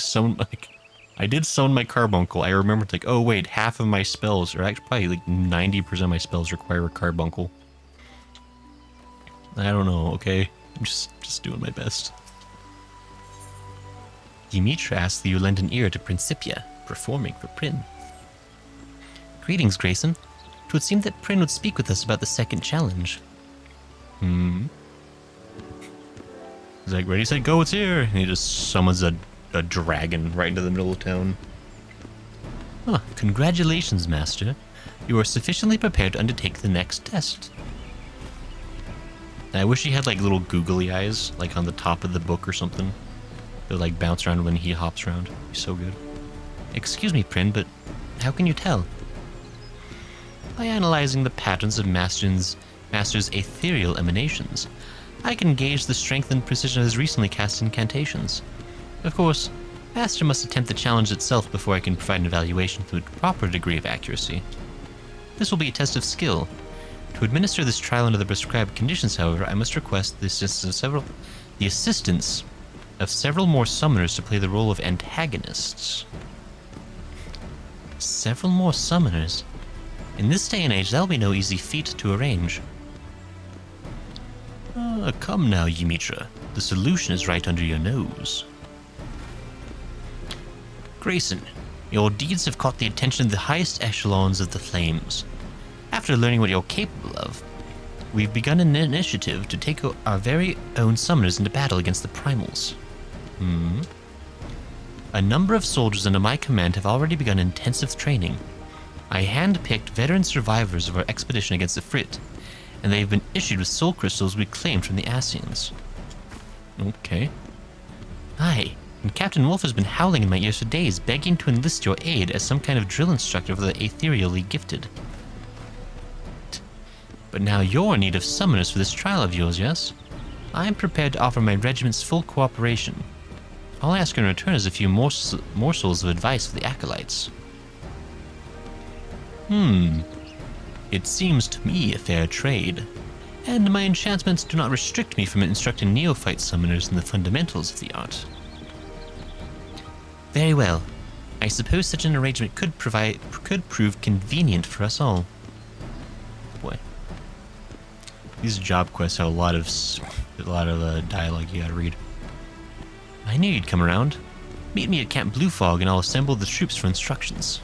did summon my carbuncle. I remembered like, oh wait, half of my spells, or actually probably like 90% of my spells require a carbuncle. I don't know, okay? I'm just doing my best. Ymitra asks that you lend an ear to Principia, performing for Prin. Greetings, Grayson. It would seem that Prin would speak with us about the second challenge. He's like, ready, set, go, it's here! And he just summons a dragon right into the middle of town. Oh, congratulations, Master. You are sufficiently prepared to undertake the next test. I wish he had like little googly eyes, like on the top of the book or something. That like bounce around when he hops around. He's so good. Excuse me, Prin, but how can you tell? By analyzing the patterns of Master's ethereal emanations, I can gauge the strength and precision of his recently cast incantations. Of course, Master must attempt the challenge itself before I can provide an evaluation to a proper degree of accuracy. This will be a test of skill. To administer this trial under the prescribed conditions, however, I must request the assistance of several more summoners to play the role of antagonists. Several more summoners? In this day and age, that'll be no easy feat to arrange. Come now, Ymitra. The solution is right under your nose. Grayson, your deeds have caught the attention of the highest echelons of the Flames. After learning what you're capable of, we've begun an initiative to take our very own summoners into battle against the Primals. A number of soldiers under my command have already begun intensive training. I hand-picked veteran survivors of our expedition against the Frit, and they've been issued with soul crystals we claimed from the Ascians. Okay. Aye, and Captain Wolf has been howling in my ears for days, begging to enlist your aid as some kind of drill instructor for the ethereally gifted. But now you're in need of summoners for this trial of yours, yes? I'm prepared to offer my regiment's full cooperation. All I ask in return is a few morsels of advice for the acolytes. It seems to me a fair trade. And my enchantments do not restrict me from instructing neophyte summoners in the fundamentals of the art. Very well. I suppose such an arrangement could prove convenient for us all. Boy. These job quests have a lot of dialogue you gotta read. I knew you'd come around. Meet me at Camp Blue Fog and I'll assemble the troops for instructions.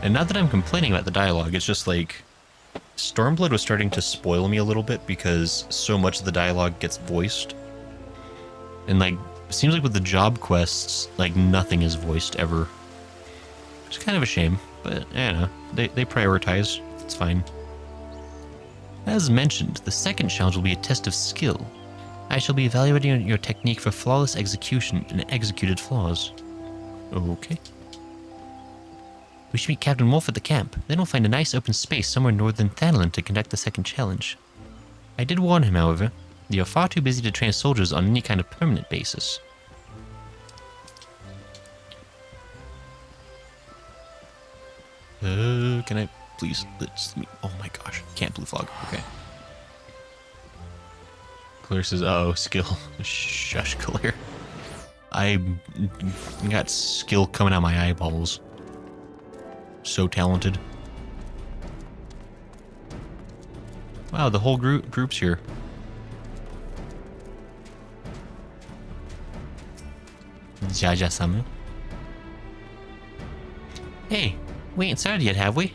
And not that I'm complaining about the dialogue, it's just like Stormblood was starting to spoil me a little bit because so much of the dialogue gets voiced. And like, it seems like with the job quests, like nothing is voiced ever. It's kind of a shame, but I don't know, they prioritize, it's fine. As mentioned, the second challenge will be a test of skill. I shall be evaluating your technique for flawless execution and executed flaws. Okay. We should meet Captain Wolf at the camp. Then we'll find a nice open space somewhere northern Thanalan to conduct the second challenge. I did warn him, however. You're far too busy to train soldiers on any kind of permanent basis. Can I please? Oh my gosh. Camp Blue Fog. Okay. Claire says, uh-oh, skill. Shush, Claire. I got skill coming out my eyeballs. So talented. Wow, the whole group's here. Jaja-sama. Hey, we ain't started yet, have we?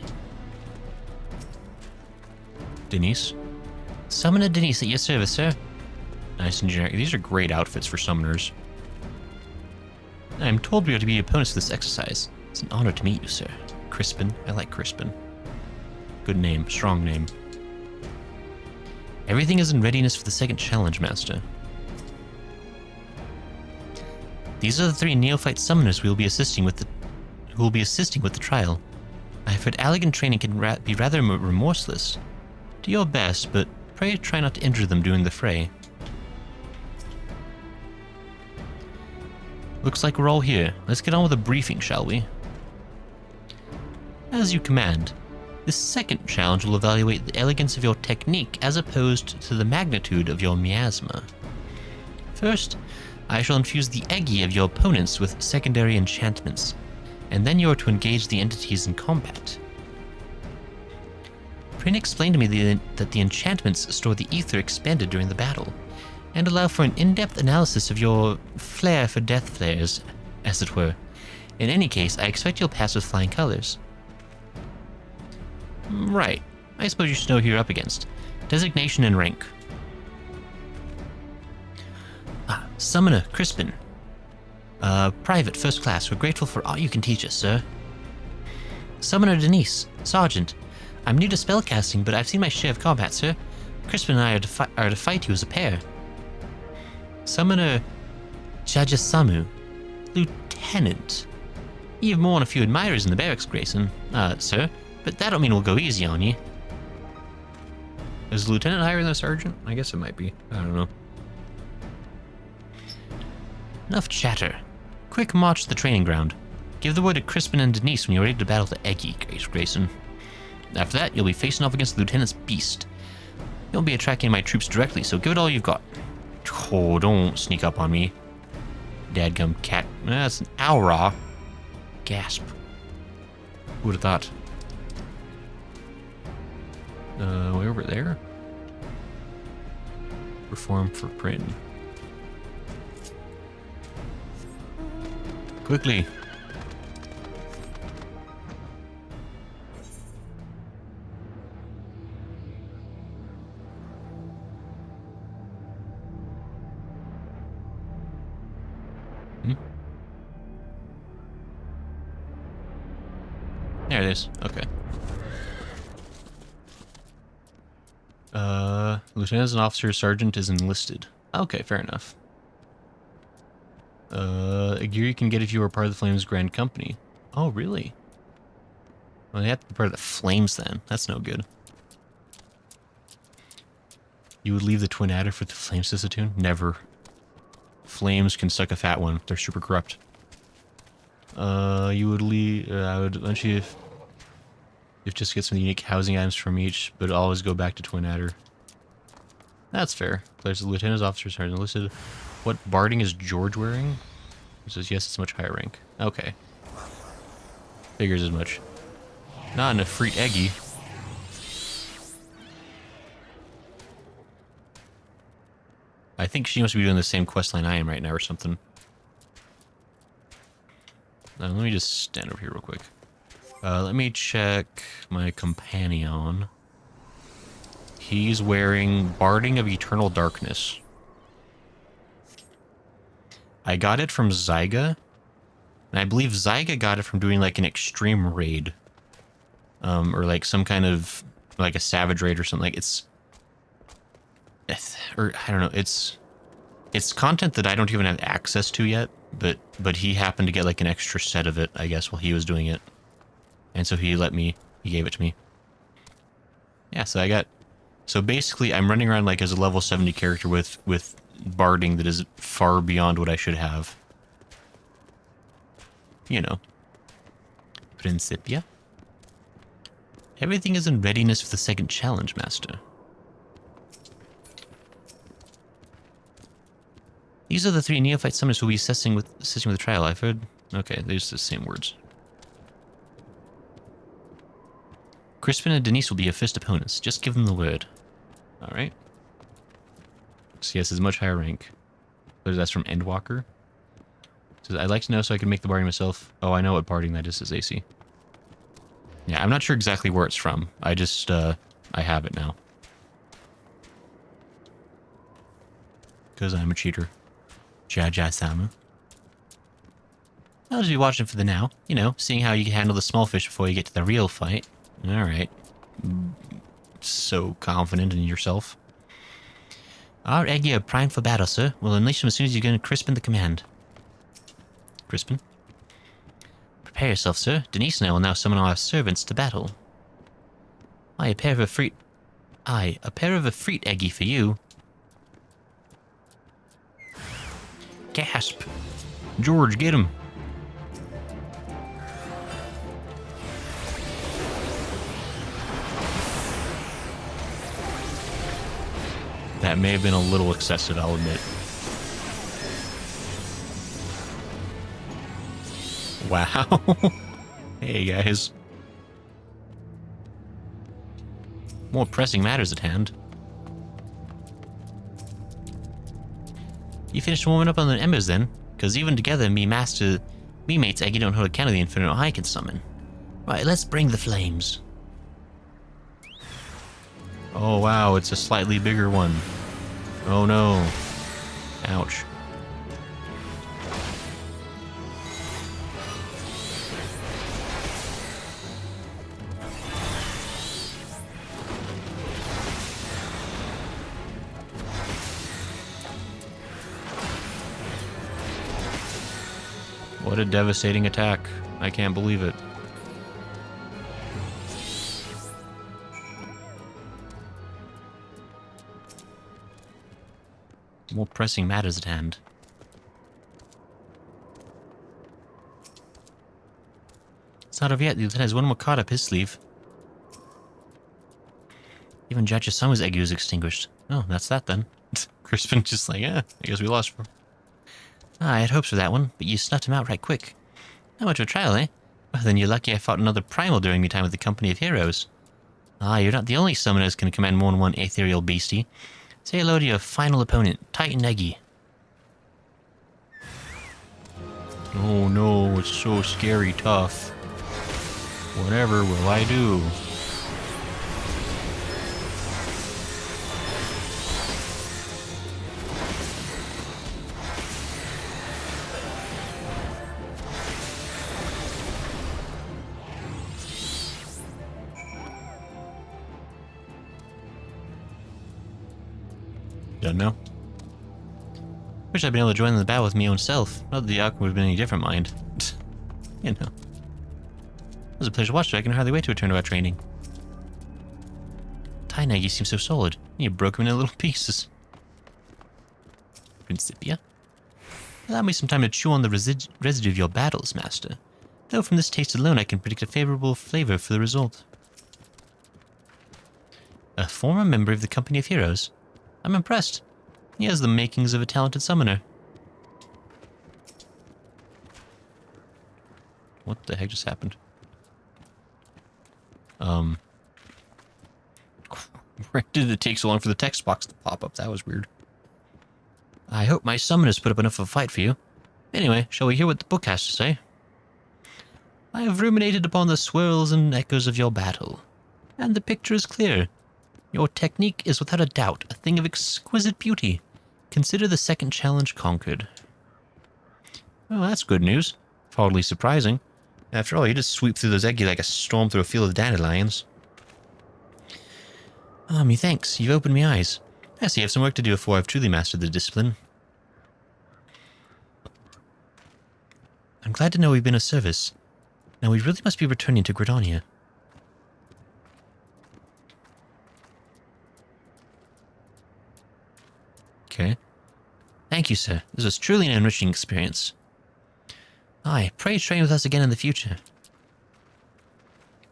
Denise. Summoner Denise at your service, sir. Nice and generic. These are great outfits for summoners. I'm told we are to be opponents to this exercise. It's an honor to meet you, sir. Crispin. I like Crispin. Good name. Strong name. Everything is in readiness for the second challenge, Master. These are the 3 neophyte summoners who will be assisting with the trial. I have heard elegant training can be rather remorseless. Do your best, but pray try not to injure them during the fray. Looks like we're all here. Let's get on with the briefing, shall we? As you command. This second challenge will evaluate the elegance of your technique as opposed to the magnitude of your miasma. First, I shall infuse the eggy of your opponents with secondary enchantments, and then you are to engage the entities in combat. Prin explained to me that the enchantments store the ether expended during the battle, and allow for an in-depth analysis of your flair for death flares, as it were. In any case, I expect you'll pass with flying colors. Right. I suppose you should know who you're up against. Designation and rank. Summoner Crispin. Private, first class. We're grateful for all you can teach us, sir. Summoner Denise. Sergeant. I'm new to spellcasting, but I've seen my share of combat, sir. Crispin and I are to fight you as a pair. Summoner Jajasamu. Lieutenant. You have more than a few admirers in the barracks, Grayson. Sir. But that don't mean we'll go easy on you. Is the lieutenant higher than the sergeant? I guess it might be. I don't know. Enough chatter. Quick march to the training ground. Give the word to Crispin and Denise when you're ready to battle the Eggy, Grayson. After that, you'll be facing off against the lieutenant's beast. You'll be attracting my troops directly, so give it all you've got. Oh, don't sneak up on me. Dadgum cat. That's an Aura. Gasp. Who would have thought? Way over there? Perform for Prin. Quickly. There it is. Okay. Lieutenant is an officer, sergeant is enlisted. Okay, fair enough. A gear you can get if you are part of the Flames Grand Company. Oh, really? Well, they have to be part of the Flames then. That's no good. You would leave the Twin Adder for the Flames Sissatoon? Never. Flames can suck a fat one. They're super corrupt. You would leave... I would eventually... If just get some unique housing items from each, but always go back to Twin Adder. That's fair. Players the lieutenant's officers are enlisted. What barding is George wearing? It says yes, it's much higher rank. Okay. Figures as much. Not an Efreet Eggy. I think she must be doing the same questline I am right now or something. Let me just stand over here real quick. Let me check my companion. He's wearing Barding of Eternal Darkness. I got it from Zyga. And I believe Zyga got it from doing like an extreme raid. Or like some kind of, like a savage raid or something. Like or I don't know, it's content that I don't even have access to yet, but he happened to get like an extra set of it, I guess, while he was doing it. And so he gave it to me. Yeah, so basically I'm running around like as a level 70 character with barding that is far beyond what I should have. You know. Principia. Everything is in readiness for the second challenge, Master. These are the 3 neophyte summoners who will be assisting with the trial. I've heard... Okay, there's the same words. Crispin and Denise will be your first opponents. Just give them the word. Alright. So yes, it's much higher rank. But that's from Endwalker. Says, I'd like to know so I can make the barding myself. Oh, I know what barding that is, says AC. Yeah, I'm not sure exactly where it's from. I just, I have it now. Because I'm a cheater. Jaja-sama. I'll just be watching for the now. You know, seeing how you can handle the small fish before you get to the real fight. Alright. So confident in yourself. Our Eggy are primed for battle, sir. We'll unleash them as soon as you get Crispin the command. Crispin? Prepare yourself, sir. Denise and I will now summon our servants to battle. Aye, a pair of Efreet Eggy for you. Gasp! George, get him! That may have been a little excessive, I'll admit. Wow. Hey, guys. More pressing matters at hand. You finished warming up on the embers then? Because even together, me mates Eggy don't hold a candle the infinite I can summon. Right, let's bring the flames. Oh, wow, it's a slightly bigger one. Oh, no. Ouch. What a devastating attack. I can't believe it. More pressing matters at hand. It's not over yet. The lieutenant has one more card up his sleeve. Even Judge Summer's Eggy was extinguished. Oh, that's that then. Crispin just like, I guess we lost. I had hopes for that one, but you snuffed him out right quick. Not much of a trial, eh? Well, then you're lucky I fought another primal during my time with the Company of Heroes. You're not the only summoners who can command more than one ethereal beastie. Say hello to your final opponent, Titan Eggy. Oh no, it's so scary tough. Whatever will I do? Done now? Wish I'd been able to join in the battle with my own self. Not that the outcome would have been any different, mind. You know. It was a pleasure to watch, so I can hardly wait to return to our training. Titan Eggy seems so solid. You broke him into little pieces. Principia? Allow me some time to chew on the residue of your battles, Master. Though from this taste alone I can predict a favorable flavor for the result. A former member of the Company of Heroes? I'm impressed. He has the makings of a talented summoner. What the heck just happened? Where did it take so long for the text box to pop up? That was weird. I hope my summoners put up enough of a fight for you. Anyway, shall we hear what the book has to say? I have ruminated upon the swirls and echoes of your battle, and the picture is clear. Your technique is without a doubt a thing of exquisite beauty. Consider the second challenge conquered. Well, that's good news. Hardly surprising. After all, you just sweep through those Eggy like a storm through a field of dandelions. Methinks. You've opened my eyes. I see you have some work to do before I've truly mastered the discipline. I'm glad to know we've been of service. Now we really must be returning to Gradonia. Okay. Thank you, sir. This was truly an enriching experience. Aye, pray train with us again in the future.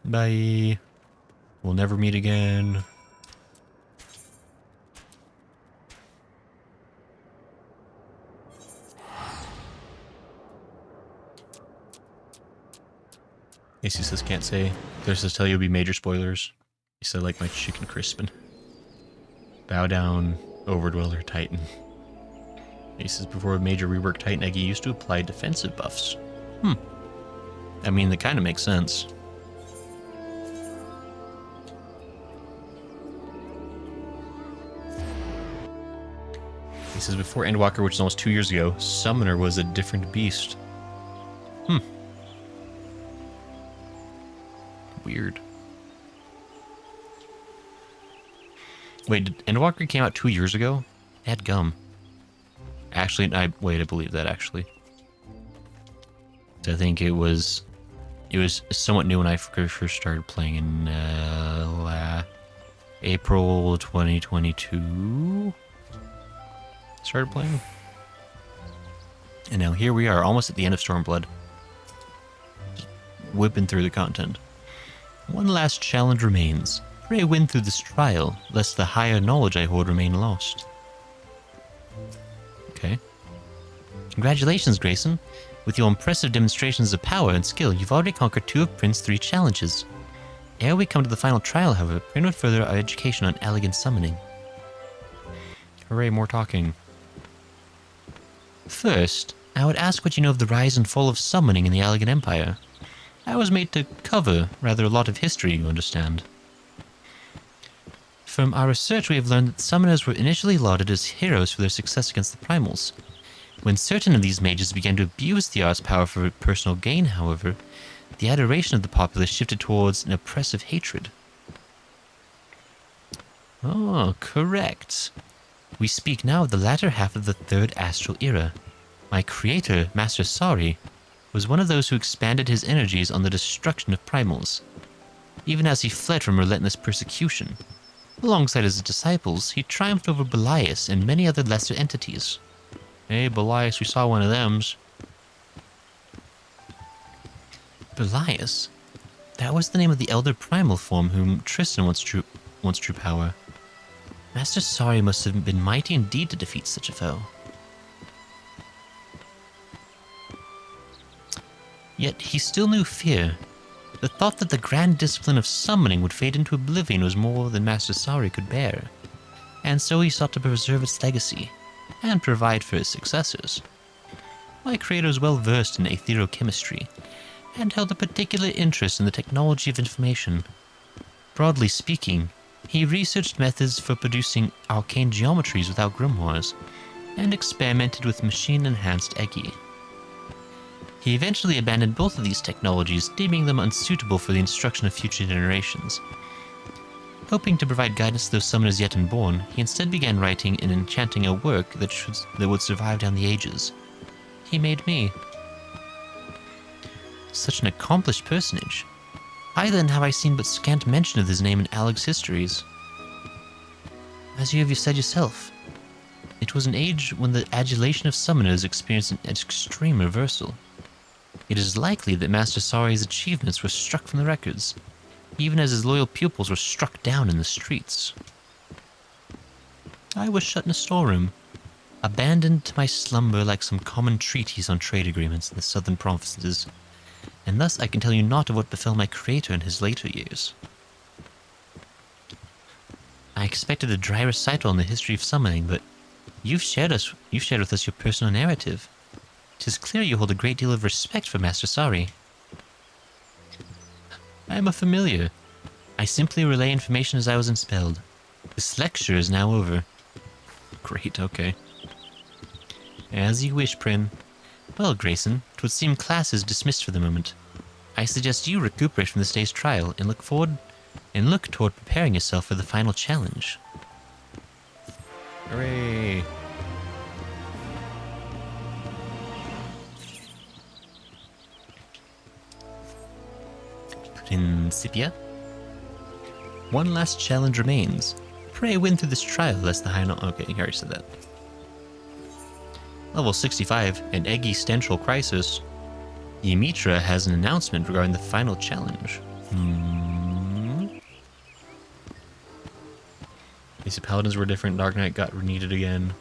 Bye. We'll never meet again. AC says can't say. There says tell you it'll be major spoilers. He said like my chicken Crispin. Bow down, Overdweller Titan. He says before a major rework Titan Eggy used to apply defensive buffs. I mean, that kind of makes sense. He says before Endwalker, which is almost 2 years ago, Summoner was a different beast. Weird. Wait, did Endwalker came out 2 years ago? Dadgum. Actually, I believe that, actually. I think it was somewhat new when I first started playing in April 2022. Started playing. And now here we are, almost at the end of Stormblood. Just whipping through the content. One last challenge remains. Pray win through this trial, lest the higher knowledge I hold remain lost. Okay. Congratulations, Grayson. With your impressive demonstrations of power and skill, you've already conquered 2 of Prince's 3 challenges. Ere we come to the final trial, however, pray note further our education on elegant summoning. Hooray, more talking. First, I would ask what you know of the rise and fall of summoning in the Elegant Empire. I was made to cover rather a lot of history, you understand. From our research, we have learned that summoners were initially lauded as heroes for their success against the primals. When certain of these mages began to abuse the art's power for personal gain, however, the adoration of the populace shifted towards an oppressive hatred. Oh, correct. We speak now of the latter half of the Third Astral Era. My creator, Master Sari, was one of those who expanded his energies on the destruction of primals, even as he fled from relentless persecution. Alongside his disciples, he triumphed over Belias and many other lesser entities. Hey, Belias, we saw one of thems. Belias? That was the name of the elder primal form whom Tristan once drew power. Master Sari must have been mighty indeed to defeat such a foe. Yet he still knew fear. The thought that the grand discipline of summoning would fade into oblivion was more than Master Sari could bear, and so he sought to preserve its legacy, and provide for his successors. My creator was well versed in aetherochemistry, and held a particular interest in the technology of information. Broadly speaking, he researched methods for producing arcane geometries without grimoires, and experimented with machine-enhanced Egi. He eventually abandoned both of these technologies, deeming them unsuitable for the instruction of future generations. Hoping to provide guidance to those summoners yet unborn, he instead began writing and enchanting a work that would survive down the ages. He made me. Such an accomplished personage. Why then have I seen but scant mention of his name in Alec's histories? As you have said yourself, it was an age when the adulation of summoners experienced an extreme reversal. It is likely that Master Sari's achievements were struck from the records, even as his loyal pupils were struck down in the streets. I was shut in a storeroom, abandoned to my slumber like some common treaties on trade agreements in the southern provinces, and thus I can tell you naught of what befell my creator in his later years. I expected a dry recital on the history of summoning, but you've shared with us your personal narrative. 'Tis clear you hold a great deal of respect for Master Sari. I am a familiar. I simply relay information as I was expelled. This lecture is now over. Great, okay. As you wish, Prin. Well, Grayson, 'twould seem class is dismissed for the moment. I suggest you recuperate from this day's trial and look toward preparing yourself for the final challenge. Hooray! Principia? One last challenge remains. Pray win through this trial lest the high okay, you already said that. Level 65, an eggy central crisis. Ymitra has an announcement regarding the final challenge. These paladins were different, Dark Knight got needed again,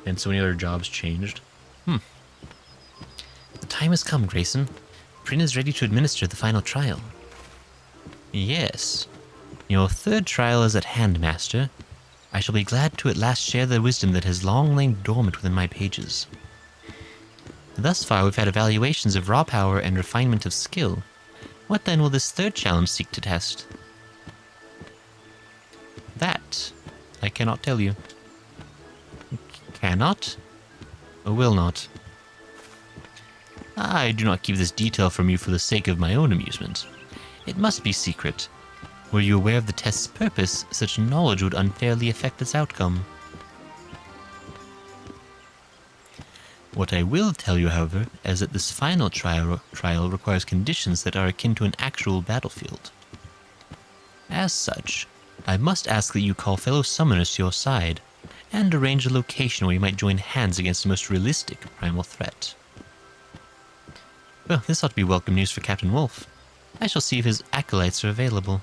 and so many other jobs changed. The time has come, Grayson. Prin is ready to administer the final trial. Yes. Your third trial is at hand, Master. I shall be glad to at last share the wisdom that has long lain dormant within my pages. Thus far we've had evaluations of raw power and refinement of skill. What then will this third challenge seek to test? That I cannot tell you. Cannot? Or will not? I do not keep this detail from you for the sake of my own amusement. It must be secret. Were you aware of the test's purpose, such knowledge would unfairly affect its outcome. What I will tell you, however, is that this final trial requires conditions that are akin to an actual battlefield. As such, I must ask that you call fellow summoners to your side, and arrange a location where you might join hands against the most realistic primal threat. Well, this ought to be welcome news for Captain Wolf. I shall see if his acolytes are available.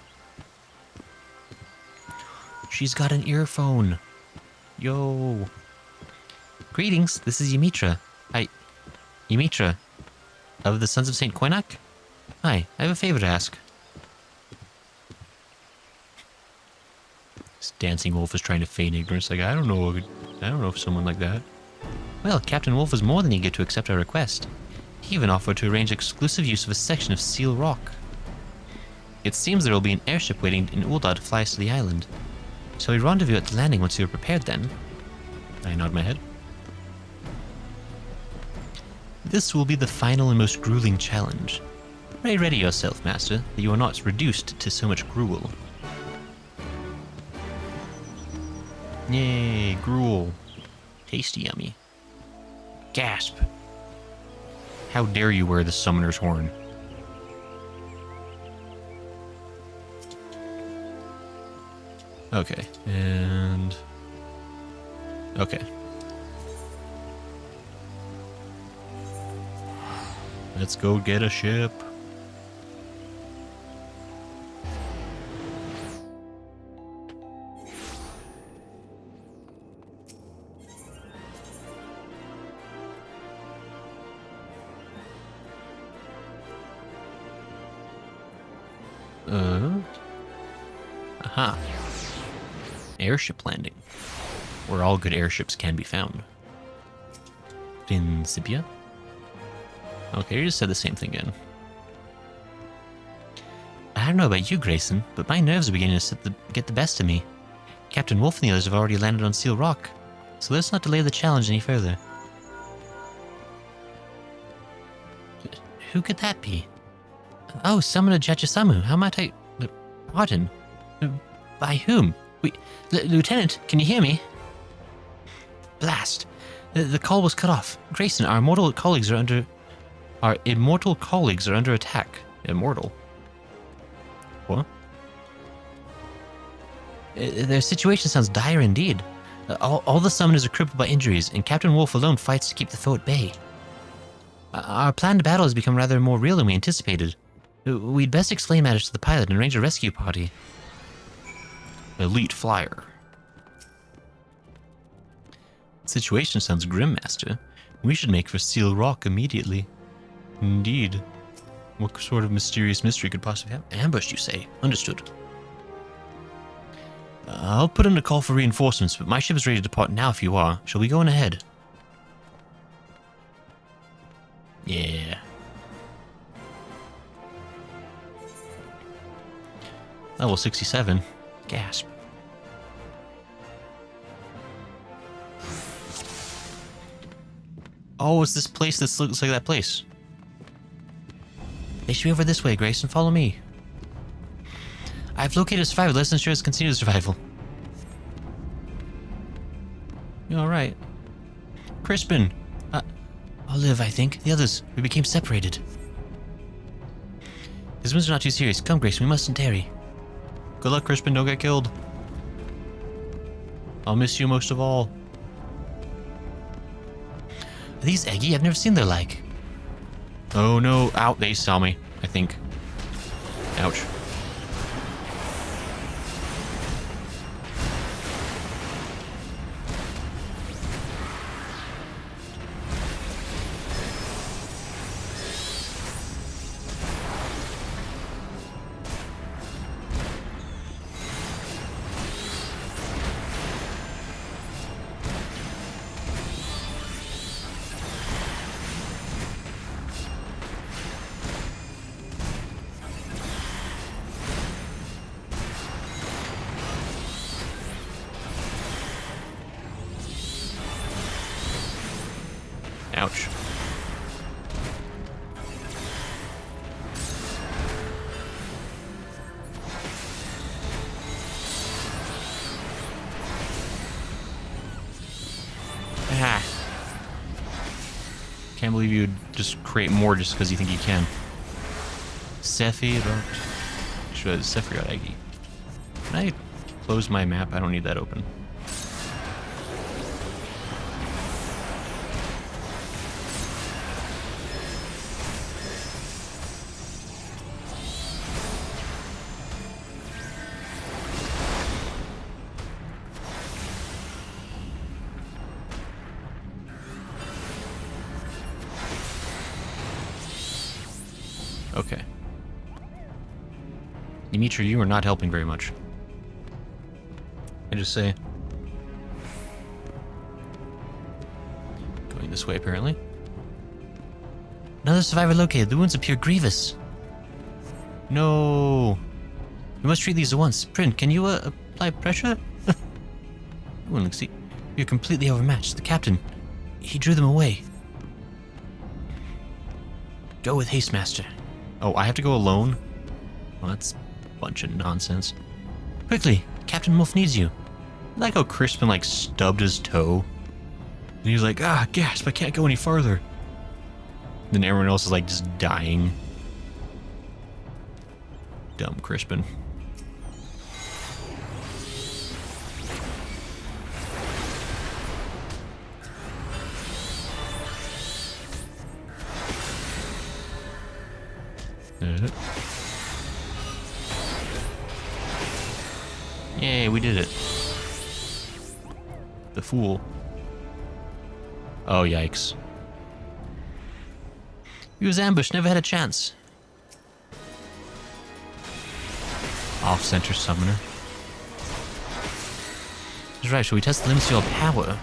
She's got an earphone. Yo. Greetings, this is Ymitra. Ymitra, of the Sons of St. Koinak? Hi, I have a favor to ask. This dancing wolf is trying to feign ignorance. Like, I don't know if someone like that. Well, Captain Wolf is more than eager to accept our request. He even offered to arrange exclusive use of a section of Seal Rock. It seems there will be an airship waiting in Ul'dah to fly us to the island. Shall we rendezvous at the landing once you are prepared then? I nod my head. This will be the final and most grueling challenge. Pray ready yourself, Master, that you are not reduced to so much gruel. Yay, gruel. Tasty yummy. Gasp. How dare you wear the summoner's horn? Okay, and... Okay. Let's go get a ship. Aha. Airship landing. Where all good airships can be found. Principia? Okay, you just said the same thing again. I don't know about you, Grayson, but my nerves are beginning to get the best of me. Captain Wolf and the others have already landed on Seal Rock, so let's not delay the challenge any further. Who could that be? Oh, Summoner Jachisamu, how might I... Pardon? By whom? Lieutenant, can you hear me? Blast! The call was cut off. Grayson, our immortal colleagues are under attack. Immortal? What? Their situation sounds dire indeed. All the summoners are crippled by injuries, and Captain Wolf alone fights to keep the foe at bay. Our planned battle has become rather more real than we anticipated. We'd best explain matters to the pilot and arrange a rescue party. Elite flyer. Situation sounds grim, Master. We should make for Seal Rock immediately. Indeed. What sort of mysterious mystery could possibly have? Ambushed, you say? Understood. I'll put in a call for reinforcements, but my ship is ready to depart now if you are. Shall we go on ahead? Yeah. Level 67. Gasp. Oh, it's this place that looks like that place. They should be over this way, Grayson. Follow me. I've located a survivor. Let's ensure its continued survival. You alright? Crispin. I'll live, I think. The others, we became separated. His wounds are not too serious. Come, Grayson, we mustn't tarry. Good luck, Crispin. Don't get killed. I'll miss you most of all. Are these Eggy? I've never seen their like. Oh no. Ow, they saw me, I think. Ouch. Ouch. Ah. can't believe you'd just create more just because you think you can. Sephiroth. Sephiroth. Can I close my map? I don't need that open. Okay. Dimitri, you are not helping very much. I just say. Going this way, apparently. Another survivor located. The wounds appear grievous. No. We must treat these at once. Prin, can you apply pressure? Well, let's see. You're completely overmatched. The captain, he drew them away. Go with haste, master. Oh, I have to go alone? Well, that's a bunch of nonsense. Quickly, Captain Wolf needs you. I like how Crispin, like, stubbed his toe. And he's like, ah, gasp, I can't go any farther. Then everyone else is, like, just dying. Dumb Crispin. Yay, we did it. The fool. Oh, yikes. He was ambushed, never had a chance. Off-center summoner. That's right, shall we test the limits of your power?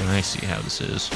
And I see how this is.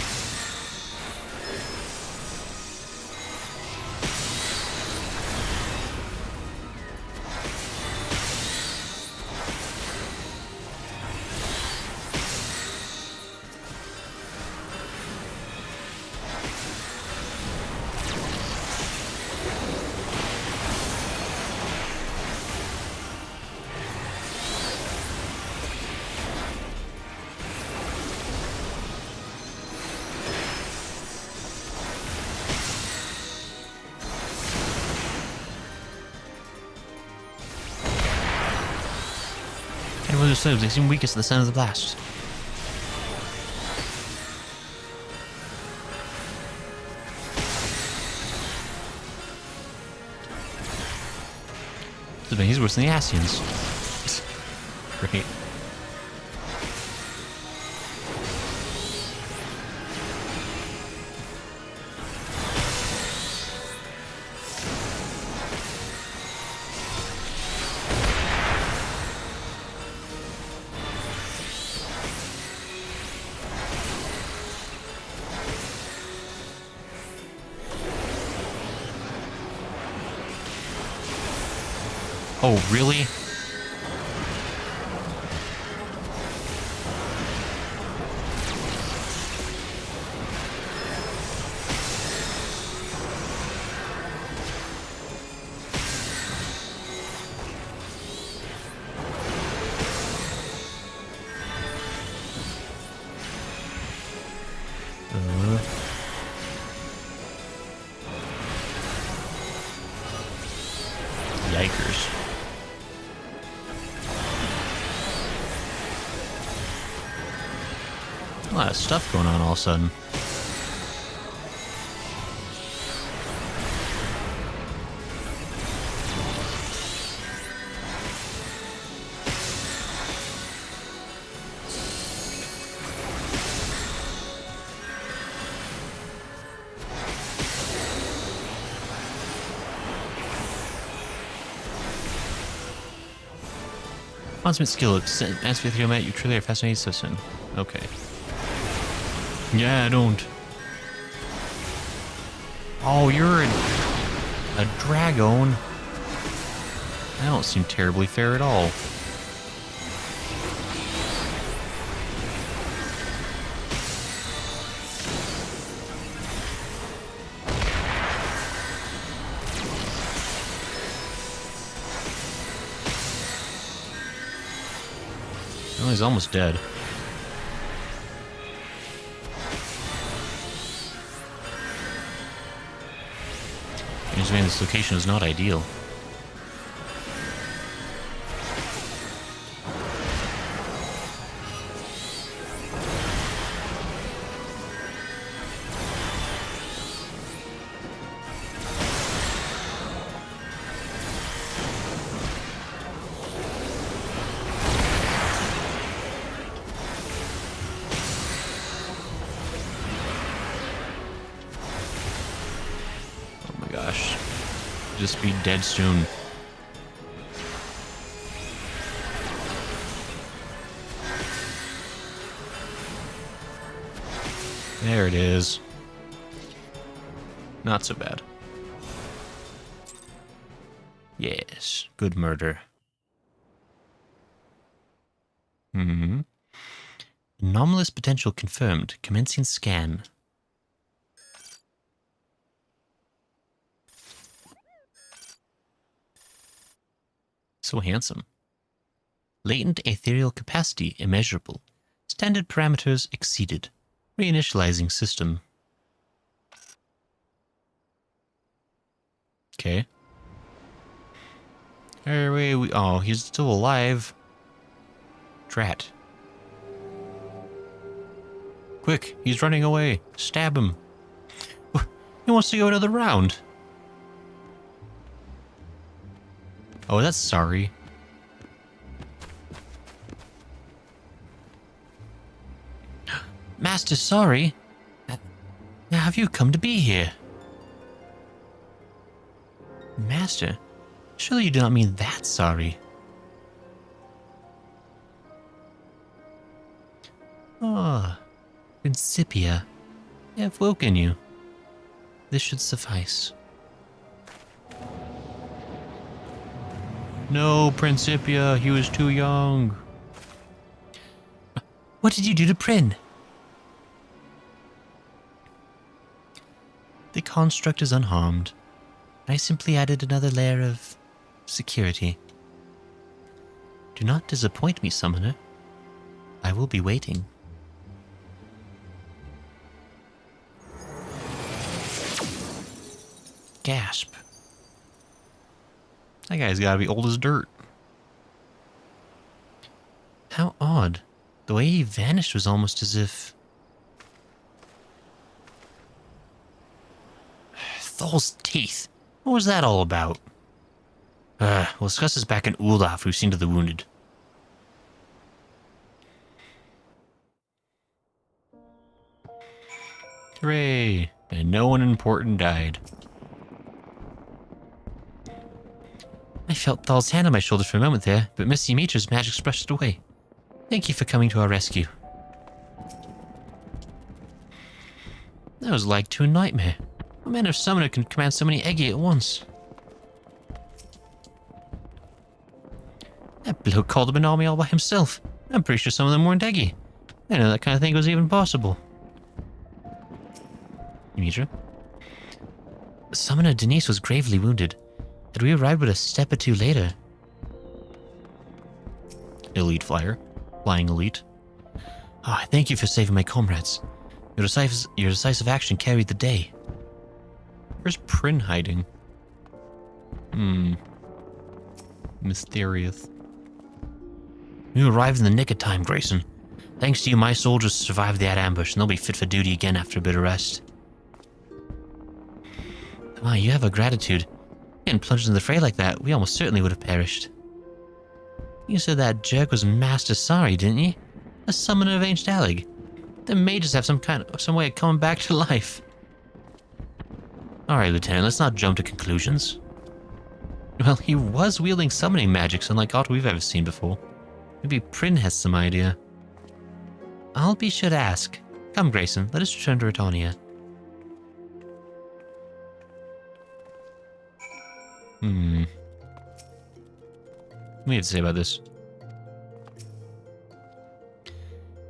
Anyone who serves, they seem weakest at the sound of the blast. He's worse than the Asians. Great. Oh, really? Yikers. A lot of stuff going on all of a sudden. Consummate skill. Advance with your mate, you truly are a fascinating citizen. Okay. Yeah, I don't. Oh, you're a Dragoon. That don't seem terribly fair at all. Oh, he's almost dead. considering this location is not ideal. Gosh. Just be dead soon. There it is. Not so bad. Yes, good murder. Anomalous potential confirmed. Commencing scan. So handsome. Latent ethereal capacity immeasurable. Standard parameters exceeded. Reinitializing system. Okay. Oh, he's still alive. Drat. Quick, he's running away. Stab him. He wants to go another round. Oh, that's sorry. Master, sorry. Have you come to be here? Master, surely you do not mean that sorry. Ah, Principia, I have woken you. This should suffice. No, Principia, he was too young. What did you do to Prin? The construct is unharmed. I simply added another layer of security. Do not disappoint me, Summoner. I will be waiting. Gasp. That guy's gotta be old as dirt. How odd. The way he vanished was almost as if... Thol's teeth. What was that all about? We'll discuss this back in Ulaf, we've seen to the wounded. Hooray! And no one important died. I felt Thal's hand on my shoulder for a moment there, but Miss Ymitra's magic brushed it away. Thank you for coming to our rescue. That was like to a nightmare. What manner of summoner can command so many Eggy at once? That bloke called up an army all by himself. I'm pretty sure some of them weren't Eggy. I didn't know that kind of thing was even possible. Ymitra? Summoner Denise was gravely wounded. Had we arrived but a step or two later? Elite flyer. Flying elite. Oh, thank you for saving my comrades. Your decisive action carried the day. Where's Prin hiding? Mysterious. You arrived in the nick of time, Grayson. Thanks to you, my soldiers survived that ambush, and they'll be fit for duty again after a bit of rest. Wow, you have a gratitude. Getting plunged in the fray like that, we almost certainly would have perished. You said that jerk was Master Sorry, didn't you? A summoner of ancient Alleg. They may just have some way of coming back to life. Alright, Lieutenant, let's not jump to conclusions. Well, he was wielding summoning magics unlike aught we've ever seen before. Maybe Prin has some idea. I'll be sure to ask. Come, Grayson, let us return to Ratonia. What do you have to say about this?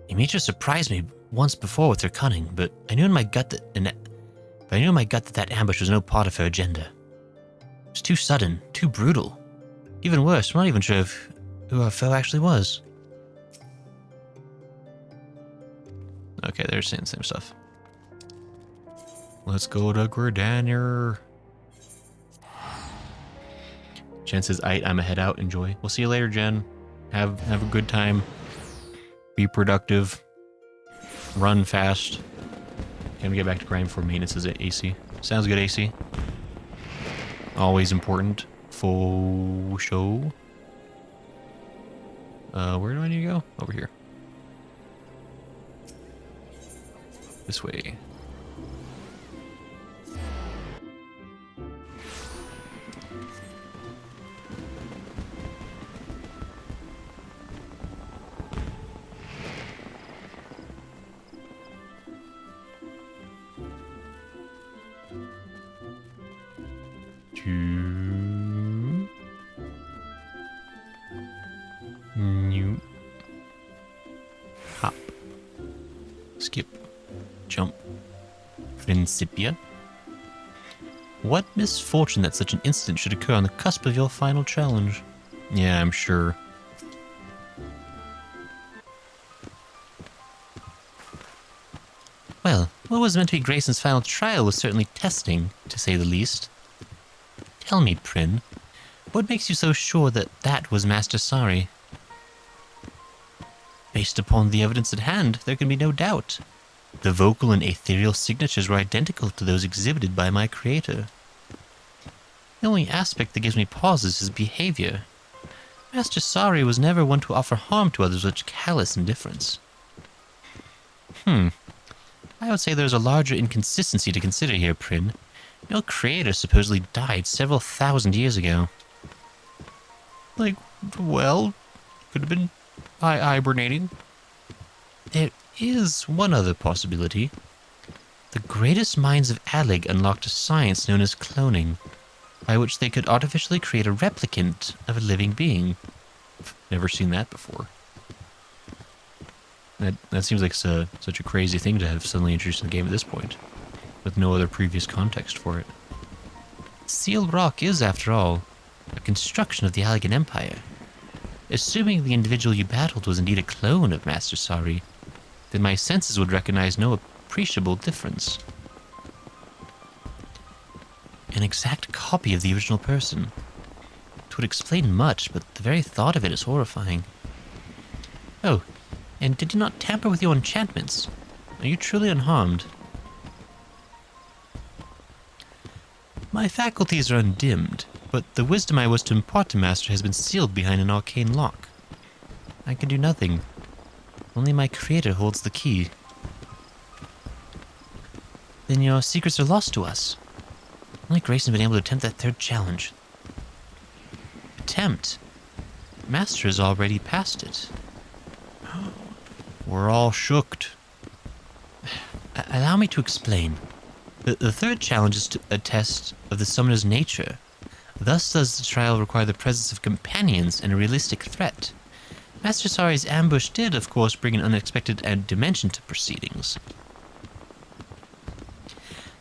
Ymitra surprised me once before with her cunning, but I knew in my gut that ambush was no part of her agenda. It was too sudden, too brutal. Even worse, I'm not even sure who our foe actually was. Okay, they're saying the same stuff. Let's go to Gridanier. Jen says, I'm a head out. Enjoy. We'll see you later, Jen. Have a good time. Be productive. Run fast. Can we get back to grind for maintenance? Is it AC? Sounds good, AC. Always important. Full show. Where do I need to go? Over here. This way. New. Hop. Skip. Jump. Principia. What misfortune that such an incident should occur on the cusp of your final challenge. Yeah, I'm sure. Well, what was meant to be Grayson's final trial was certainly testing, to say the least. Tell me, Prin, what makes you so sure that that was Master Sari? Based upon the evidence at hand, there can be no doubt. The vocal and ethereal signatures were identical to those exhibited by my creator. The only aspect that gives me pause is his behavior. Master Sari was never one to offer harm to others with callous indifference. I would say there's a larger inconsistency to consider here, Prin. Your creator supposedly died several thousand years ago. Like, well, could have been hibernating. There is one other possibility. The greatest minds of Alig unlocked a science known as cloning, by which they could artificially create a replicant of a living being. Never seen that before. That seems like such a crazy thing to have suddenly introduced in the game at this point, with no other previous context for it. Seal Rock is, after all, a construction of the Allegan Empire. Assuming the individual you battled was indeed a clone of Master Sari, then my senses would recognize no appreciable difference. An exact copy of the original person. It would explain much, but the very thought of it is horrifying. Oh, and did you not tamper with your enchantments? Are you truly unharmed? My faculties are undimmed, but the wisdom I was to impart to Master has been sealed behind an arcane lock. I can do nothing. Only my creator holds the key. Then your secrets are lost to us. Only Grayson's been able to attempt that third challenge. Attempt? Master has already passed it. We're all shooked. Allow me to explain. The third challenge is a test of the summoner's nature. Thus does the trial require the presence of companions and a realistic threat. Master Sari's ambush did, of course, bring an unexpected dimension to proceedings.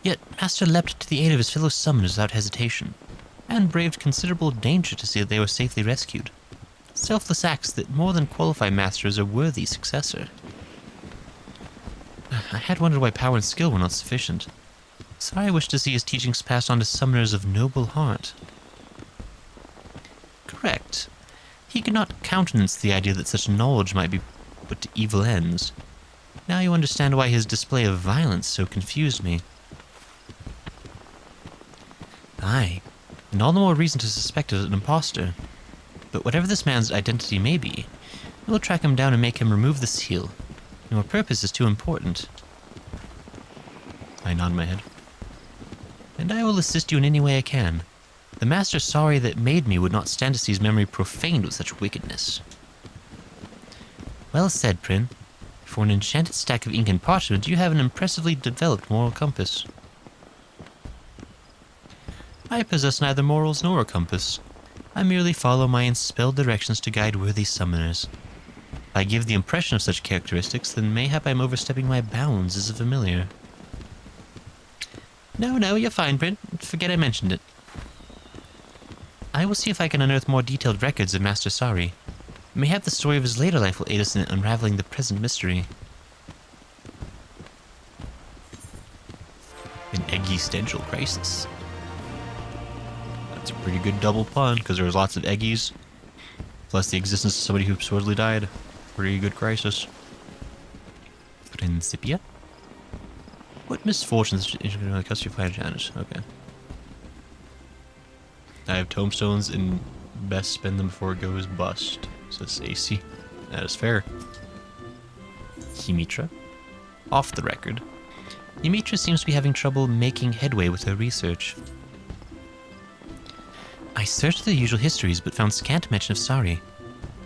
Yet Master leapt to the aid of his fellow summoners without hesitation, and braved considerable danger to see that they were safely rescued. Selfless acts that more than qualify Master as a worthy successor. I had wondered why power and skill were not sufficient. Sari wished to see his teachings passed on to summoners of noble heart. Correct. He could not countenance the idea that such knowledge might be put to evil ends. Now you understand why his display of violence so confused me. Aye, and all the more reason to suspect it an impostor. But whatever this man's identity may be, we'll track him down and make him remove the seal. Your purpose is too important. I nod my head. And I will assist you in any way I can. The Master Sari that made me would not stand to see his memory profaned with such wickedness. Well said, Prin. For an enchanted stack of ink and parchment, you have an impressively developed moral compass. I possess neither morals nor a compass. I merely follow my inspelled directions to guide worthy summoners. If I give the impression of such characteristics, then mayhap I'm overstepping my bounds as a familiar. No, you're fine, Prin. Forget I mentioned it. I will see if I can unearth more detailed records of Master Sari. Mayhap the story of his later life will aid us in unraveling the present mystery. An existential crisis. That's Pretty good double pun, because there was lots of eggies. Plus the existence of somebody who supposedly died. Pretty good crisis. Principia? What misfortunes is going to cost you 5 Janus? Okay. I have tombstones and best spend them before it goes bust. Says AC. That is fair. Himitra? Off the record. Himitra seems to be having trouble making headway with her research. I searched the usual histories, but found scant mention of Sari.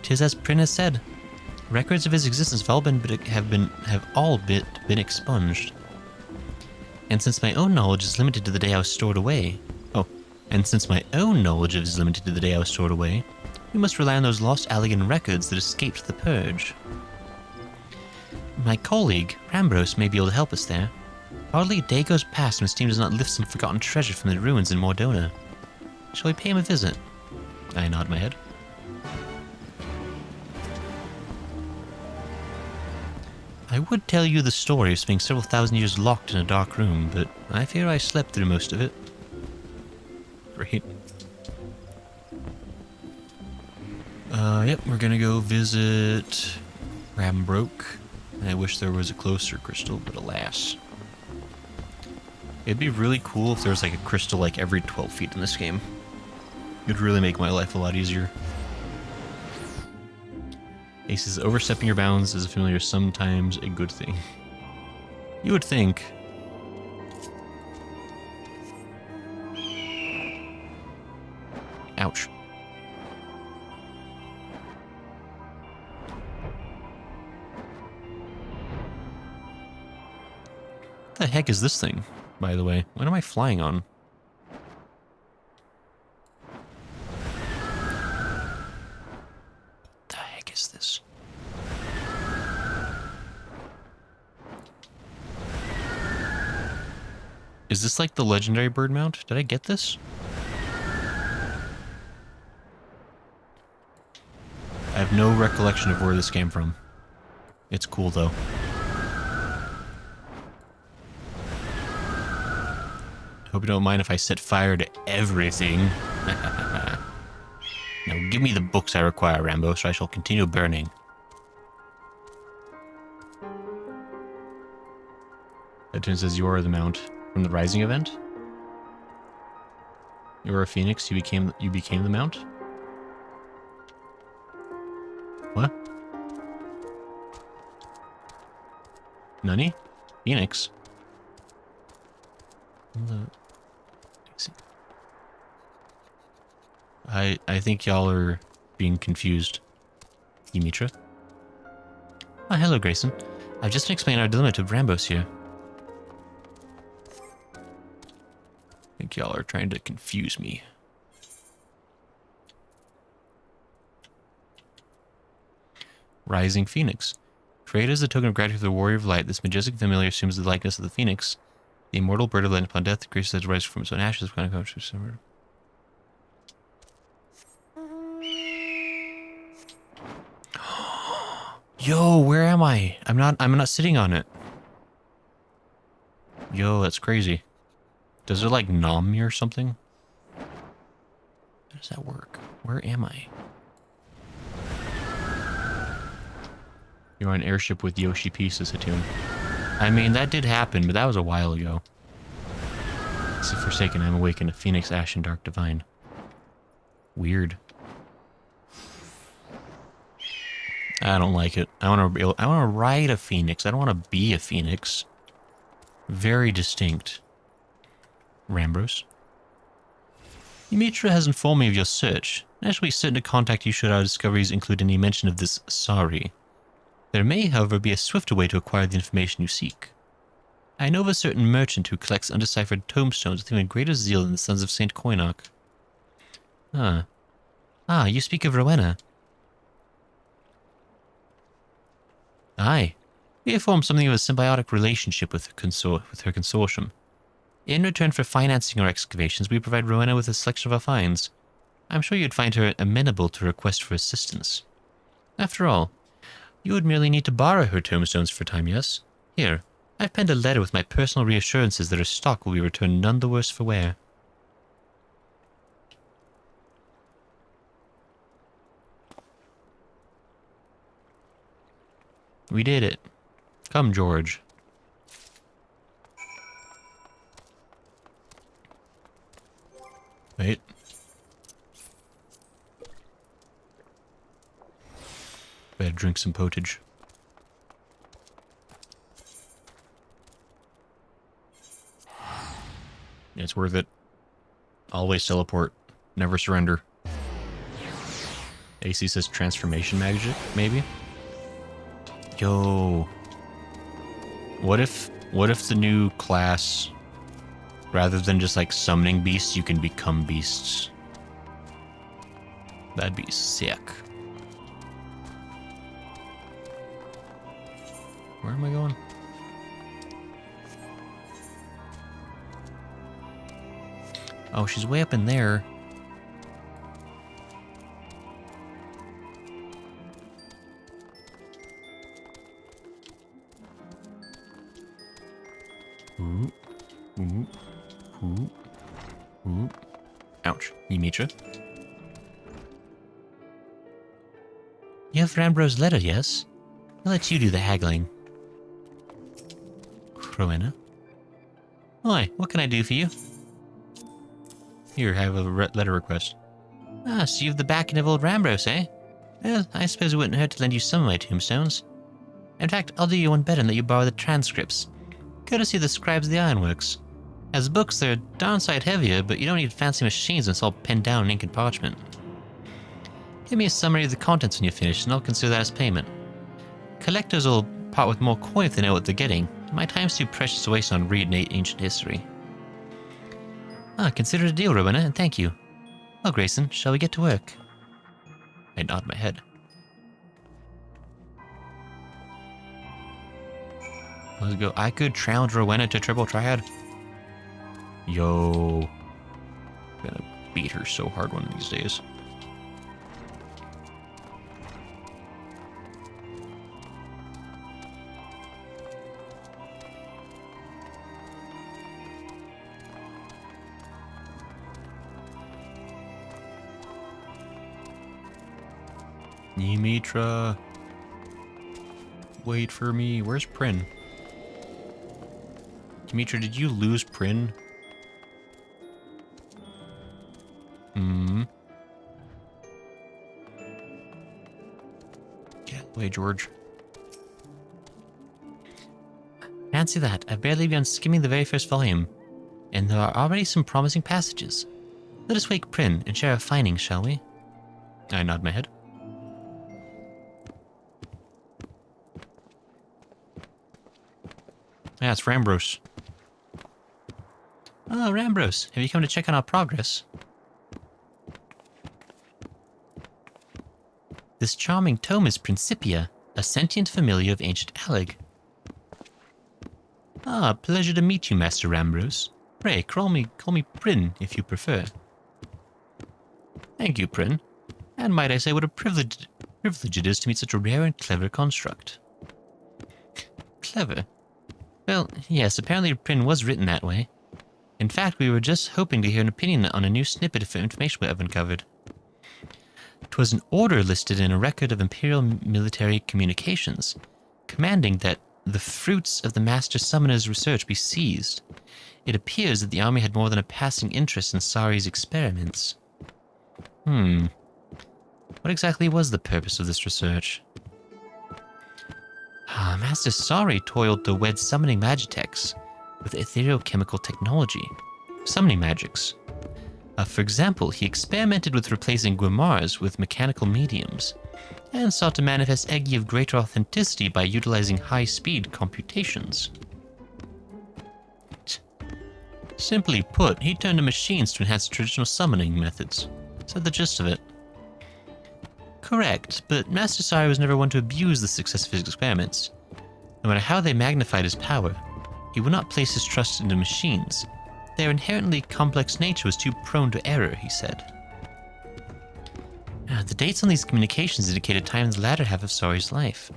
'Tis as Prin has said. Records of his existence have all been expunged. And since my own knowledge is limited to the day I was stored away, we must rely on those lost Allegan records that escaped the purge. My colleague, Rambros, may be able to help us there. Hardly a day goes past when his team does not lift some forgotten treasure from the ruins in Mordona. Shall we pay him a visit? I nod my head. I would tell you the story of spending several thousand years locked in a dark room, but I fear I slept through most of it. Great. Yep, we're gonna go visit Rambroke. I wish there was a closer crystal, but alas. It'd be really cool if there was like a crystal like every 12 feet in this game. It'd really make my life a lot easier. Ace says, overstepping your bounds as a familiar sometimes a good thing. You would think. Ouch. What the heck is this thing, by the way? What am I flying on? What the heck is this? Is this like the legendary bird mount? Did I get this? I have no recollection of where this came from. It's cool though. Hope you don't mind if I set fire to everything. Now give me the books I require, Rambo, so I shall continue burning. That turn says you are the mount from the Rising event. You were a phoenix. You became the mount. What? Nani? Phoenix. I think y'all are being confused. Dimitra? Oh, hello, Grayson. I've just been explaining our dilemma to Brambos here. I think y'all are trying to confuse me. Rising Phoenix. Created as a token of gratitude for the Warrior of Light, this majestic familiar assumes the likeness of the Phoenix. The immortal bird of light upon death, the creature that rises from its own ashes. Yo, where am I? I'm not sitting on it. Yo, that's crazy. Does it like nom me or something? How does that work? Where am I? You're on an airship with Yoshi pieces, Hatun. I mean, that did happen, but that was a while ago. So forsaken, I'm awakened, a phoenix, ashen, dark, divine. Weird. I don't like it. I want to ride a phoenix. I don't want to be a phoenix. Very distinct. Rambros. Dimitra has informed me of your search. I shall be certain to contact you should our discoveries include any mention of this Sari. There may, however, be a swifter way to acquire the information you seek. I know of a certain merchant who collects undeciphered tombstones with even greater zeal than the sons of Saint Koinok. Ah, you speak of Rowena. Aye. We have formed something of a symbiotic relationship with her consortium. In return for financing our excavations, we provide Rowena with a selection of our finds. I'm sure you'd find her amenable to a request for assistance. After all, you would merely need to borrow her tombstones for a time, yes? Here, I've penned a letter with my personal reassurances that her stock will be returned none the worse for wear. We did it. Come, George. Wait. Better drink some potage. It's worth it. Always teleport. Never surrender. AC says transformation magic, maybe? Yo. What if the new class, rather than just like summoning beasts, you can become beasts? That'd be sick. Where am I going? Oh, she's way up in there. Ooh. Ooh. Ooh. Ooh. Ouch. Yimitra. You have Rambro's letter, yes? I'll let you do the haggling. Rowena. Hi, what can I do for you? Here, have a letter request. Ah, so you've the backing of old Rambros, eh? Well, I suppose it wouldn't hurt to lend you some of my tombstones. In fact, I'll do you one better and let you borrow the transcripts. Courtesy of the scribes of the ironworks. As books, they're downside heavier, but you don't need fancy machines when it's all penned down in ink and parchment. Give me a summary of the contents when you're finished, and I'll consider that as payment. Collectors will part with more coin if they know what they're getting. My time's too precious to waste on reading ancient history. Ah, consider it a deal, Rowena, and thank you. Well, Grayson, shall we get to work? I nod my head. Let's go. I could challenge Rowena to triple triad. Yo. I'm gonna beat her so hard one of these days. Yimitra. Wait for me. Where's Prin? Yimitra, did you lose Prin? Get away, George. Fancy that. I've barely begun skimming the very first volume, and there are already some promising passages. Let us wake Prin and share our findings, shall we? I nod my head. Yeah, it's Rambros. Oh, Rambros, have you come to check on our progress? This charming tome is Principia, a sentient familiar of ancient Alleg. Ah, pleasure to meet you, Master Rambros. Pray, call me Prin, if you prefer. Thank you, Prin. And might I say what a privilege it is to meet such a rare and clever construct. Clever? Well, yes, apparently Prin was written that way. In fact, we were just hoping to hear an opinion on a new snippet of information we have uncovered. 'Twas an order listed in a record of Imperial military communications, commanding that the fruits of the Master Summoner's research be seized. It appears that the army had more than a passing interest in Sari's experiments. What exactly was the purpose of this research? Master Sari toiled to wed summoning magitex with ethereal-chemical technology. Summoning magics. For example, he experimented with replacing grimoires with mechanical mediums, and sought to manifest Eggy of greater authenticity by utilizing high-speed computations. Simply put, he turned to machines to enhance traditional summoning methods. Is that the gist of it? Correct, but Master Sari was never one to abuse the success of his experiments. No matter how they magnified his power, he would not place his trust into machines. Their inherently complex nature was too prone to error, he said. The dates on these communications indicate a time in the latter half of Sari's life.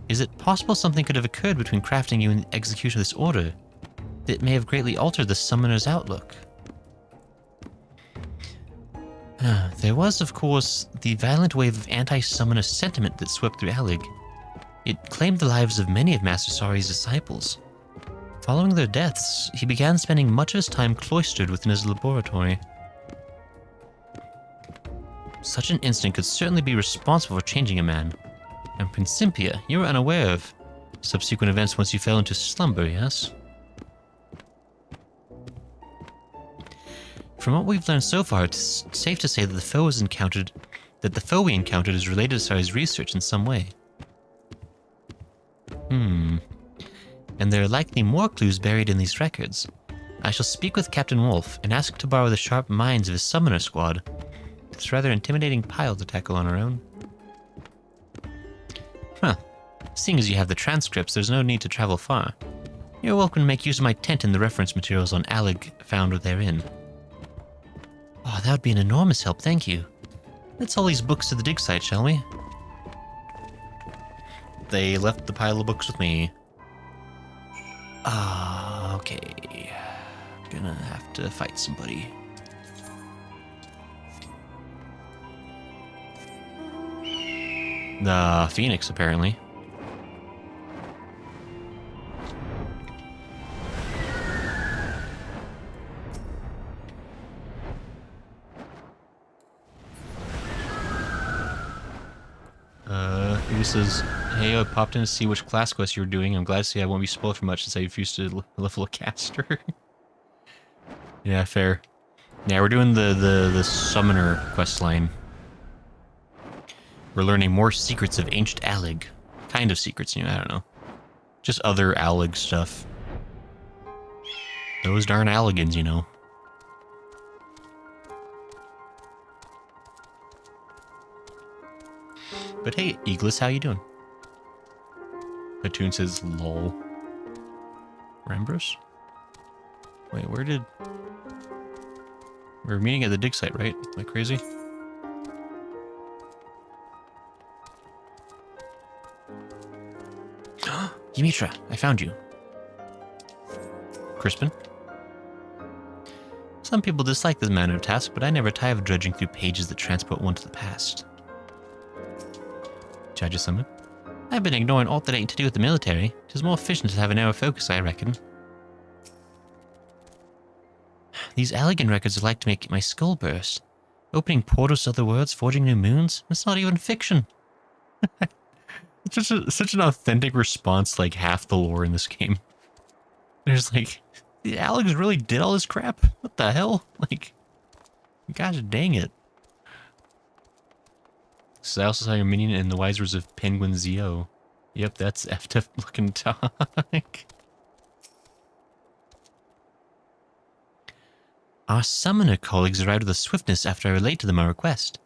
Is it possible something could have occurred between crafting you and the execution of this order that may have greatly altered the summoner's outlook? There was, of course, the violent wave of anti-summoner sentiment that swept through Alleg. It claimed the lives of many of Master Sari's disciples. Following their deaths, he began spending much of his time cloistered within his laboratory. Such an incident could certainly be responsible for changing a man. And Principia, you were unaware of subsequent events once you fell into slumber, yes? From what we've learned so far, it's safe to say that the foe we encountered is related to Sari's research in some way. And there are likely more clues buried in these records. I shall speak with Captain Wolf and ask to borrow the sharp minds of his summoner squad. It's a rather intimidating pile to tackle on our own. Seeing as you have the transcripts, there's no need to travel far. You're welcome to make use of my tent and the reference materials on Alleg found therein. Oh, that would be an enormous help, thank you. Let's haul these books to the dig site, shall we? They left the pile of books with me. Okay. Gonna have to fight somebody. The Phoenix, apparently. He says, hey, I popped in to see which class quest you were doing. I'm glad to see I won't be spoiled for much since I refused to level a caster. Yeah, fair. Yeah, we're doing the summoner quest line. We're learning more secrets of ancient Alleg. Kind of secrets, I don't know. Just other Alleg stuff. Those darn Allegans, But hey, Eagles, how you doing? Platoon says, lol. Rambros? Wait, we're meeting at the dig site, right? Am I crazy? Ymitra, I found you. Crispin? Some people dislike this manner of task, but I never tire of dredging through pages that transport one to the past. Judge Summon? I've been ignoring all that ain't to do with the military. It is more efficient to have a narrow focus, I reckon. These Allegan records are like to make my skull burst. Opening portals to other worlds, forging new moons? It's not even fiction. It's such an authentic response to like half the lore in this game. There's like, the Allegs really did all this crap? What the hell? Like, gosh dang it. So I also saw your minion in the wise words of Penguin Zio. Yep, that's effed up looking talk. Our summoner colleagues arrived with a swiftness after I relayed to them our request.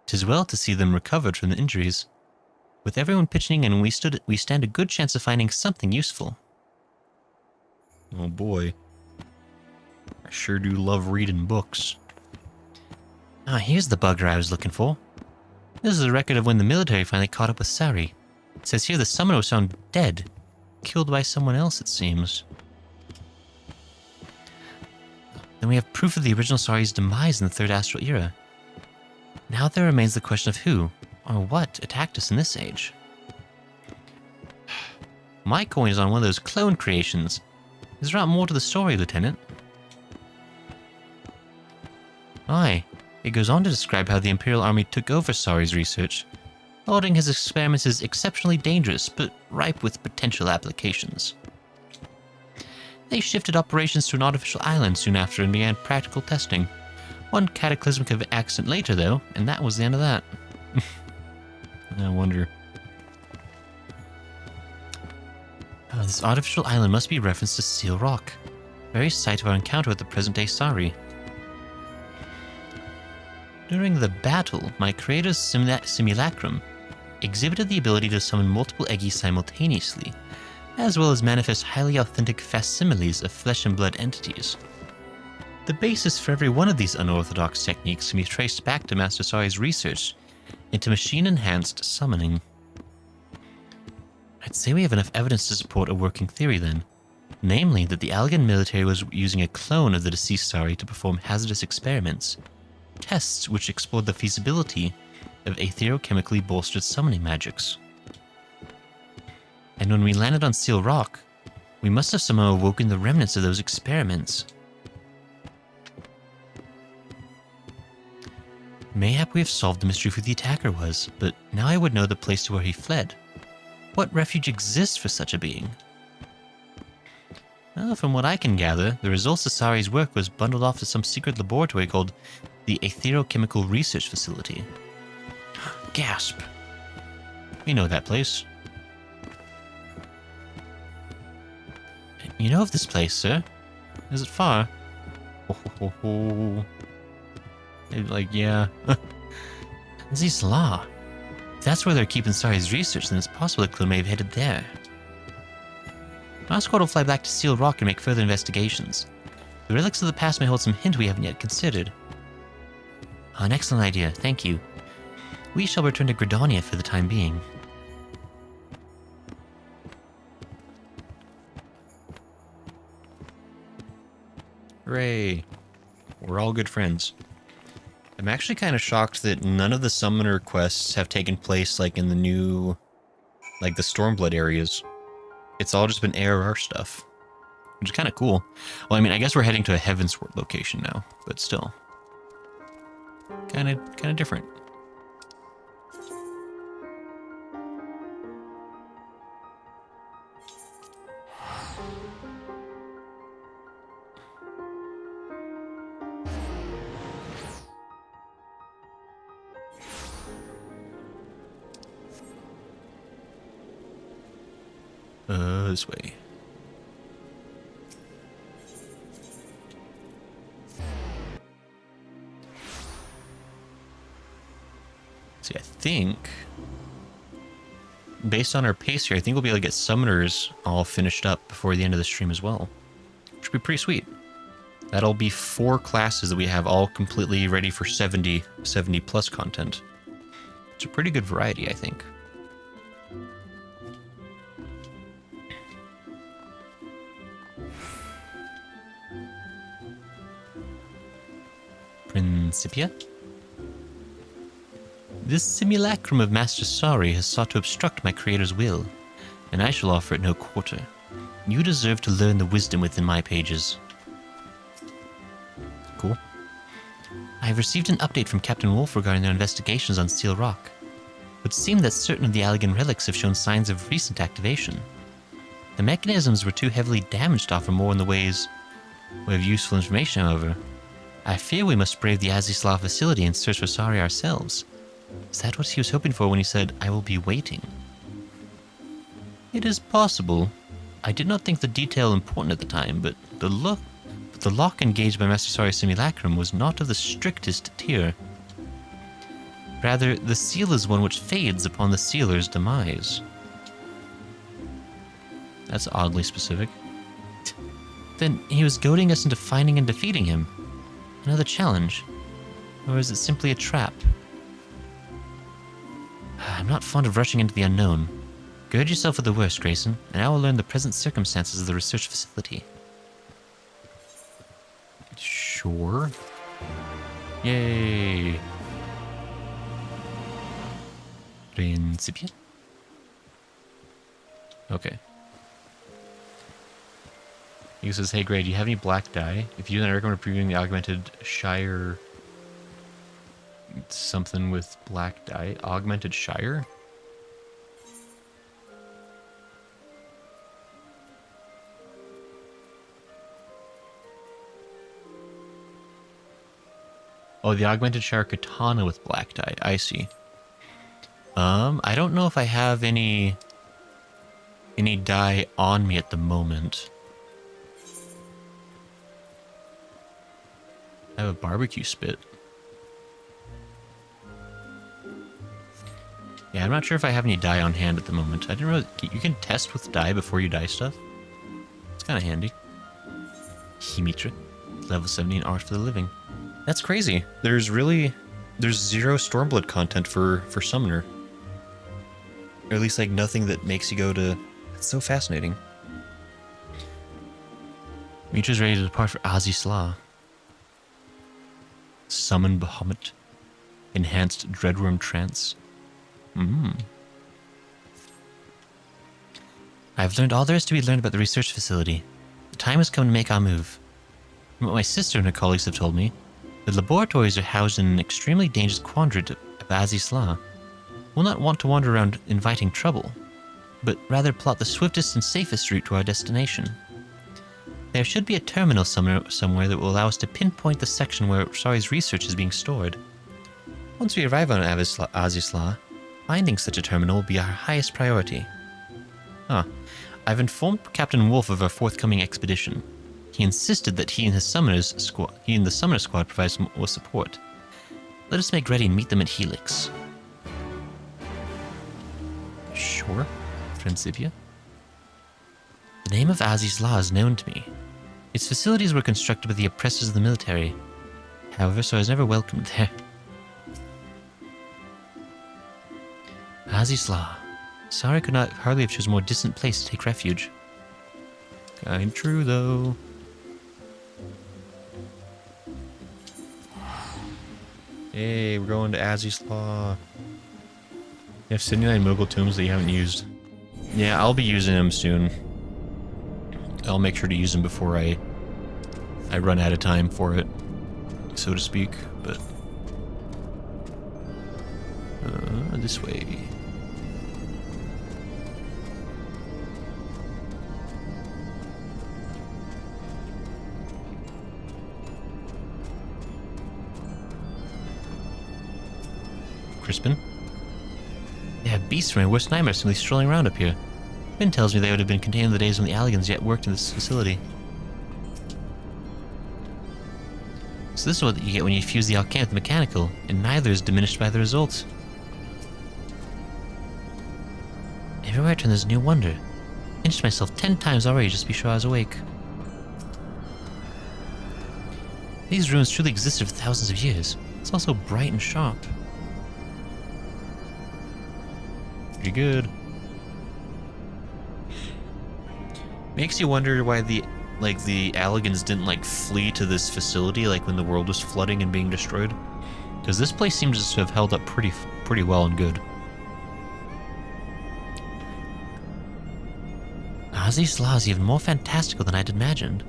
'Tis well to see them recovered from the injuries. With everyone pitching in, we stand a good chance of finding something useful. Oh boy. I sure do love reading books. Here's the bugger I was looking for. This is a record of when the military finally caught up with Sari. It says here the summoner was found dead. Killed by someone else, it seems. Then we have proof of the original Sari's demise in the Third Astral Era. Now there remains the question of who, or what, attacked us in this age. My coin is on one of those clone creations. Is there not more to the story, Lieutenant? Aye. It goes on to describe how the Imperial Army took over Sari's research, lauding his experiments as exceptionally dangerous, but ripe with potential applications. They shifted operations to an artificial island soon after and began practical testing. One cataclysmic accident later, though, and that was the end of that. I wonder. This artificial island must be referenced to Seal Rock, very site of our encounter with the present-day Sari. During the battle, my creator's simulacrum exhibited the ability to summon multiple Eggies simultaneously, as well as manifest highly authentic facsimiles of flesh and blood entities. The basis for every one of these unorthodox techniques can be traced back to Master Sari's research into machine-enhanced summoning. I'd say we have enough evidence to support a working theory then, namely that the Allegan military was using a clone of the deceased Sari to perform hazardous experiments, tests which explored the feasibility of aetherochemically bolstered summoning magics. And when we landed on Seal Rock, we must have somehow awoken the remnants of those experiments. Mayhap we have solved the mystery of who the attacker was, but now I would know the place to where he fled. What refuge exists for such a being? Well, from what I can gather, the results of Sari's work was bundled off to some secret laboratory called the Aetherochemical Research Facility. Gasp! We know that place. You know of this place, sir? Is it far? Like, yeah. This law. If that's where they're keeping Sari's research, then it's possible that Clue may have headed there. Our squad will fly back to Seal Rock and make further investigations. The relics of the past may hold some hint we haven't yet considered. An excellent idea, thank you. We shall return to Gradonia for the time being. Hooray. We're all good friends. I'm actually kind of shocked that none of the summoner quests have taken place like in the new, like the Stormblood areas. It's all just been ARR stuff, which is kind of cool. Well, I mean, I guess we're heading to a Heavensward location now, but still. Kind of different. This way. See, I think, based on our pace here, I think we'll be able to get summoners all finished up before the end of the stream as well. Which would be pretty sweet. That'll be 4 classes that we have all completely ready for 70 plus content. It's a pretty good variety, I think. Principia? This simulacrum of Master Sari has sought to obstruct my creator's will, and I shall offer it no quarter. You deserve to learn the wisdom within my pages. Cool. I have received an update from Captain Wolf regarding their investigations on Seal Rock. It would seem that certain of the Allegan relics have shown signs of recent activation. The mechanisms were too heavily damaged to offer more in the ways of useful information, however. I fear we must brave the Azislav facility and search for Sari ourselves. Is that what he was hoping for when he said, "I will be waiting"? It is possible. I did not think the detail important at the time, but the lock engaged by Master Sari's simulacrum was not of the strictest tier. Rather, the seal is one which fades upon the sealer's demise. That's oddly specific. Then he was goading us into finding and defeating him. Another challenge? Or is it simply a trap? I'm not fond of rushing into the unknown. Gird yourself for the worst, Grayson, and I will learn the present circumstances of the research facility. Sure. Yay! Principia? Okay. He says, "Hey Gray, do you have any black dye? If you do, then I recommend previewing the augmented Shire... something with black dye. Augmented Shire?" Oh, the Augmented Shire Katana with black dye. I see. I don't know if I have any dye on me at the moment. I have a barbecue spit. Yeah, I'm not sure if I have any dye on hand at the moment. I didn't really... You can test with dye before you dye stuff. It's kind of handy. Himitra. Level 17 Art for the Living. That's crazy. There's 0 Stormblood content for Summoner. Or at least like nothing that makes you go to... It's so fascinating. Mitra's ready to depart for Azisla. Summon Bahamut. Enhanced Dreadworm Trance. I've learned all there is to be learned about the research facility. The time has come to make our move. From what my sister and her colleagues have told me, the laboratories are housed in an extremely dangerous quadrant of Azisla. We'll not want to wander around inviting trouble, but rather plot the swiftest and safest route to our destination. There should be a terminal somewhere that will allow us to pinpoint the section where Sari's research is being stored. Once we arrive on Azisla, finding such a terminal will be our highest priority. I've informed Captain Wolf of our forthcoming expedition. He insisted that he and the summoner squad provide some more support. Let us make ready and meet them at Helix. Sure, Principia. The name of Azisla is known to me. Its facilities were constructed by the oppressors of the military. However, so I was never welcomed there. Azisla. Sari could hardly have chosen a more distant place to take refuge. Kind true, though. Hey, we're going to Azisla. You have 79 Mogul tombs that you haven't used. Yeah, I'll be using them soon. I'll make sure to use them before I run out of time for it, so to speak. But this way. Crispin? They have beasts from my worst nightmares simply strolling around up here. Finn tells me they would have been contained in the days when the Alligans yet worked in this facility. So this is what you get when you fuse the alchemy with the mechanical, and neither is diminished by the results. Everywhere I turn there's a new wonder. I pinched myself 10 times already just to be sure I was awake. These ruins truly existed for thousands of years. It's also bright and sharp. Pretty good. Makes you wonder why the Alligans didn't flee to this facility when the world was flooding and being destroyed. Because this place seems to have held up pretty well and good. Azisla is even more fantastical than I'd imagined.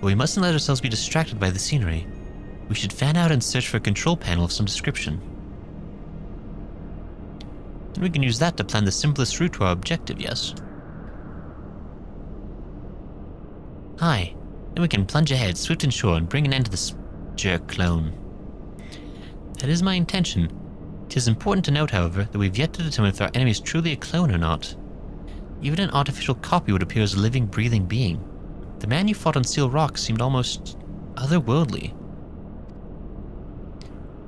But we mustn't let ourselves be distracted by the scenery. We should fan out and search for a control panel of some description. And we can use that to plan the simplest route to our objective, yes? Aye. Then we can plunge ahead, swift and sure, and bring an end to this jerk clone. That is my intention. It is important to note, however, that we've yet to determine if our enemy is truly a clone or not. Even an artificial copy would appear as a living, breathing being. The man you fought on Steel Rock seemed almost otherworldly.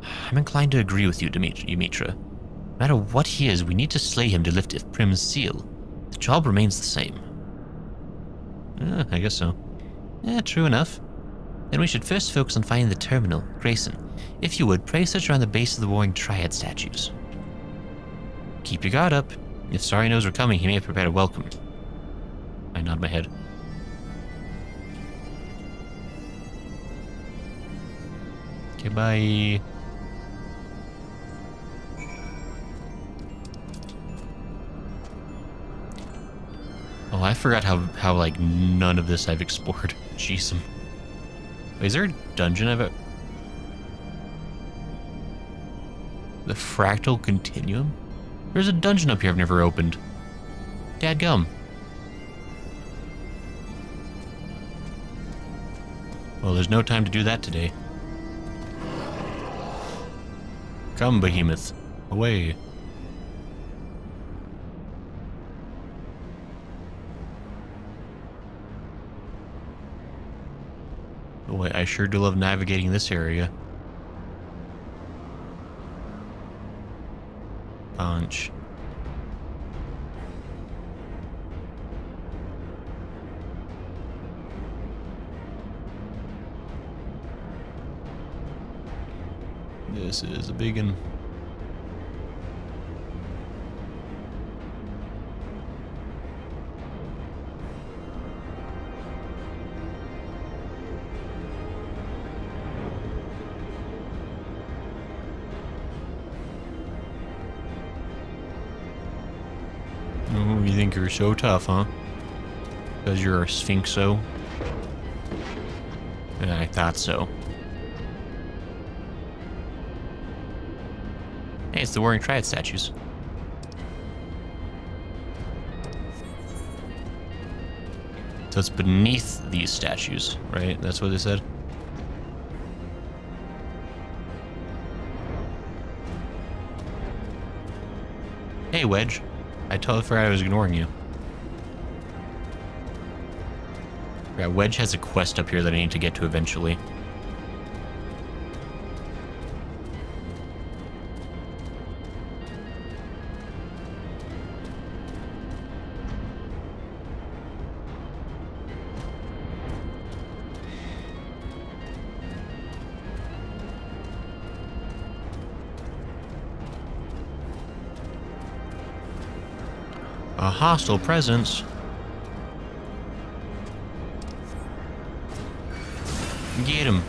I'm inclined to agree with you, Dimitra. No matter what he is, we need to slay him to lift Prim's seal. The job remains the same. I guess so. True enough. Then we should first focus on finding the terminal. Grayson, if you would, pray search around the base of the Warring Triad statues. Keep your guard up. If Sari knows we're coming, he may have prepared a welcome. I nod my head. Okay, bye. Oh, I forgot how none of this I've explored. Jeez. Wait, is there a dungeon I've... The Fractal Continuum? There's a dungeon up here I've never opened. Dadgum. Well, there's no time to do that today. Come, Behemoth. Away. Boy, I sure do love navigating this area. Punch. This is a big one. Oh, you think you're so tough, huh? Because you're a sphinxo. Yeah, I thought so. Hey, it's the Warring Triad statues. So it's beneath these statues, right? That's what they said? Hey, Wedge. I totally forgot I was ignoring you. Yeah, Wedge has a quest up here that I need to get to eventually. A hostile presence. Get him.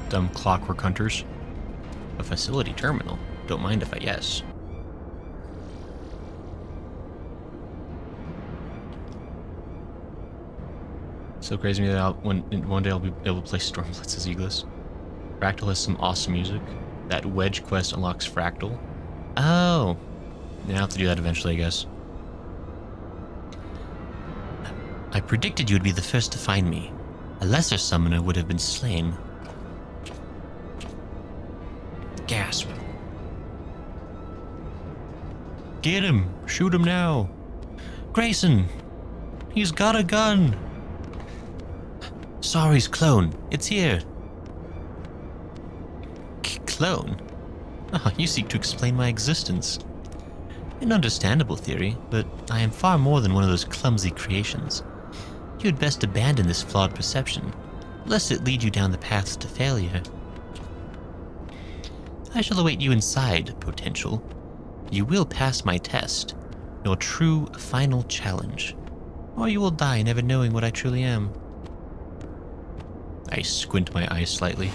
Dumb clockwork hunters. A facility terminal. Don't mind if I guess. So crazy to me that one day I'll be able to play Stormbloods as Eagles. Fractal has some awesome music. That Wedge quest unlocks Fractal. Oh. Yeah, I'll have to do that eventually, I guess. I predicted you would be the first to find me. A lesser summoner would have been slain. Gasp. Get him! Shoot him now! Grayson! He's got a gun! Sorry's clone. It's here. Clone? Ah, you seek to explain my existence. An understandable theory, but I am far more than one of those clumsy creations. You had best abandon this flawed perception, lest it lead you down the path to failure. I shall await you inside, Potential. You will pass my test, your true final challenge, or you will die never knowing what I truly am. I squint my eyes slightly.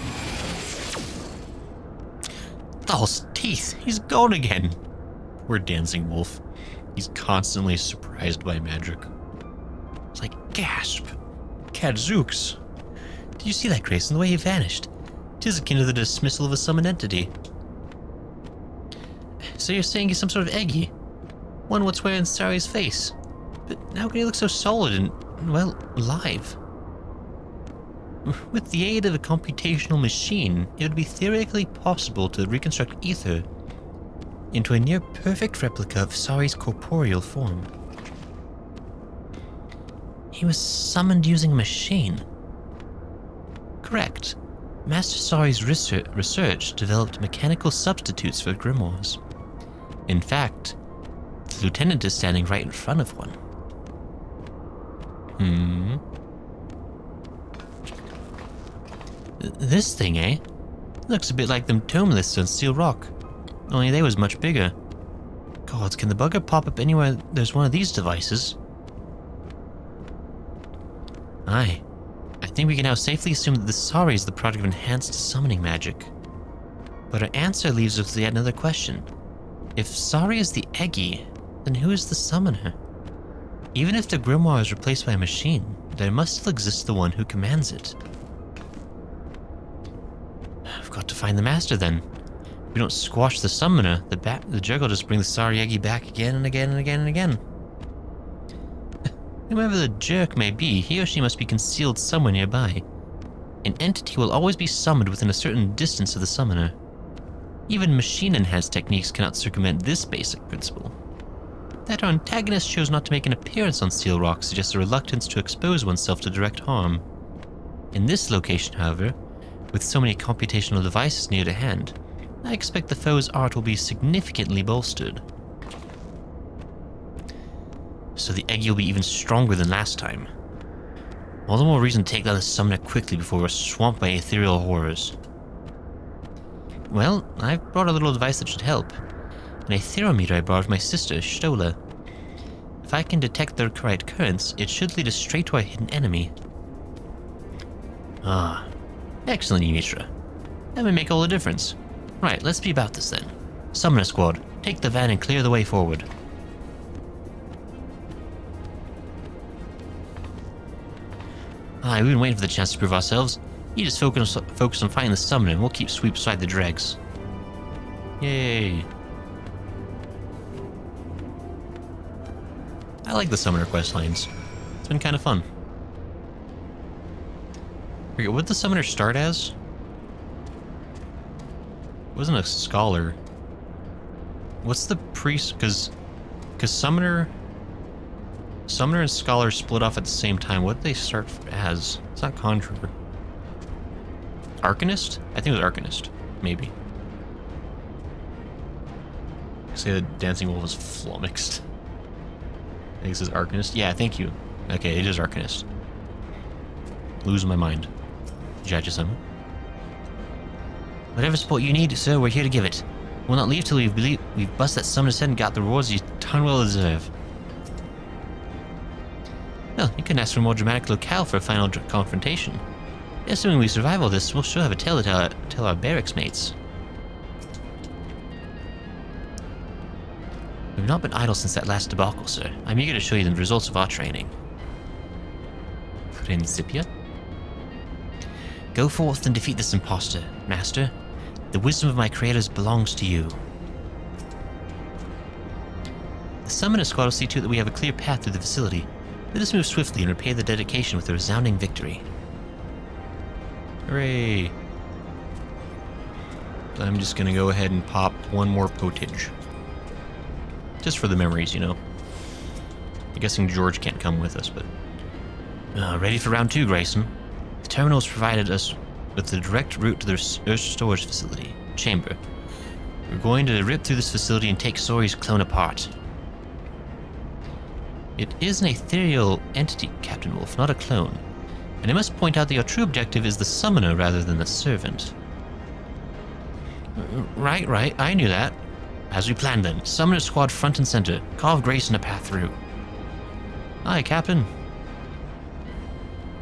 Those teeth! He's gone again! Poor Dancing Wolf. He's constantly surprised by magic. It's like, gasp! Kadzooks! Did you see that, Grayson? The way he vanished? 'Tis akin to the dismissal of a summoned entity. So you're saying he's some sort of eggy? One what's wearing Sari's face. But how can he look so solid and, well, alive? With the aid of a computational machine, it would be theoretically possible to reconstruct Ether into a near-perfect replica of Sari's corporeal form. He was summoned using a machine. Correct. Master Sari's research developed mechanical substitutes for grimoires. In fact, the lieutenant is standing right in front of one. This thing, eh? Looks a bit like them tome lists on Steel Rock. Only they was much bigger. Gods, can the bugger pop up anywhere there's one of these devices? Aye. I think we can now safely assume that the Sari is the product of enhanced summoning magic. But our answer leaves us with yet another question. If Sari is the Eggy, then who is the summoner? Even if the grimoire is replaced by a machine, there must still exist the one who commands it. I've got to find the master then. If we don't squash the summoner, the jug will just bring the Sari Eggy back again and again and again and again. Whoever the jerk may be, he or she must be concealed somewhere nearby. An entity will always be summoned within a certain distance of the summoner. Even machine-enhanced techniques cannot circumvent this basic principle. That our antagonist chose not to make an appearance on Steel Rock suggests a reluctance to expose oneself to direct harm. In this location, however, with so many computational devices near to hand, I expect the foe's art will be significantly bolstered. So the Eggy will be even stronger than last time. All the more reason to take down the summoner quickly before we're swamped by ethereal horrors. Well, I've brought a little device that should help. An etherometer I borrowed from my sister, Stola. If I can detect the right currents, it should lead us straight to our hidden enemy. Ah, excellent, Ymitra. That may make all the difference. Right, let's be about this then. Summoner Squad, take the van and clear the way forward. Aye, we've been waiting for the chance to prove ourselves. You just focus on fighting the summoner and we'll keep sweep beside the dregs. Yay. I like the summoner quest lines. It's been kind of fun. I forget, what did the summoner start as? It wasn't a scholar. What's the priest? Because summoner and scholar split off at the same time. What did they start as? It's not conjurer. Arcanist? I think it was arcanist. Maybe. I say the dancing wolf was flummoxed. I think it says arcanist. Yeah, thank you. Okay, it is arcanist. Losing my mind. Judge-ism. Whatever support you need, sir, we're here to give it. We'll not leave till we've bust that summoner's head and got the rewards you darn well deserve. Well, you couldn't ask for a more dramatic locale for a final confrontation. Assuming we survive all this, we'll sure have a tale to tell our barracks mates. We've not been idle since that last debacle, sir. I'm eager to show you the results of our training. Principia? Go forth and defeat this impostor, Master. The wisdom of my creators belongs to you. The Summoner Squad will see to it that we have a clear path through the facility. Let us move swiftly and repay the dedication with a resounding victory. Hooray! I'm just gonna go ahead and pop one more potage. Just for the memories, you know. I'm guessing George can't come with us, but... ready for round 2, Grayson. The terminals provided us with the direct route to the Earth storage facility, chamber. We're going to rip through this facility and take Sori's clone apart. It is an ethereal entity, Captain Wolf, not a clone. And I must point out that your true objective is the summoner rather than the servant. Right, I knew that. As we planned then, Summoner Squad front and center, carve Grayson a path through. Aye, Captain.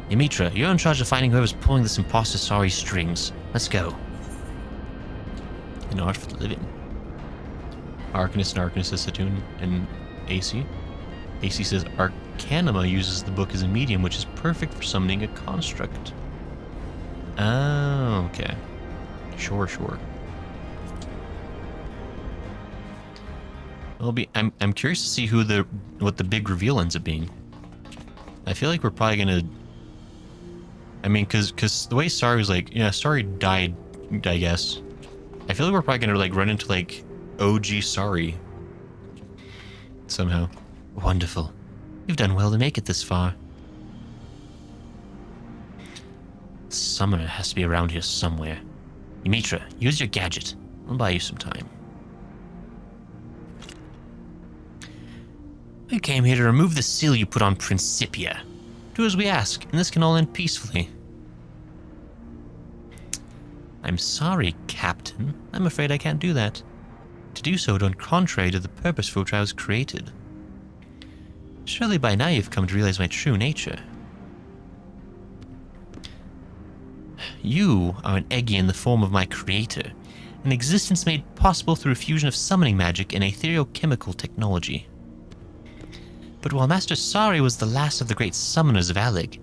Ymitra, you're in charge of finding whoever's pulling this imposter Sari's strings. Let's go. An art for the living. Arcanist and Arcanist Satoon and AC. AC says Arcanima uses the book as a medium, which is perfect for summoning a construct. Oh, okay. Sure. I'm curious to see what the big reveal ends up being. I feel like we're probably gonna. I mean, cause the way Sari was like, yeah, Sari died, I guess. I feel like we're probably gonna like run into like OG Sari somehow. Wonderful. You've done well to make it this far. Summoner has to be around here somewhere. Ymitra, use your gadget. I'll buy you some time. We came here to remove the seal you put on Principia. Do as we ask, and this can all end peacefully. I'm sorry, Captain. I'm afraid I can't do that. To do so would run contrary to the purpose for which I was created. Surely by now you've come to realize my true nature. You are an Eggy in the form of my creator, an existence made possible through a fusion of summoning magic and ethereochemical technology. But while Master Sari was the last of the great summoners of Alig,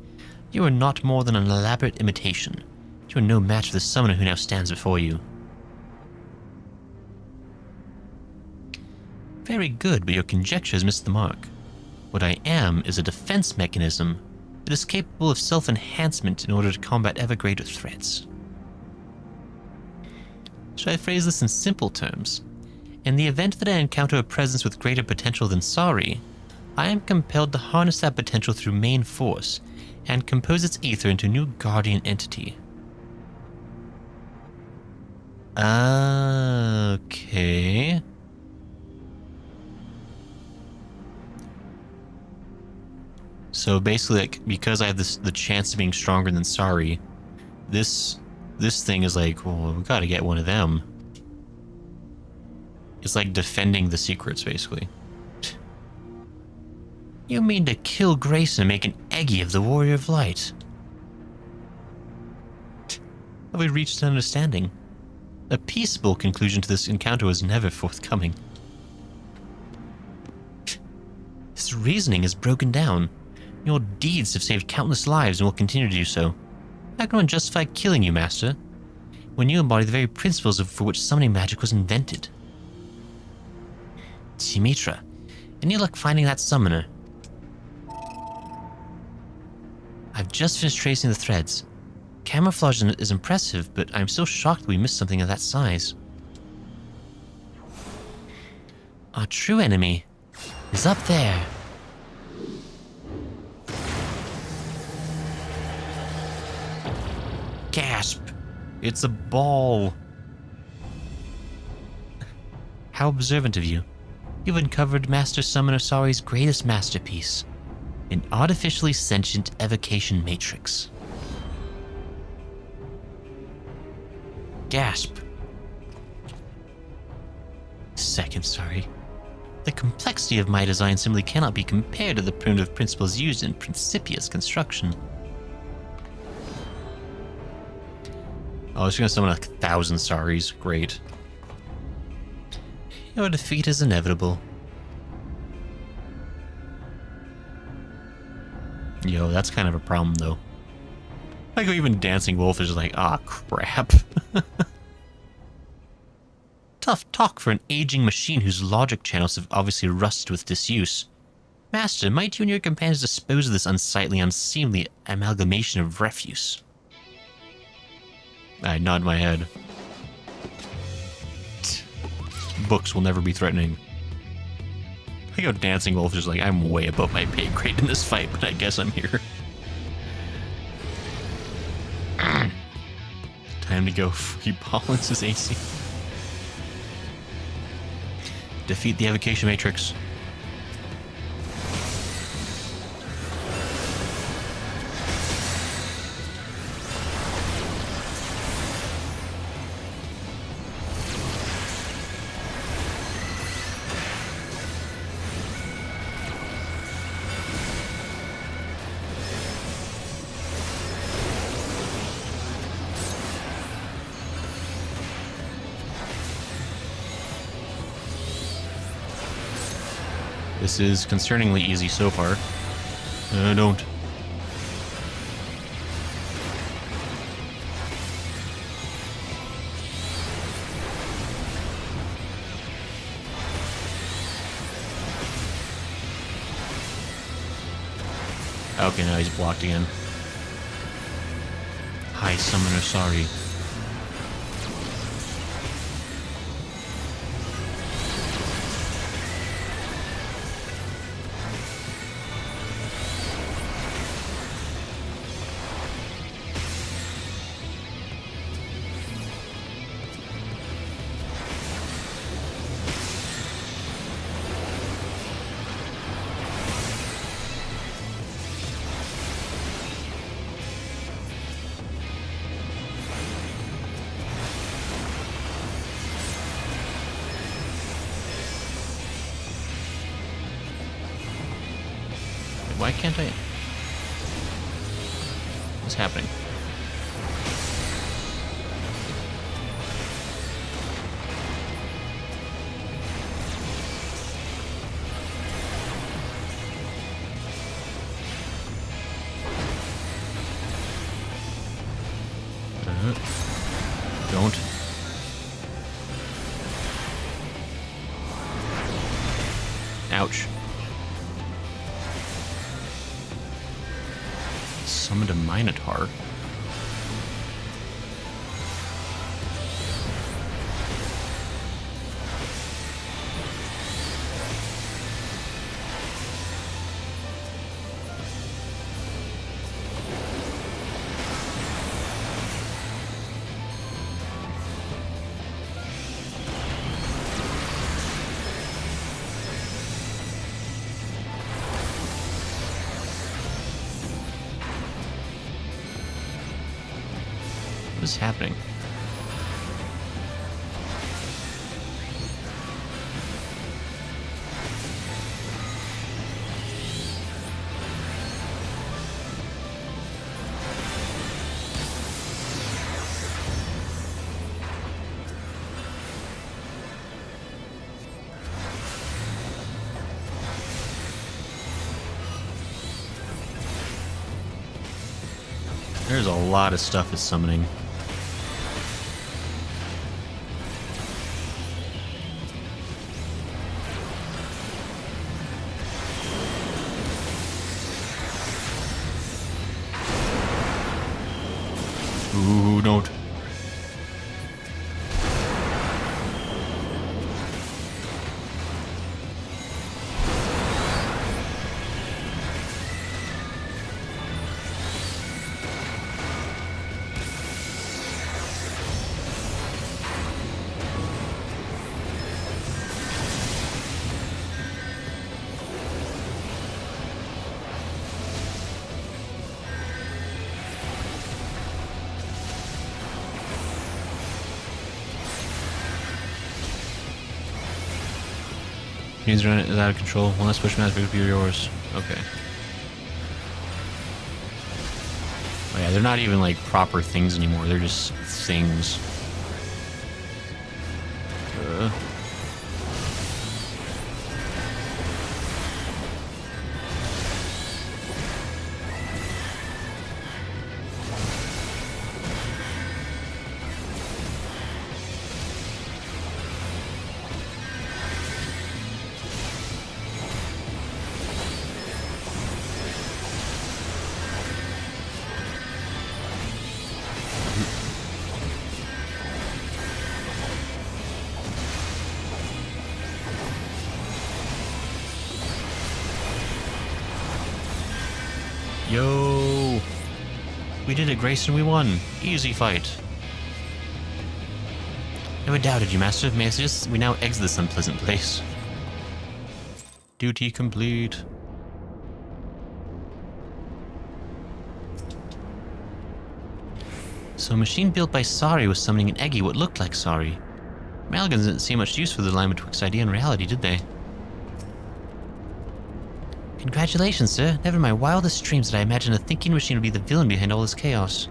you are not more than an elaborate imitation. You are no match for the summoner who now stands before you. Very good, but your conjecture has missed the mark. What I am is a defense mechanism that is capable of self-enhancement in order to combat ever greater threats. Should I phrase this in simple terms? In the event that I encounter a presence with greater potential than Sari, I am compelled to harness that potential through main force and compose its ether into a new guardian entity. Okay. So basically, like, because I have the chance of being stronger than Sari, this thing is like, well, we gotta get one of them. It's like defending the secrets, basically. You mean to kill Grayson and make an Eggy of the Warrior of Light? Have we reached an understanding? A peaceable conclusion to this encounter was never forthcoming. His reasoning is broken down. Your deeds have saved countless lives and will continue to do so. How can one justify killing you, Master, when you embody the very principles for which summoning magic was invented? Symmetra, any luck finding that summoner? I've just finished tracing the threads. Camouflage is impressive, but I'm still shocked we missed something of that size. Our true enemy is up there. Gasp! It's a ball. How observant of you. You've uncovered Master Summoner Sari's greatest masterpiece, an artificially sentient evocation matrix. Gasp. Second, sorry. The complexity of my design simply cannot be compared to the primitive principles used in Principia's construction. Oh, it's gonna summon 1,000 Saris. Great. Your defeat is inevitable. Yo, that's kind of a problem, though. Like, even Dancing Wolf is just like, ah, crap. Tough talk for an aging machine whose logic channels have obviously rusted with disuse. Master, might you and your companions dispose of this unsightly, unseemly amalgamation of refuse? I nod my head. Books will never be threatening. I go Dancing Wolf is like, I'm way above my pay grade in this fight, but I guess I'm here. Time to go free balance his AC. Defeat the evocation matrix. This is concerningly easy so far. Don't. Okay, now he's blocked again. Hi, Summoner, sorry. Why can't I? What's happening? Don't. Ouch. Summoned a Minotaur. What is happening? There's a lot of stuff it's summoning. Ooh, don't. Units run is out of control. One less push master will be yours. Okay. Oh yeah, they're not even like proper things anymore. They're just things. Yo! We did it, Grayson. We won. Easy fight. Never doubted you, Master. May I suggest we now exit this unpleasant place? Duty complete. So a machine built by Sari was summoning an Eggy what looked like Sari. Malgans didn't see much use for the line betwixt idea and reality, did they? Congratulations, sir. Never in my wildest dreams did I imagine a thinking machine would be the villain behind all this chaos.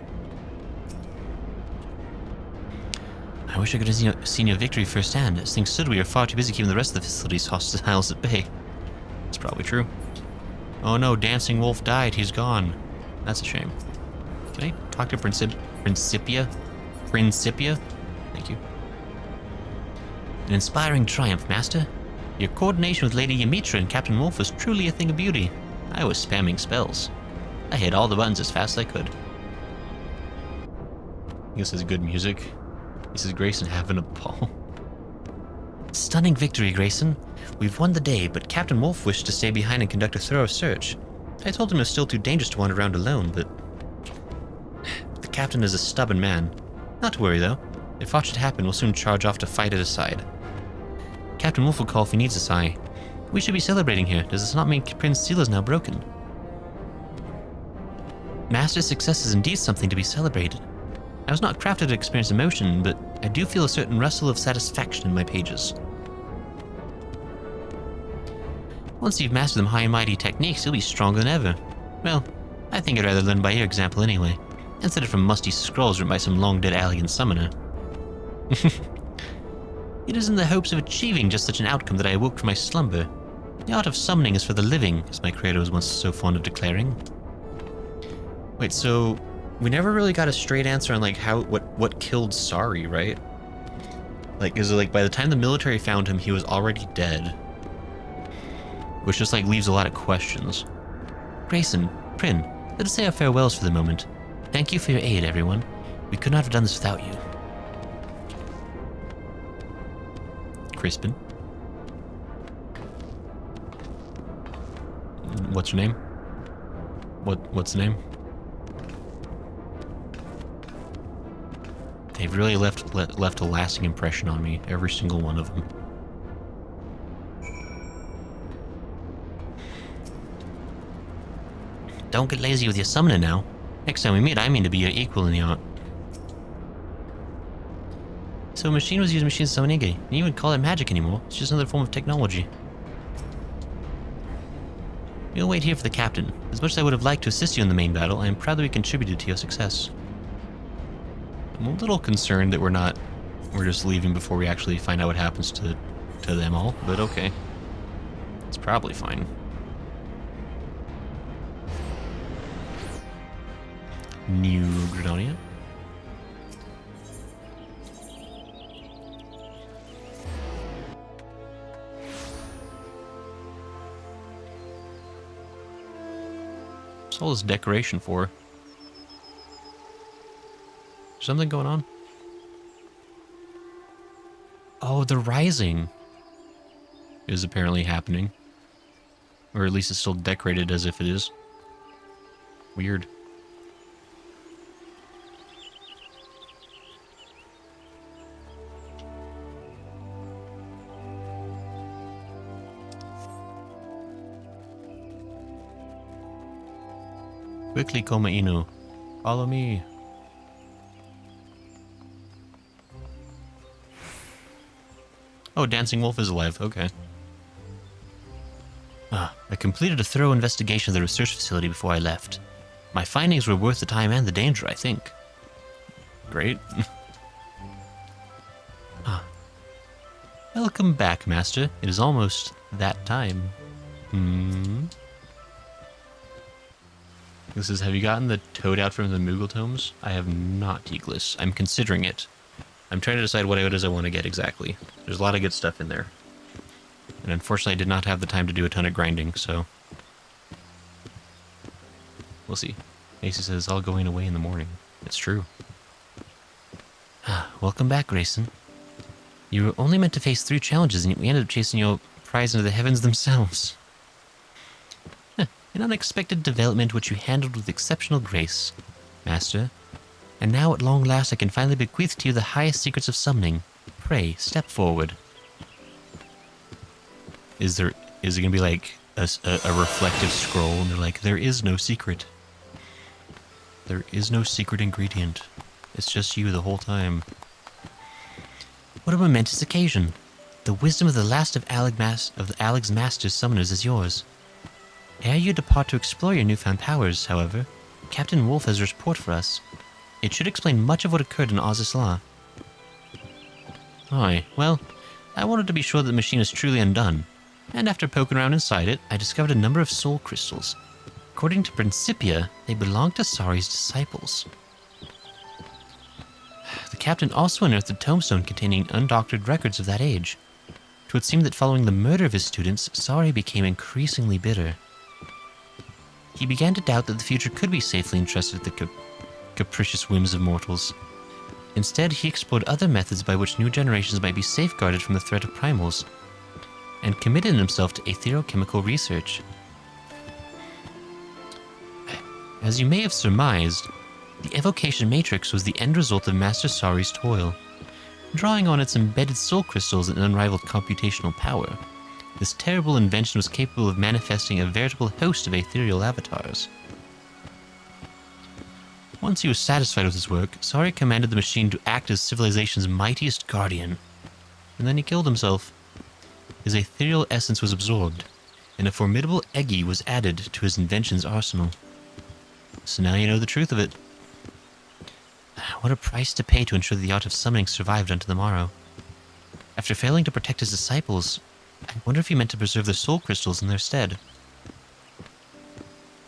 I wish I could have seen your victory firsthand. As things stood, we are far too busy keeping the rest of the facility's hostiles at bay. It's probably true. Oh no, Dancing Wolf died. He's gone. That's a shame. Can I talk to Principia? Thank you. An inspiring triumph, Master. Your coordination with Lady Yamitra and Captain Wolf was truly a thing of beauty. I was spamming spells. I hit all the buttons as fast as I could. This is good music. This is Grayson having a ball. Stunning victory, Grayson. We've won the day, but Captain Wolf wished to stay behind and conduct a thorough search. I told him it was still too dangerous to wander around alone, but... The captain is a stubborn man. Not to worry, though. If aught should happen, we'll soon charge off to fight it aside. Captain Wolf will call if he needs us, aye. We should be celebrating here. Does this not mean Prince Seal is now broken? Master's success is indeed something to be celebrated. I was not crafted to experience emotion, but I do feel a certain rustle of satisfaction in my pages. Once you've mastered them high and mighty techniques, you'll be stronger than ever. Well, I think I'd rather learn by your example anyway, instead of from musty scrolls written by some long-dead alien summoner. It is in the hopes of achieving just such an outcome that I awoke from my slumber. The art of summoning is for the living, as my creator was once so fond of declaring. Wait, so we never really got a straight answer on like what killed Sari, right? Like, is it like by the time the military found him, he was already dead? Which just like leaves a lot of questions. Grayson, Prin, let us say our farewells for the moment. Thank you for your aid, everyone. We could not have done this without you. Crispin. What's her name? What's the name? They've really left a lasting impression on me, every single one of them. Don't get lazy with your summoner now. Next time we meet, I mean to be your equal in the art. So a machine was using machines to summon Iggy. You even call it magic anymore. It's just another form of technology. We'll wait here for the captain. As much as I would have liked to assist you in the main battle, I am proud that we contributed to your success. I'm a little concerned that we're just leaving before we actually find out what happens to them all, but okay. It's probably fine. New Gredonia. What's all this decoration for? Something going on? Oh, the rising is apparently happening. Or at least it's still decorated as if it is. Weird. Quickly, Koma Inu. Follow me. Oh, Dancing Wolf is alive. Okay. I completed a thorough investigation of the research facility before I left. My findings were worth the time and the danger, I think. Great. Welcome back, Master. It is almost that time. This is, have you gotten the toad out from the Moogle tomes? I have not, Teaglis. I'm considering it. I'm trying to decide what it is I want to get exactly. There's a lot of good stuff in there. And unfortunately, I did not have the time to do a ton of grinding, so... We'll see. Macy says, all going away in the morning. It's true. Welcome back, Grayson. You were only meant to face 3 challenges, and we ended up chasing your prize into the heavens themselves. An unexpected development which you handled with exceptional grace, Master. And now at long last I can finally bequeath to you the highest secrets of summoning. Pray, step forward. Is it gonna be like a reflective scroll and they're like, there is no secret. There is no secret ingredient. It's just you the whole time. What a momentous occasion. The wisdom of the last of Aleg's Master's summoners is yours. Ere you depart to explore your newfound powers, however, Captain Wolf has a report for us. It should explain much of what occurred in Ozisla. Aye, well, I wanted to be sure that the machine is truly undone, and after poking around inside it, I discovered a number of soul crystals. According to Principia, they belong to Sari's disciples. The captain also unearthed a tombstone containing undoctored records of that age. It would seem that following the murder of his students, Sari became increasingly bitter. He began to doubt that the future could be safely entrusted to the capricious whims of mortals. Instead, he explored other methods by which new generations might be safeguarded from the threat of primals, and committed himself to etherochemical research. As you may have surmised, the evocation matrix was the end result of Master Sari's toil. Drawing on its embedded soul crystals and unrivaled computational power, this terrible invention was capable of manifesting a veritable host of ethereal avatars. Once he was satisfied with his work, Sari commanded the machine to act as civilization's mightiest guardian. And then he killed himself. His ethereal essence was absorbed, and a formidable Eggy was added to his invention's arsenal. So now you know the truth of it. What a price to pay to ensure the art of summoning survived unto the morrow. After failing to protect his disciples, I wonder if he meant to preserve the soul crystals in their stead.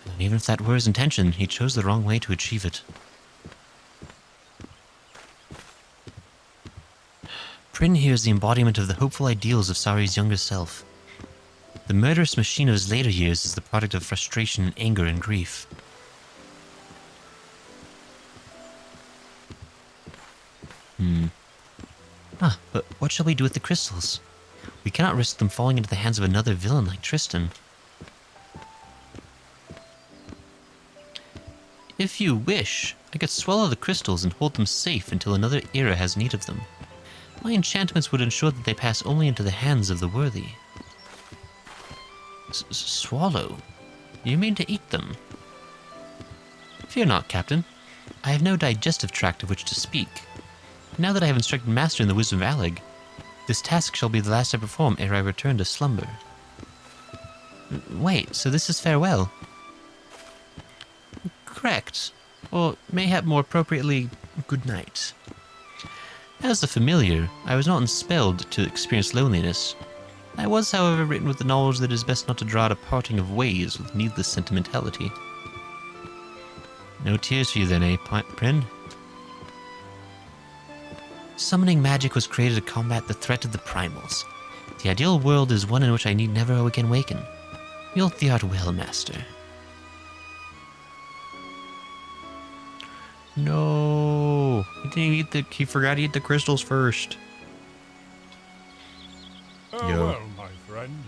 And even if that were his intention, he chose the wrong way to achieve it. Prin here is the embodiment of the hopeful ideals of Sari's younger self. The murderous machine of his later years is the product of frustration, anger, and grief. But what shall we do with the crystals? We cannot risk them falling into the hands of another villain like Tristan. If you wish, I could swallow the crystals and hold them safe until another era has need of them. My enchantments would ensure that they pass only into the hands of the worthy. Swallow? You mean to eat them? Fear not, Captain. I have no digestive tract of which to speak. Now that I have instructed Master in the wisdom of Aleg, this task shall be the last I perform ere I return to slumber. Wait, so this is farewell? Correct. Or mayhap more appropriately, good night. As a familiar, I was not unspelled to experience loneliness. I was, however, written with the knowledge that it is best not to draw out a parting of ways with needless sentimentality. No tears for you then, eh, Prin? Summoning magic was created to combat the threat of the primals. The ideal world is one in which I need never again waken. Wield the art well, master. No, he forgot to eat the crystals first. Farewell, my friend.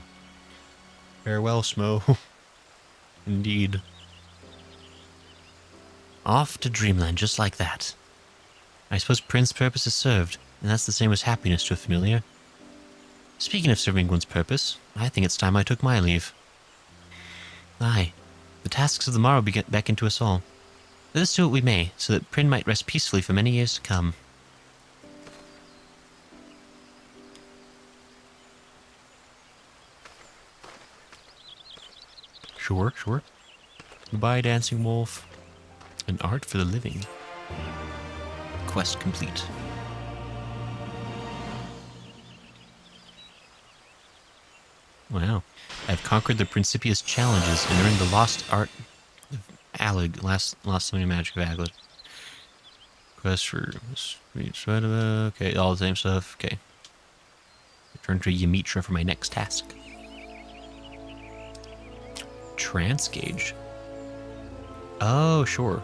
Farewell, Smo. Indeed. Off to dreamland just like that. I suppose Prin's purpose is served, and that's the same as happiness to a familiar. Speaking of serving one's purpose, I think it's time I took my leave. Aye, the tasks of the morrow beckon to us all. Let us do what we may, so that Prin might rest peacefully for many years to come. Sure, sure. Goodbye, dancing wolf. An art for the living. Quest complete. Wow. I've conquered the Principious challenges and earned the lost art of Alig, lost summoning magic of Aglid. Quest for... Okay, all the same stuff. Okay. Return to Ymitra for my next task. Trance gauge. Oh, sure.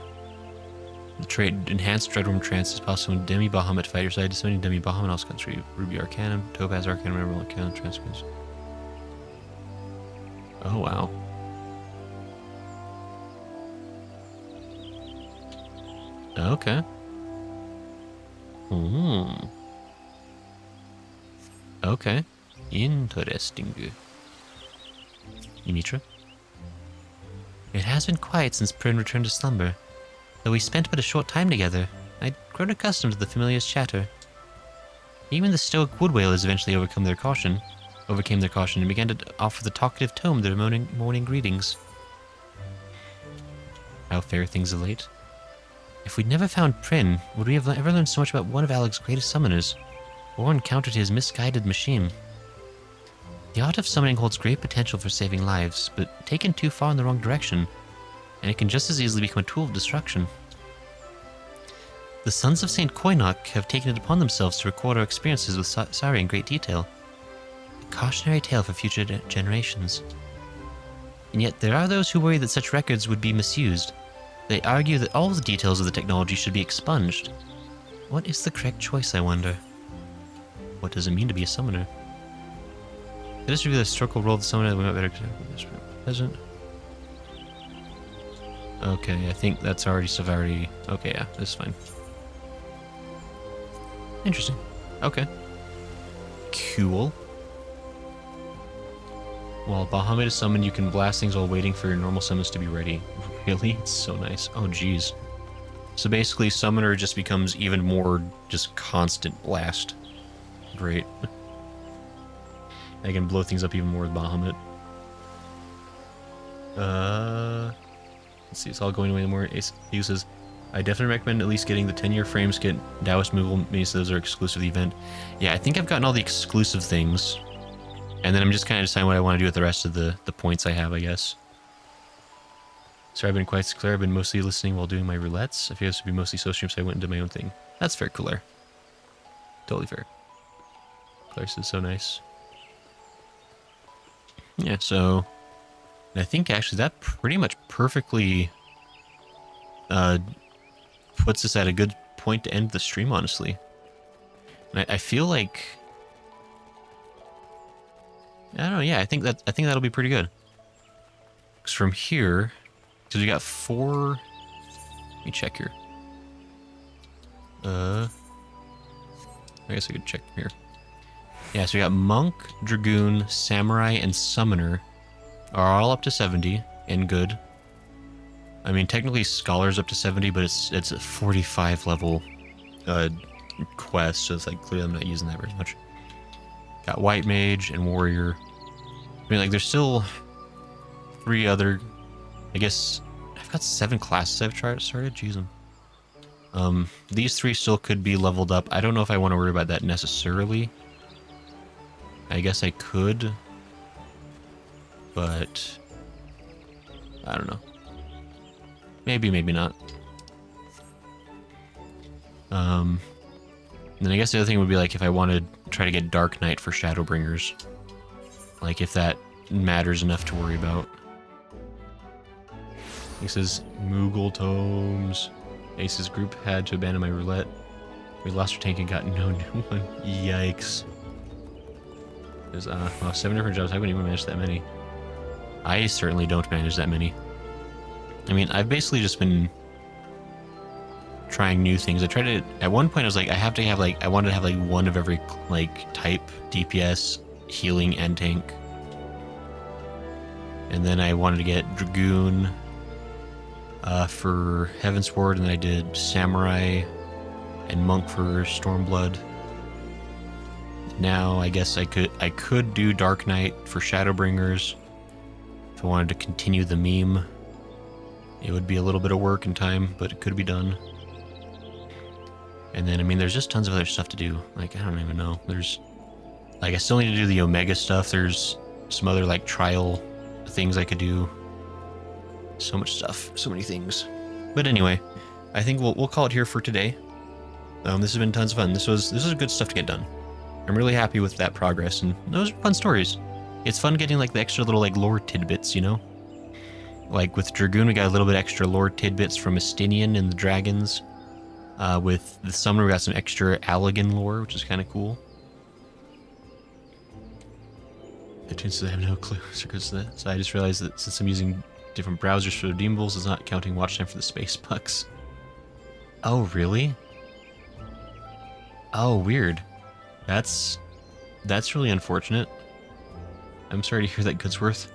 The trait enhanced Dreadworm Trance is possible when Demi Bahamut fight your side, summoning Demi Bahamut also country. Ruby Arcanum, Topaz Arcanum, Emerald Arcanum, Trance gauge. Oh, wow. Okay. Okay. Interesting. Ymitra? It has been quiet since Prin returned to slumber. Though we spent but a short time together, I'd grown accustomed to the familiar's chatter. Even the stoic wood whalers eventually overcame their caution, and began to offer the talkative tome their morning greetings. How fare things of late? If we'd never found Prin, would we have ever learned so much about one of Alig's greatest summoners, or encountered his misguided machine? The art of summoning holds great potential for saving lives, but taken too far in the wrong direction, and it can just as easily become a tool of destruction. The Sons of St. Koinok have taken it upon themselves to record our experiences with Sari in great detail. A cautionary tale for future generations. And yet there are those who worry that such records would be misused. They argue that all the details of the technology should be expunged. What is the correct choice, I wonder? What does it mean to be a summoner? Let us review the historical role of the summoner that we might better present. Okay, I think that's already stuff Okay, yeah, this is fine. Interesting. Okay. Cool. While Bahamut is summoned, you can blast things while waiting for your normal summons to be ready. Really? It's so nice. Oh, jeez. So basically, Summoner just becomes even more just constant blast. Great. I can blow things up even more with Bahamut. Let's see, it's all going away more uses. I definitely recommend at least getting the 10-year frames kit, Taoist movement, maybe those are exclusive to the event. Yeah, I think I've gotten all the exclusive things. And then I'm just kind of deciding what I want to do with the rest of the points I have, I guess. Sorry, I've been quite clear. I've been mostly listening while doing my roulettes. I figured this would be mostly social streams, so I went and did my own thing. That's fair, Claire. Totally fair. Claire says so nice. Yeah, so... I think actually that pretty much perfectly puts us at a good point to end the stream, honestly. And I feel like... I don't know, yeah, I think that'll be pretty good. Because from here... Because we got 4... Let me check here. I guess I could check here. Yeah, so we got Monk, Dragoon, Samurai, and Summoner are all up to 70 and good. I mean, technically Scholar's up to 70, but it's a 45 level quest, so it's like clearly I'm not using that very much. Got White Mage and Warrior. I mean, like, there's still 3 other... I guess I've got 7 classes I've started. Jeez. These 3 still could be leveled up. I don't know if I want to worry about that necessarily. I guess I could, but I don't know. Maybe, maybe not. Then I guess the other thing would be like if I wanted to try to get Dark Knight for Shadowbringers. Like if that matters enough to worry about. He says, Moogle Tomes. Ace's group had to abandon my roulette. We lost our tank and got no new one. Yikes. There's, well, 7 different jobs. I wouldn't even manage that many. I certainly don't manage that many. I mean, I've basically just been trying new things. I tried to, at one point I was like, I wanted to have like one of every like type, DPS, healing, and tank. And then I wanted to get Dragoon for Heavensward, and then I did Samurai and Monk for Stormblood. Now I guess I could do Dark Knight for Shadowbringers if I wanted to continue the meme. It would be a little bit of work and time, but it could be done. And then, I mean, there's just tons of other stuff to do. Like, I don't even know. There's, like, I still need to do the Omega stuff. There's some other, like, trial things I could do. So much stuff. So many things. But anyway, I think we'll call it here for today. This has been tons of fun. This was good stuff to get done. I'm really happy with that progress, and those are fun stories. It's fun getting, like, the extra little, like, lore tidbits, you know? Like, with Dragoon, we got a little bit extra lore tidbits from Estinian and the dragons. With the Summoner, we got some extra Allegan lore, which is kind of cool. The chances I have no clue. So I just realized that since I'm using different browsers for redeemables, it's not counting watch time for the space bucks. Oh, really? Oh, weird. That's really unfortunate. I'm sorry to hear that, Goodsworth.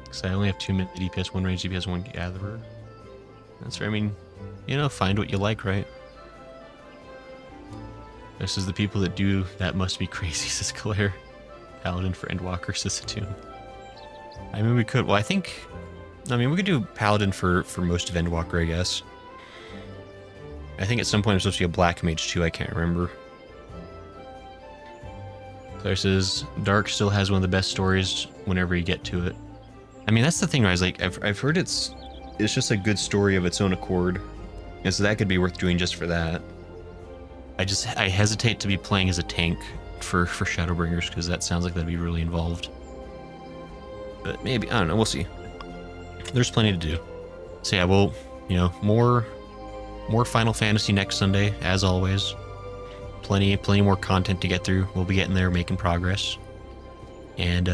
Because I only have 2 minute DPS, 1 range DPS, 1 gatherer. That's right. I mean, you know, find what you like, right? This is the people that do that must be crazy, says Claire. Paladin for Endwalker, says Atune. I mean, we could. Well, we could do Paladin for most of Endwalker, I guess. I think at some point I'm supposed to be a Black Mage too. I can't remember. Claire says Dark still has one of the best stories whenever you get to it. I mean, that's the thing, right? Is like I've heard it's just a good story of its own accord, and so that could be worth doing just for that. I hesitate to be playing as a tank for Shadowbringers because that sounds like that'd be really involved. But maybe, I don't know. We'll see. There's plenty to do. So yeah, we'll, you know, more Final Fantasy next Sunday, as always. Plenty more content to get through. We'll be getting there, making progress. And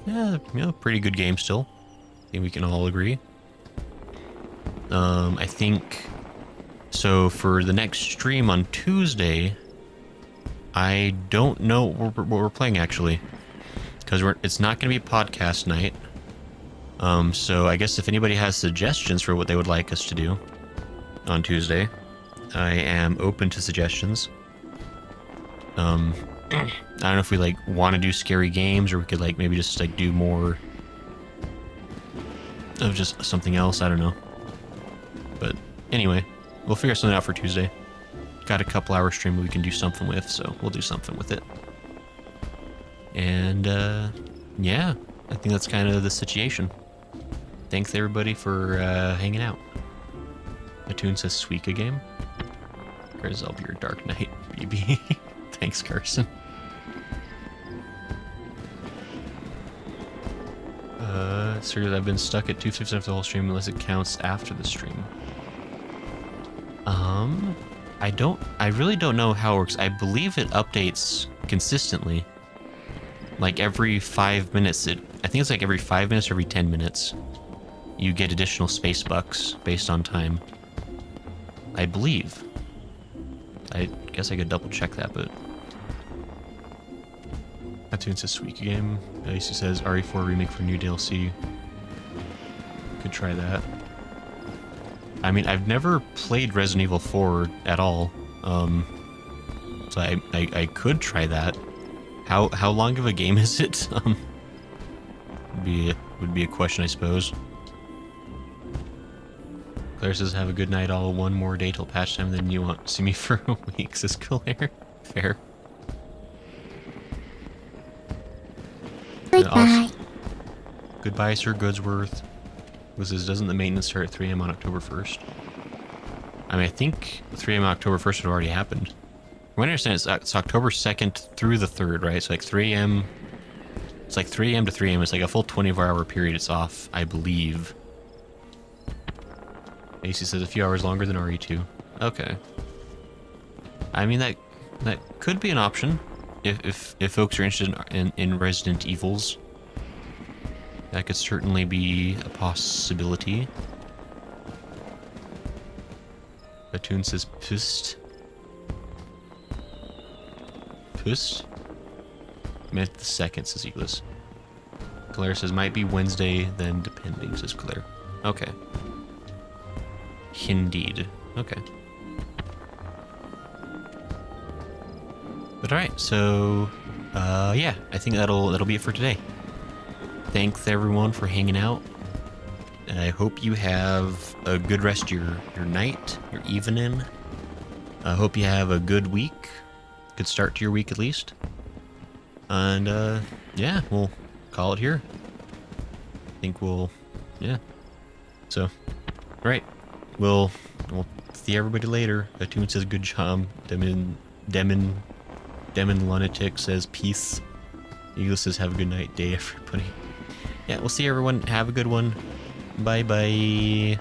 yeah, you know, pretty good game still. I think we can all agree. I think so. For the next stream on Tuesday, I don't know what we're playing actually, because it's not going to be podcast night. So I guess if anybody has suggestions for what they would like us to do on Tuesday, I am open to suggestions. I don't know if we like want to do scary games, or we could like maybe just like do more of just something else. I don't know. But anyway, we'll figure something out for Tuesday. Got a couple hour stream we can do something with, so we'll do something with it. And yeah, I think that's kind of the situation. Thanks everybody for hanging out. Atune says Suika game. I'll be your Dark Knight, baby. Thanks, Carson. Sir, I've been stuck at 250 after the whole stream unless it counts after the stream. I really don't know how it works. I believe it updates consistently. Like every 5 minutes, I think it's like every 5 minutes or every 10 minutes. You get additional space bucks based on time. I believe. I guess I could double check that, but... Atune says Suika game. Alicia says RE4 remake for new DLC. Could try that. I mean, I've never played Resident Evil 4 at all. So I could try that. How long of a game is it? Would be a question, I suppose. Claire says, have a good night all. One more day till patch time, then you won't see me for a week, says Claire. Fair. Goodbye. Goodbye, Sir Goodsworth. Was this, doesn't the maintenance start at 3 a.m. on October 1st? I mean, I think 3 a.m. on October 1st had already happened. From what I understand, it's October 2nd through the 3rd, right? So like 3 a.m. It's like 3 a.m. to 3 a.m. It's like a full 24-hour period it's off, I believe. AC says a few hours longer than RE2. Okay. I mean, that could be an option if folks are interested in Resident Evils. That could certainly be a possibility. Batoon says pust. Pust? Meant the 2nd, says Eagles. Claire says might be Wednesday, then depending, says Claire. Okay. Indeed. Okay. But alright, so yeah, I think that'll be it for today. Thanks everyone for hanging out. And I hope you have a good rest of your night, your evening. I hope you have a good week. Good start to your week at least. And yeah, we'll call it here. I think yeah. So, alright. We'll see everybody later. Atoon says good job. Demon Lunatic says peace. Eagle says have a good night day, everybody. Yeah, we'll see everyone. Have a good one. Bye bye.